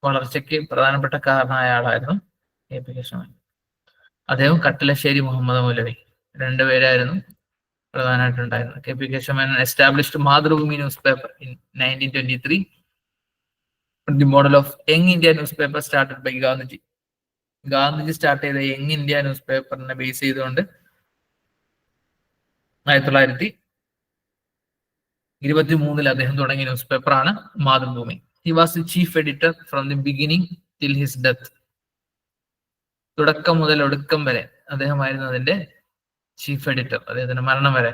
[SPEAKER 1] വളർച്ചയ്ക്ക് പ്രധാനപ്പെട്ട കാരണമായ ആളായിരുന്നു KP കേശവമേനോൻ. അദ്ദേഹം കട്ടിലശ്ശേരി മുഹമ്മദ് മൗലവി, രണ്ടുപേരായിരുന്നു പ്രധാനമായിട്ടുണ്ടായിരുന്നത്. KP Kesava Menon established Mathrubhumi newspaper in 1923. The model of Young India newspaper started by Gandhiji. Gandhiji start ചെയ്ത യങ് ഇന്ത്യ ന്യൂസ് പേപ്പറിനെ ബേസ് ചെയ്തുകൊണ്ട് 1923 അദ്ദേഹം തുടങ്ങിയ ന്യൂസ് പേപ്പറാണ് Mathrubhumi. He was the chief editor from the beginning till his death. തുടക്കം മുതൽ ഒടുക്കം വരെ അദ്ദേഹമായിരുന്നു അതിന്റെ ചീഫ് എഡിറ്റർ, അദ്ദേഹത്തിന്റെ മരണം വരെ.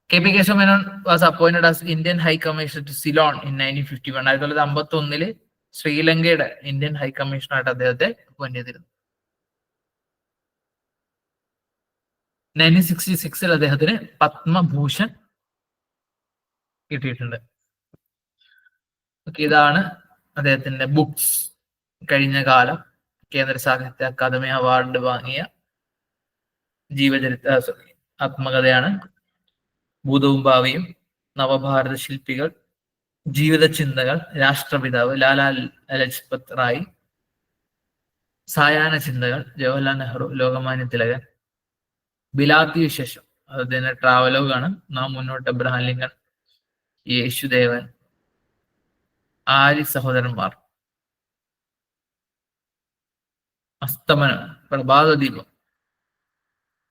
[SPEAKER 1] KP Kesava Menon was appointed as Indian high commissioner to Ceylon in 1951. 1951 ശ്രീലങ്കയുടെ ഇന്ത്യൻ ഹൈ കമ്മീഷണറായിട്ട് അദ്ദേഹത്തെ അപ്പോയിന്റ് ചെയ്തിരുന്നു. 1966 അദ്ദേഹത്തിന് പത്മഭൂഷൺ കിട്ടിയിട്ടുണ്ട്. ഇതാണ് അദ്ദേഹത്തിന്റെ ബുക്സ്. കഴിഞ്ഞ കാലം കേന്ദ്ര സാഹിത്യ അക്കാദമി അവാർഡ് വാങ്ങിയ ജീവചരിത്ര ആത്മകഥയാണ്. ഭൂതവും ഭാവിയും, നവഭാരത ശില്പികൾ, ജീവിത ചിന്തകൾ, രാഷ്ട്രപിതാവ് ലാലാ ലജ്പത് റായ്, സായാഹ്ന ചിന്തകൾ, ജവഹർലാൽ നെഹ്റു, ലോകമാന്യ തിലകൻ, ബിലാത്തി വിശേഷം, അതിന്റെ ട്രാവലോഗാണ്. നാം മുന്നോട്ട്, എബ്രഹാം ലിങ്കൺ, യേശുദേവൻ, ആര്യ സഹോദരന്മാർ, അസ്തമനം, പ്രഭാതദീപം,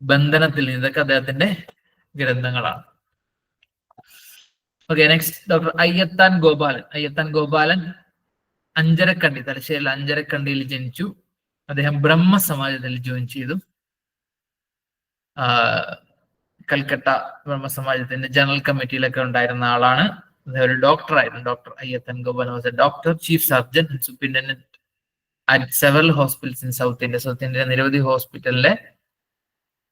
[SPEAKER 1] ബന്ധനത്തിൽ, ഇതൊക്കെ അദ്ദേഹത്തിന്റെ ഗ്രന്ഥങ്ങളാണ്. Okay, next doctor Ayyathan Gopalan. Ayyathan Gopalan Ancharakandi, തലശ്ശേരിയിൽ അഞ്ചരക്കണ്ടിയിൽ ജനിച്ചു. അദ്ദേഹം ബ്രഹ്മസമാജത്തിൽ ജോയിൻ ചെയ്തു. കൽക്കട്ട ബ്രഹ്മസമാജത്തിന്റെ ജനറൽ കമ്മിറ്റിയിലൊക്കെ ഉണ്ടായിരുന്ന ആളാണ്. അദ്ദേഹം ഒരു ഡോക്ടറായിരുന്നു. Doctor Ayyathan Gopalan was a doctor, chief surgeon, superintendent at several hospitals in south India. South ഇന്ത്യയിലെ നിരവധി ഹോസ്പിറ്റലിലെ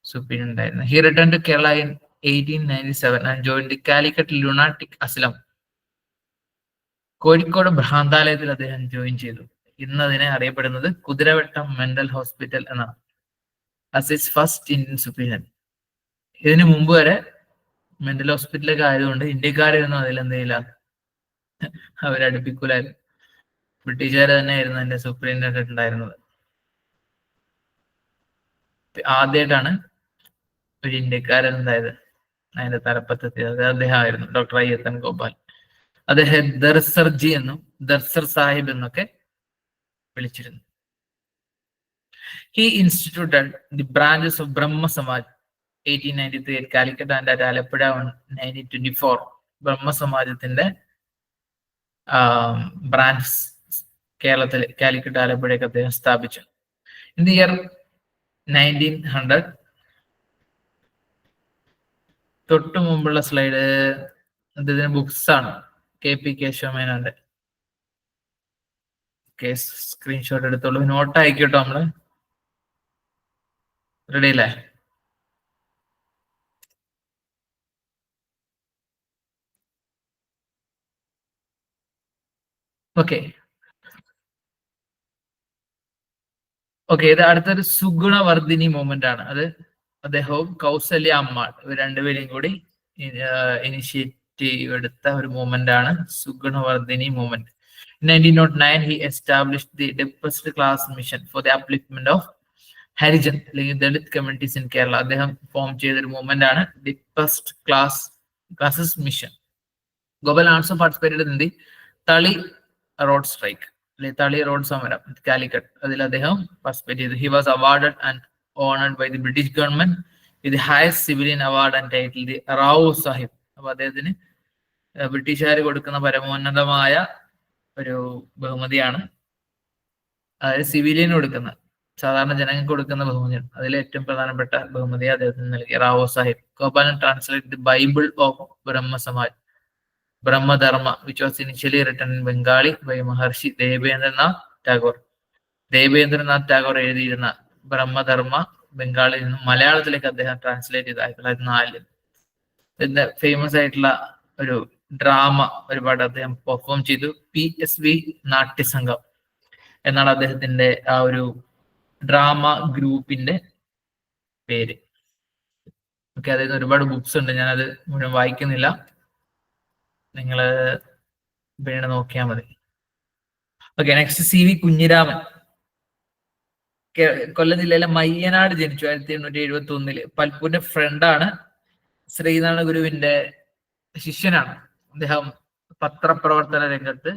[SPEAKER 1] സൂപ്രിന്റൻഡന്റ് ആയിരുന്നു. He return to Kerala in 1897 and joined the Calicut Lunatic Asylum. Kozhikode ഭ്രാന്താലയത്തിൽ അദ്ദേഹം ജോയിൻ ചെയ്തു. ഇന്ന് അതിനെ അറിയപ്പെടുന്നത് കുതിരവട്ടം മെന്റൽ ഹോസ്പിറ്റൽ എന്നാണ്. as its first Indian superintendent. ഇതിനു മുമ്പ് വരെ മെന്റൽ ഹോസ്പിറ്റലൊക്കെ ആയതുകൊണ്ട് ഇന്ത്യക്കാരൊന്നും അതിലെന്തെയില്ല, അവരടുപ്പിക്കൂലായിരുന്നു. ബ്രിട്ടീഷുകാർ തന്നെയായിരുന്നു അതിന്റെ സൂപ്രിന്റൻഡന്റ് ഉണ്ടായിരുന്നത്. ആദ്യമായിട്ടാണ് ഒരു ഇന്ത്യക്കാരൻ ഉണ്ടായത് അതിന്റെ തലപ്പത്തെത്തിയത്. അദ്ദേഹമായിരുന്നു ഡോക്ടർ അയ്യത്താൻ ഗോപാൽ. അദ്ദേഹം ദർസർജി എന്നും ദർസർ സാഹിബ് എന്നൊക്കെ വിളിച്ചിരുന്നു. He instituted the branches of Brahma Samaj 1893 at Calicut and at Alappuzha on 1924. Brahma സമാജത്തിന്റെ ബ്രാഞ്ച് കേരളത്തിലെ കാലിക്കറ്റ്, ആലപ്പുഴയൊക്കെ അദ്ദേഹം സ്ഥാപിച്ചു. ഇൻ ദി ഇയർ 1900, തൊട്ടു മുമ്പുള്ള സ്ലൈഡ് അദ്ദേഹത്തിന്റെ ബുക്സ് ആണ്. KP കേശവമേനോന്റെ. സ്ക്രീൻഷോട്ട് എടുത്തോളൂ, നോട്ട് അയക്കട്ടോ. നമ്മള് റെഡി അല്ലേ? ഓക്കെ, ഇത് അടുത്തൊരു സുഗുണവർദ്ധിനി മൂവ്മെന്റ് ആണ്. അത് അദ്ദേഹവും കൗസല്യ അമ്മാൾ ഇവർ രണ്ടുപേരും കൂടി ഇനിഷ്യേറ്റീവ് എടുത്ത ഒരു മൂവ്മെന്റ് ആണ് സുഗുണവർദ്ധിനി movement. In 1909 he established the depressed class mission for the upliftment of Harijan അല്ലെങ്കിൽ ദളിത് കമ്മ്യൂണിറ്റീസ് ഇൻ കേരള. അദ്ദേഹം ഫോം ചെയ്തൊരു മൂവ്മെന്റ് ആണ് depressed classes mission. Gopal also participated in the Thali road strike, Thali road സമരം കാലിക്കറ്റ്. അതിൽ അദ്ദേഹം പാർട്ടിസിപ്പേറ്റ് ചെയ്തു. He was awarded and honoured by the British government with highest civilian award and title the Rao Sahib. അപ്പൊ അദ്ദേഹത്തിന് ബ്രിട്ടീഷുകാർ കൊടുക്കുന്ന പരമോന്നതമായ ഒരു ബഹുമതിയാണ്, അതായത് സിവിലിയൻ കൊടുക്കുന്ന, സാധാരണ ജനങ്ങൾക്ക് കൊടുക്കുന്ന ബഹുമതിയാണ്. അതിൽ ഏറ്റവും പ്രധാനപ്പെട്ട ബഹുമതി അദ്ദേഹത്തിന് നൽകി Rao Sahib. Gopalan translate the Bible of Brahmo Samaj, Brahmo Dharma, which was initially written in Bengali by Maharshi Devendranath Tagore. Devendranath Tagore എഴുതിയിരുന്ന ബ്രഹ്മധർമ്മ ബംഗാളിൽ നിന്നും മലയാളത്തിലേക്ക് അദ്ദേഹം ട്രാൻസ്ലേറ്റ് ചെയ്തു 1904. ഇതിന്റെ ഫേമസ് ആയിട്ടുള്ള ഒരു ഡ്രാമ ഒരുപാട് അദ്ദേഹം പെർഫോം ചെയ്തു. PSV നാട്യസംഘം എന്നാണ് അദ്ദേഹത്തിന്റെ ആ ഒരു ഡ്രാമ ഗ്രൂപ്പിന്റെ പേര്. ഓക്കെ, അതായത് ഒരുപാട് ബുക്സ് ഉണ്ട്, ഞാനത് മുഴുവൻ വായിക്കുന്നില്ല, നിങ്ങള് പിന്നെ നോക്കിയാൽ മതി. Okay, next CV Kunjiraman. Kollam ജില്ലയിലെ മയ്യനാട് ജനിച്ചു 1871. പൽപ്പൂരിന്റെ ഫ്രണ്ടാണ്. ശ്രീനാരായണ ഗുരുവിന്റെ ശിഷ്യനാണ്. അദ്ദേഹം പത്രപ്രവർത്തന രംഗത്ത്,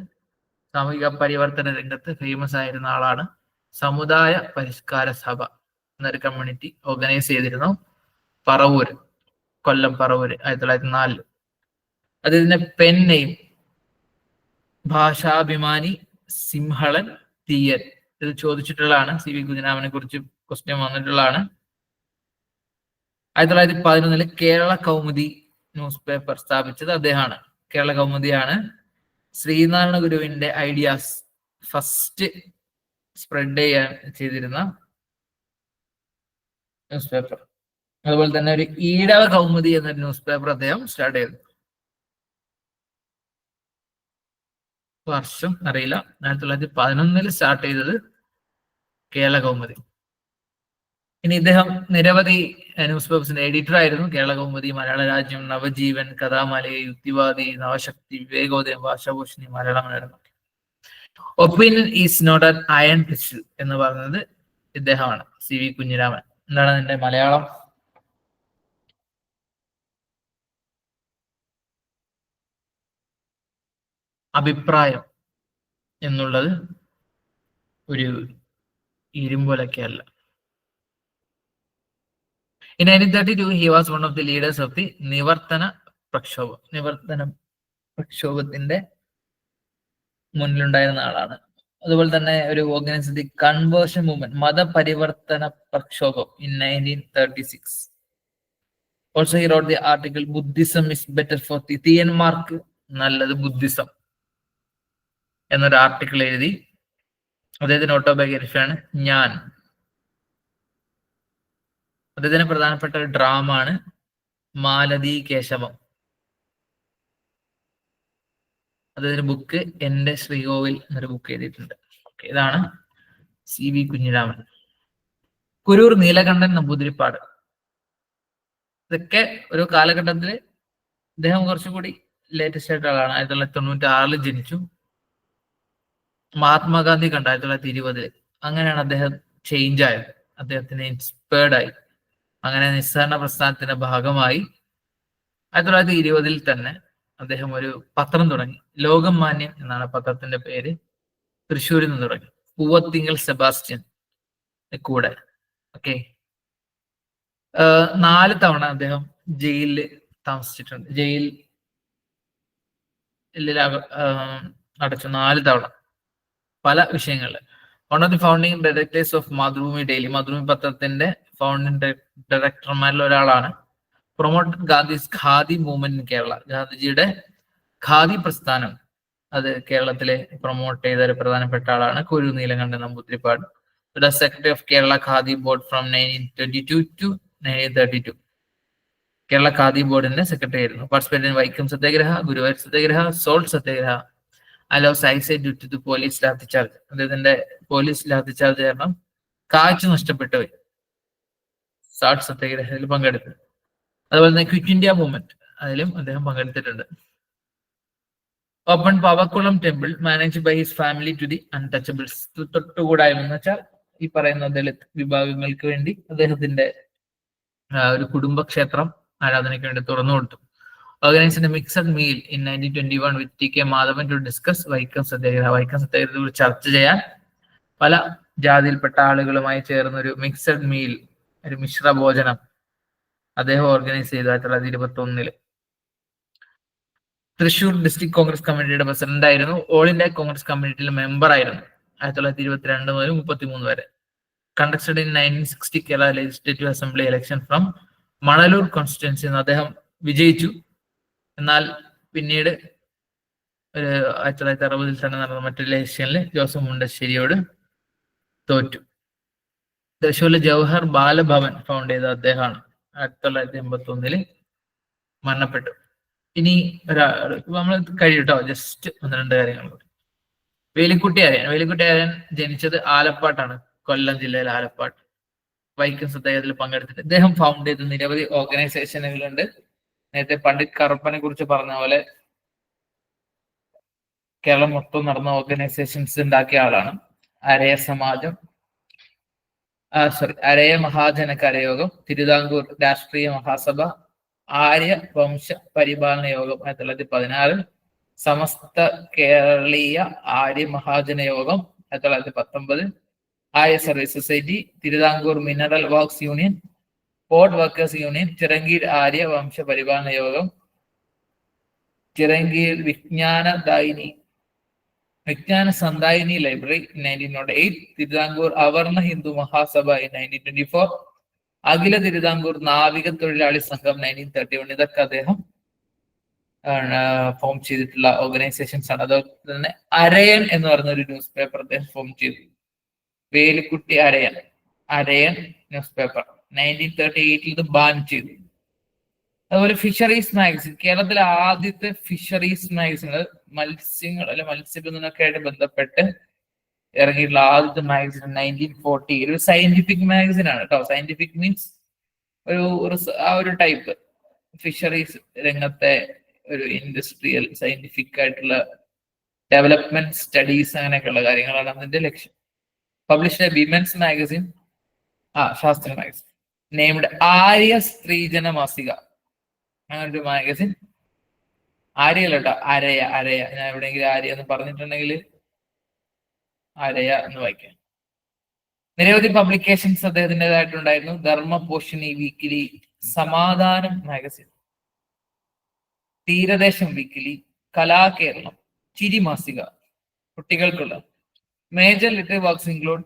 [SPEAKER 1] സാമൂഹിക പരിവർത്തന രംഗത്ത് ഫേമസ് ആയിരുന്ന ആളാണ്. സമുദായ പരിഷ്കാര സഭ എന്നൊരു കമ്മ്യൂണിറ്റി ഓർഗനൈസ് ചെയ്തിരുന്നു പറവൂര്, കൊല്ലം പറവൂര് 1904. അദ്ദേഹത്തിന്റെ പെൻ നെയിം ഭാഷാഭിമാനി സിംഹളൻ തീയൻ. ഇത് ചോദിച്ചിട്ടുള്ളതാണ്. CV കുഞ്ഞിരാമനെ കുറിച്ച് ക്വസ്റ്റ്യൻ വന്നിട്ടുള്ളതാണ്. 1911 കേരള കൗമുദി ന്യൂസ് പേപ്പർ സ്ഥാപിച്ചത് അദ്ദേഹമാണ്. കേരള കൗമുദിയാണ് ശ്രീനാരായണ ഗുരുവിന്റെ ഐഡിയാസ് ഫസ്റ്റ് സ്പ്രെഡ് ചെയ്യാൻ ചെയ്തിരുന്ന ന്യൂസ് പേപ്പർ. അതുപോലെ തന്നെ ഒരു ഈഴവ കൗമുദി എന്നൊരു ന്യൂസ് പേപ്പർ അദ്ദേഹം സ്റ്റാർട്ട് ചെയ്തു. വർഷം അറിയില്ല. 1911 സ്റ്റാർട്ട് ചെയ്തത് കേരള കൗമുദി. ഇനി ഇദ്ദേഹം നിരവധി ന്യൂസ് പേപ്പേഴ്സിന്റെ എഡിറ്റർ ആയിരുന്നു. കേരള കൗമുദി, മലയാള രാജ്യം, നവജീവൻ, കഥാമാലയ, യുക്തിവാദി, Navashakti, Vivekodayam, Bhashabhushani, Malayala Manorama. Opinion is not an iron pistol എന്ന് പറയുന്നത് ഇദ്ദേഹമാണ്, CV കുഞ്ഞിരാമൻ. എന്താണ് അതിന്റെ മലയാളം? അഭിപ്രായം എന്നുള്ളത് ഒരു ഇരുമ്പൊലക്കല്ല. In 1932, he was one of the leaders of the നിവർത്തന പ്രക്ഷോഭത്തിന്റെ മുന്നിലുണ്ടായിരുന്ന ആളാണ്. അതുപോലെ തന്നെ ഒരു ഓർഗനൈസ് ദി കൺവേർഷൻ മൂവ്മെന്റ്, മതപരിവർത്തന പ്രക്ഷോഭം in 1936. Also he wrote the article Buddhism is better for തിയന്മാർക്ക് നല്ലത് ബുദ്ധിസം എന്നൊരു ആർട്ടിക്കിൾ എഴുതി. അദ്ദേഹത്തിന്റെ ഓട്ടോബയോഗ്രഫിയാണ് ഞാൻ. അദ്ദേഹത്തിന് പ്രധാനപ്പെട്ട ഒരു ഡ്രാമ ആണ് മാലതി കേശവം. അദ്ദേഹത്തിന്റെ ബുക്ക് എന്റെ ശ്രീകോവിൽ എന്നൊരു ബുക്ക് എഴുതിയിട്ടുണ്ട്. ഇതാണ് CV കുഞ്ഞിരാമൻ. കുരൂർ നീലകണ്ഠൻ നമ്പൂതിരിപ്പാട്. ഇതൊക്കെ ഒരു കാലഘട്ടത്തിൽ അദ്ദേഹം കുറച്ചുകൂടി ലേറ്റസ്റ്റ് ആയിട്ടുള്ള ആളാണ്. 1996 ജനിച്ചു. മഹാത്മാഗാന്ധി കണ്ട 1920. അങ്ങനെയാണ് അദ്ദേഹം ചേഞ്ച് ആയത്. അദ്ദേഹത്തിന് ഇൻസ്പയർഡ് ആയി. അങ്ങനെ നിസ്സഹരണ പ്രസ്ഥാനത്തിന്റെ ഭാഗമായി 1920 തന്നെ അദ്ദേഹം ഒരു പത്രം തുടങ്ങി. ലോകം മാന്യം എന്നാണ് പത്രത്തിന്റെ പേര്. തൃശ്ശൂരിൽ നിന്ന് തുടങ്ങി. പൂവത്തിങ്കൽ സെബാസ്റ്റ്യൻ കൂടെ. ഓക്കെ, 4 തവണ അദ്ദേഹം ജയിലിൽ താമസിച്ചിട്ടുണ്ട്. ജയിലിൽ അടച്ചു 4 തവണ പല വിഷയങ്ങളില്. One of the founding directors of Mathrubhumi daily, Mathrubhumi പത്രത്തിന്റെ ഫൗണ്ടിങ് ഡയറക്ടർമാരിൽ ഒരാളാണ്. Promoted Gandhi's khadi movement in Kerala. ഗാന്ധിജിയുടെ ഖാദി പ്രസ്ഥാനം അത് കേരളത്തിലെ പ്രൊമോട്ട് ചെയ്ത ഒരു പ്രധാനപ്പെട്ട ആളാണ് Kuru Neelakantan Namboothiripad. Secretary of Kerala khadi board from 1922 to 1932. Kerala khadi ബോർഡിന്റെ സെക്രട്ടറി ആയിരുന്നു. Participate in Vaikom satyagraha, Guruvayur satyagraha, salt satyagraha. Police lathi charge. അദ്ദേഹത്തിന്റെ പോലീസ് ലാത്തിച്ചാർജ് കാരണം കാഴ്ച നഷ്ടപ്പെട്ടവർ സാൾട്ട് സത്യാഗ്രഹത്തിൽ പങ്കെടുത്തു. അതുപോലെ തന്നെ ക്വിറ്റ് ഇന്ത്യ മൂവ്മെന്റ്, അതിലും അദ്ദേഹം പങ്കെടുത്തിട്ടുണ്ട്. Open Pavakkulam temple manage by his family to the untouchables. തൊട്ടുകൂടായ്മ എന്ന് വെച്ചാൽ ഈ പറയുന്ന ദളിത് വിഭാഗങ്ങൾക്ക് വേണ്ടി അദ്ദേഹത്തിന്റെ ഒരു കുടുംബക്ഷേത്രം ആരാധനയ്ക്ക് വേണ്ടി തുറന്നു കൊടുത്തു. Organised mixed meal in 1921 with TK Madhavan to discuss Vaikom Satyagraha. Vaikom സത്യാഗ്രഹത്തെ കുറിച്ച് ചർച്ച ചെയ്യാൻ പല ജാതിയിൽപ്പെട്ട ആളുകളുമായി ചേർന്ന ഒരു മിക്സഡ് മീൽ, ഒരു മിശ്ര ഭോജനം അദ്ദേഹം ഓർഗനൈസ് ചെയ്തു 1921. തൃശൂർ ഡിസ്ട്രിക്ട് കോൺഗ്രസ് കമ്മിറ്റിയുടെ പ്രസിഡന്റ് ആയിരുന്നു. ഓൾ ഇന്ത്യ കോൺഗ്രസ് കമ്മിറ്റിയിലെ മെമ്പർ ആയിരുന്നു 1922 മുതൽ 33 വരെ. Conducted in 1960 Kerala legislative assembly election from Manalur constituency. അദ്ദേഹം വിജയിച്ചു. എന്നാൽ പിന്നീട് ഒരു 1960 തന്നെ നടന്ന മറ്റൊരു ഇലക്ഷനിൽ ജോസഫ് മുണ്ടശ്ശേരിയോട് തോറ്റു. തൃശ്ശൂരിലെ ജവഹർ ബാലഭവൻ ഫൗണ്ട് ചെയ്ത അദ്ദേഹമാണ്. 1981 മരണപ്പെട്ടു. ഇനി നമ്മൾ കഴിയൂട്ടോ, ജസ്റ്റ് 1-2 കാര്യങ്ങൾ. വേലിക്കുട്ടി ആര്യൻ. വേലിക്കുട്ടി ആര്യൻ ജനിച്ചത് ആലപ്പാട്ടാണ്, കൊല്ലം ജില്ലയിലെ ആലപ്പാട്ട്. വൈക്കം സത്യാഗ്രഹത്തിൽ പങ്കെടുത്തിട്ട് ഇദ്ദേഹം ഫൗണ്ട് ചെയ്ത നിരവധി ഓർഗനൈസേഷനുകളുണ്ട്. നേരത്തെ പണ്ഡിറ്റ് കറുപ്പനെ കുറിച്ച് പറഞ്ഞ പോലെ കേരളം മൊത്തം നടന്ന ഓർഗനൈസേഷൻസ് ഉണ്ടാക്കിയ ആളാണ്. അരയ സമാജം, അരയ മഹാജന കരയോഗം, തിരുവിതാംകൂർ രാഷ്ട്രീയ മഹാസഭ, ആര്യ വംശ പരിപാലന യോഗം 1916, സമസ്ത കേരളീയ Arya Mahajana Yogam 1919, Arya service society, Thiruvithamkoor mineral works union, port workers union, Chirankeer Arya Vamsa Paripalana Yogam, Chirankeer Vijnana Sandayini library 1908, Thiruvithamkoor Avarna Hindu Mahasabha 1924, Akhila Thiruvithamkoor Navika Thozhilali സംഘം 1931. ഇതൊക്കെ അദ്ദേഹം ഫോം ചെയ്തിട്ടുള്ള ഓർഗനൈസേഷൻസ് ആണ്. അതുപോലെ തന്നെ അരയൻ എന്ന് പറയുന്ന ഒരു ന്യൂസ് പേപ്പർ അദ്ദേഹം ഫോം ചെയ്തു. വേലിക്കുട്ടി അരയൻ ന്യൂസ് പേപ്പർ 1938 ഇത് ബാൻ ചെയ്തു. അതുപോലെ ഫിഷറീസ് മാഗസിൻ, കേരളത്തിലെ ആദ്യത്തെ ഫിഷറീസ് മാഗസിനുകൾ, മത്സ്യങ്ങൾ അല്ലെ മത്സ്യബന്ധനമൊക്കെ ആയിട്ട് ബന്ധപ്പെട്ട് ഇറങ്ങിയിട്ടുള്ള ആദ്യത്തെ മാഗസിൻ 1940. ഒരു സയന്റിഫിക് മാഗസിൻ ആണ് കേട്ടോ. സയന്റിഫിക് മീൻസ് ഒരു ടൈപ്പ് ഫിഷറീസ് രംഗത്തെ ഒരു ഇൻഡസ്ട്രിയൽ സയന്റിഫിക് ആയിട്ടുള്ള ഡെവലപ്മെന്റ് സ്റ്റഡീസ് അങ്ങനെയൊക്കെയുള്ള കാര്യങ്ങളാണ് അതിന്റെ ലക്ഷ്യം. പബ്ലിഷ്ഡ് വിമൻസ് മാഗസിൻ, ശാസ്ത്ര മാഗസിൻ. നെയ്മഡ് ആര്യ സ്ത്രീജന മാസിക, അങ്ങനെ ഒരു മാഗസിൻ ആര്യല്ല കേട്ടോ, അരയ. അരയ. ഞാൻ എവിടെയെങ്കിലും ആര്യ എന്ന് പറഞ്ഞിട്ടുണ്ടെങ്കിൽ അരയ എന്ന് വായിക്കാം. നിരവധി പബ്ലിക്കേഷൻസ് അദ്ദേഹത്തിൻ്റെതായിട്ടുണ്ടായിരുന്നു. ധർമ്മപോഷിണി വീക്കിലി, സമാധാനം മാഗസിൻ, തീരദേശം വീക്കിലി, കലാകേരളം, ചിരി മാസിക, കുട്ടികൾക്കുള്ള. മേജർ ലിറ്റററി വർക്ക്സ് ഇൻക്ലൂഡ്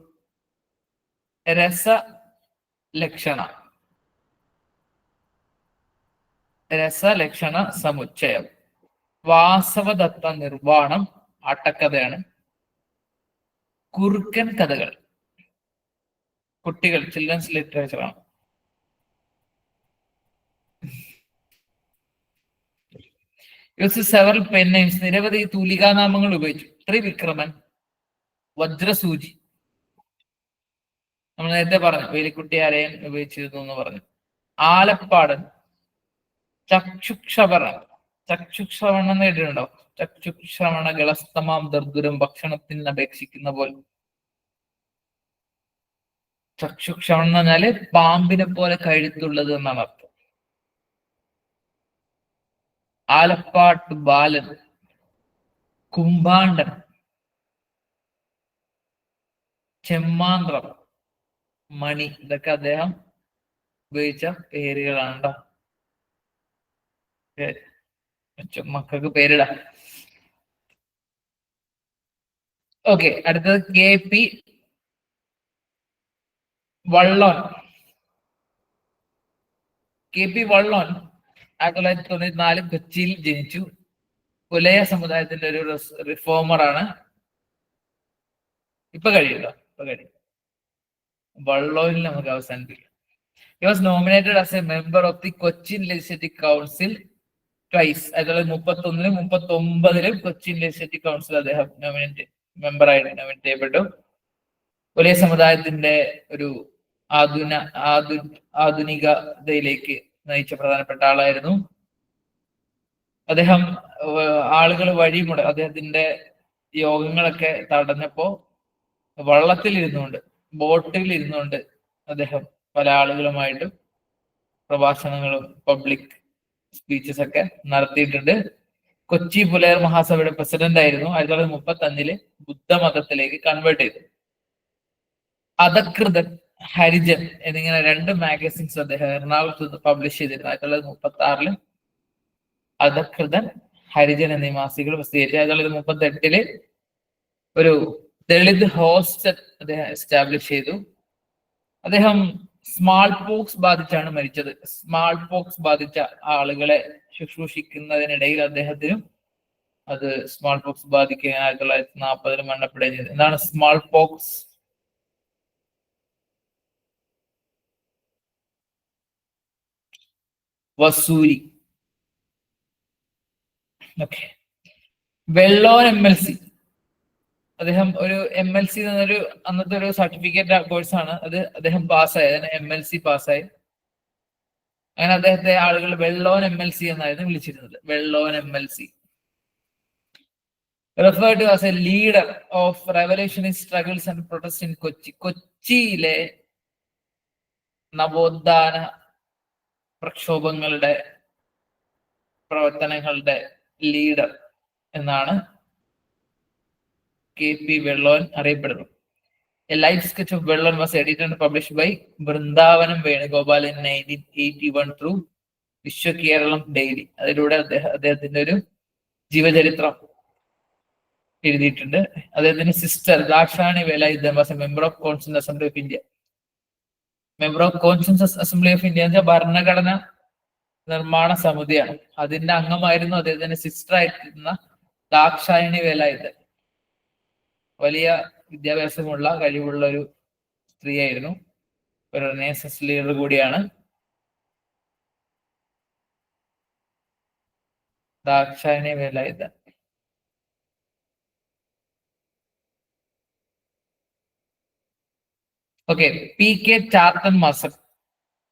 [SPEAKER 1] രസലക്ഷണ സമുച്ചയം, വാസവദത്ത നിർവ്വാണം, ആട്ടക്കഥയാണ്, കുറുക്കൻ കഥകൾ, കുട്ടികൾ, ചിൽഡ്രൻസ് ലിറ്ററേച്ചറാണ്. സെവറൽ പെൻ നെയിംസ്, നിരവധി തൂലികാനാമങ്ങൾ ഉപയോഗിച്ചു. ത്രിവിക്രമൻ, വജ്രസൂചി, നമ്മൾ നേരത്തെ പറഞ്ഞു വേലിക്കുട്ടി അരയൻ ഉപയോഗിച്ചിരുന്നു എന്ന് പറഞ്ഞു. ആലപ്പാടൻ, ചക്ഷുക്ഷവണം നേടിയിട്ടുണ്ടോ? ചക്ഷുശ്രവണ ഗളസ്തമാം ദർദുരം ഭക്ഷണത്തിന് അപേക്ഷിക്കുന്ന പോലെ. ചക്ഷുക്ഷവണം എന്ന് പറഞ്ഞാല് പാമ്പിനെ പോലെ കഴുത്തുള്ളത് എന്നാണ് അർത്ഥം. ആലപ്പാട്ട് ബാലൻ, കുംഭാണ്ടൻ, ചെമ്മാന്ത്രം, മണി, ഇതൊക്കെ അദ്ദേഹം ഉപയോഗിച്ച പേരുകളാണ്. മക്കൾക്ക് പേരിടാം. ഓക്കെ, അടുത്തത് KP വള്ളോൻ. KP വള്ളോൻ 1994 കൊച്ചിയിൽ ജനിച്ചു. പുലയ സമുദായത്തിന്റെ ഒരു റിഫോമറാണ്. ഇപ്പൊ കഴിയുമല്ലോ, ഇപ്പൊ കഴിയും. വള്ളോനിൽ നമുക്ക് അവസാനിപ്പിക്കാം. He was nominated as a member of the Cochin Legislative Council twice. 1931-ലും 1939-ലും കൊച്ചിൻ ലെജിസ്ലേറ്റീവ് കൗൺസിൽ അദ്ദേഹം മെമ്പറായിട്ട് നോമിനേറ്റ് ചെയ്യപ്പെട്ടു. പുലയ സമുദായത്തിന്റെ ഒരു ആധുനികതയിലേക്ക് നയിച്ച പ്രധാനപ്പെട്ട ആളായിരുന്നു അദ്ദേഹം. ആളുകൾ അദ്ദേഹത്തിന്റെ യോഗങ്ങളൊക്കെ തടഞ്ഞപ്പോ വള്ളത്തിൽ ഇരുന്നുകൊണ്ട്, ബോട്ടിൽ ഇരുന്നുകൊണ്ട് അദ്ദേഹം പല ആളുകളുമായിട്ടും പ്രഭാഷണങ്ങളും പബ്ലിക് സ്പീച്ചസ് ഒക്കെ നടത്തിയിട്ടുണ്ട്. കൊച്ചി പുലയർ മഹാസഭയുടെ പ്രസിഡന്റ് ആയിരുന്നു. 1935 ബുദ്ധമതത്തിലേക്ക് കൺവേർട്ട് ചെയ്തു. അധകൃതൻ, ഹരിജൻ എന്നിങ്ങനെ 2 മാഗസിൻസ് അദ്ദേഹം എറണാകുളത്ത് പബ്ലിഷ് ചെയ്തിരുന്നു. 1936 അധകൃതൻ, ഹരിജൻ എന്നീ മാസികകൾ പ്രസിദ്ധീകരിച്ചു. 1938 ഒരു ദളിത് ഹോസ്റ്റൽ അദ്ദേഹം എസ്റ്റാബ്ലിഷ് ചെയ്തു. അദ്ദേഹം സ്മാൾ പോക്സ് ബാധിച്ചാണ് മരിച്ചത്. സ്മാൾ പോക്സ് ബാധിച്ച ആളുകളെ ശുശ്രൂഷിക്കുന്നതിനിടയിൽ അദ്ദേഹത്തിനും അത് സ്മാൾ പോക്സ് ബാധിക്കുക 1940 മരണപ്പെടുകയും ചെയ്തു. എന്താണ് സ്മാൾ പോക്സ്? വസൂരി. ഓക്കെ. വെള്ളോൻ MLC. അദ്ദേഹം ഒരു MLC എന്നൊരു അന്നത്തെ ഒരു സർട്ടിഫിക്കറ്റ് കോഴ്സാണ് അത്. അദ്ദേഹം പാസ്സായി, അതിന് MLC പാസ്സായി. അങ്ങനെ അദ്ദേഹത്തെ ആളുകൾ വെള്ളോൻ MLC എന്നായിരുന്നു വിളിച്ചിരുന്നത്. വെള്ളോൻ MLC. referred to as a leader of revolutionary struggles and protests in Kochi. കൊച്ചിയിലെ നവോത്ഥാന പ്രക്ഷോഭങ്ങളുടെ പ്രവർത്തനങ്ങളുടെ ലീഡർ എന്നാണ് KP വെള്ളോൻ അറിയപ്പെടുന്നു. A life sketch of Vellon was edited and published by Vrindavanam Venugopal in 1981 through Vishwakeralam daily. അതിലൂടെ അദ്ദേഹത്തിന്റെ ഒരു ജീവചരിത്രം എഴുതിയിട്ടുണ്ട്. അദ്ദേഹത്തിന്റെ sister Dakshayani Velayudhan was a member of constituent assembly of India. Member of constituent assembly of India എന്ന ഭരണഘടന നിർമ്മാണ സമിതിയാണ്. അതിന്റെ അംഗമായിരുന്നു അദ്ദേഹത്തിന്റെ സിസ്റ്റർ ആയിരുന്ന ദാക്ഷായണി വേലായുധൻ. വലിയ വിദ്യാഭ്യാസമുള്ള കഴിവുള്ള ഒരു സ്ത്രീയായിരുന്നു. ഒരു റെനേസൻസ് ലീഡർ കൂടിയാണ് Dakshayani Velayudhan. Okay. PK Chathan Master.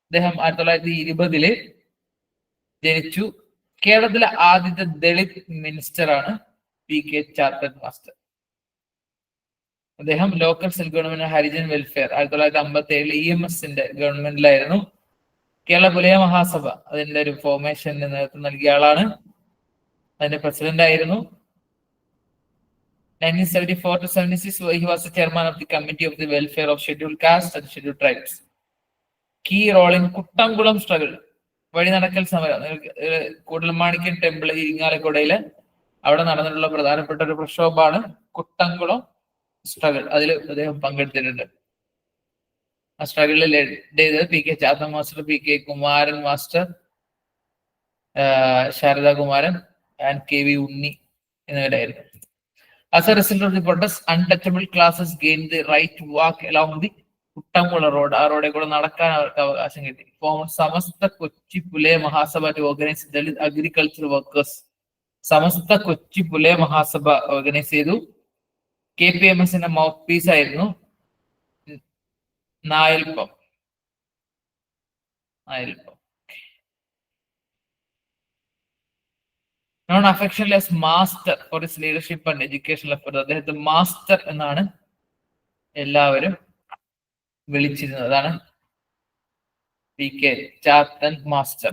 [SPEAKER 1] അദ്ദേഹം 1920 ജനിച്ചു. കേരളത്തിലെ ആദ്യത്തെ ദളിത് മിനിസ്റ്റർ ആണ് PK ചാത്തൻ മാസ്റ്റർ. അദ്ദേഹം local cell government Harijan welfare 1957 EMSന്റെ ഗവൺമെന്റിലായിരുന്നു. കേരള പുലയ മഹാസഭ അതിന്റെ ഒരു ഫോർമേഷന് നേതൃത്വം നൽകിയ ആളാണ്. അതിന്റെ പ്രസിഡന്റ് ആയിരുന്നു. 1974 to 76 he was the chairman of the committee of the welfare of scheduled castes and scheduled tribes. Key role in Kuttamkulam struggle, വഴി നടക്കൽ സമരം, കൂടൽമാണിക്യം ടെമ്പിൾ ഇരിങ്ങാലക്കുടയില് അവിടെ നടന്നിട്ടുള്ള പ്രധാനപ്പെട്ട ഒരു പ്രക്ഷോഭമാണ് കുട്ടംകുളം സ്ട്രഗിൾ. അതിൽ അദ്ദേഹം പങ്കെടുത്തിട്ടുണ്ട്. ആ സ്ട്രഗിളിൽ ലീഡ് ചെയ്തത് P K Chathan Master, P K Kumaran Master, Saradakumaran and K V Unni എന്നിവരായിരുന്നു. As a result of the protest, untouchable classes gained the right to walk along the Kuttamkulam road. ആ റോഡിൽ കൂടെ നടക്കാൻ അവർക്ക് അവകാശം കിട്ടി. Samastha Kochi Pulaya Mahasabha to organize Dalit agriculture workers. Samastha Kochi Pulaya Mahasabha organise ചെയ്തു. KPMSന്റെ മൗത്ത് പീസ് ആയിരുന്നു നായൽപ്പം. Known affectionately as Master for his leadership and educational efforts. അദ്ദേഹത്തെ മാസ്റ്റർ എന്നാണ് എല്ലാവരും വിളിച്ചിരുന്നത്. അതാണ് പി കെ ചാത്തൻ മാസ്റ്റർ.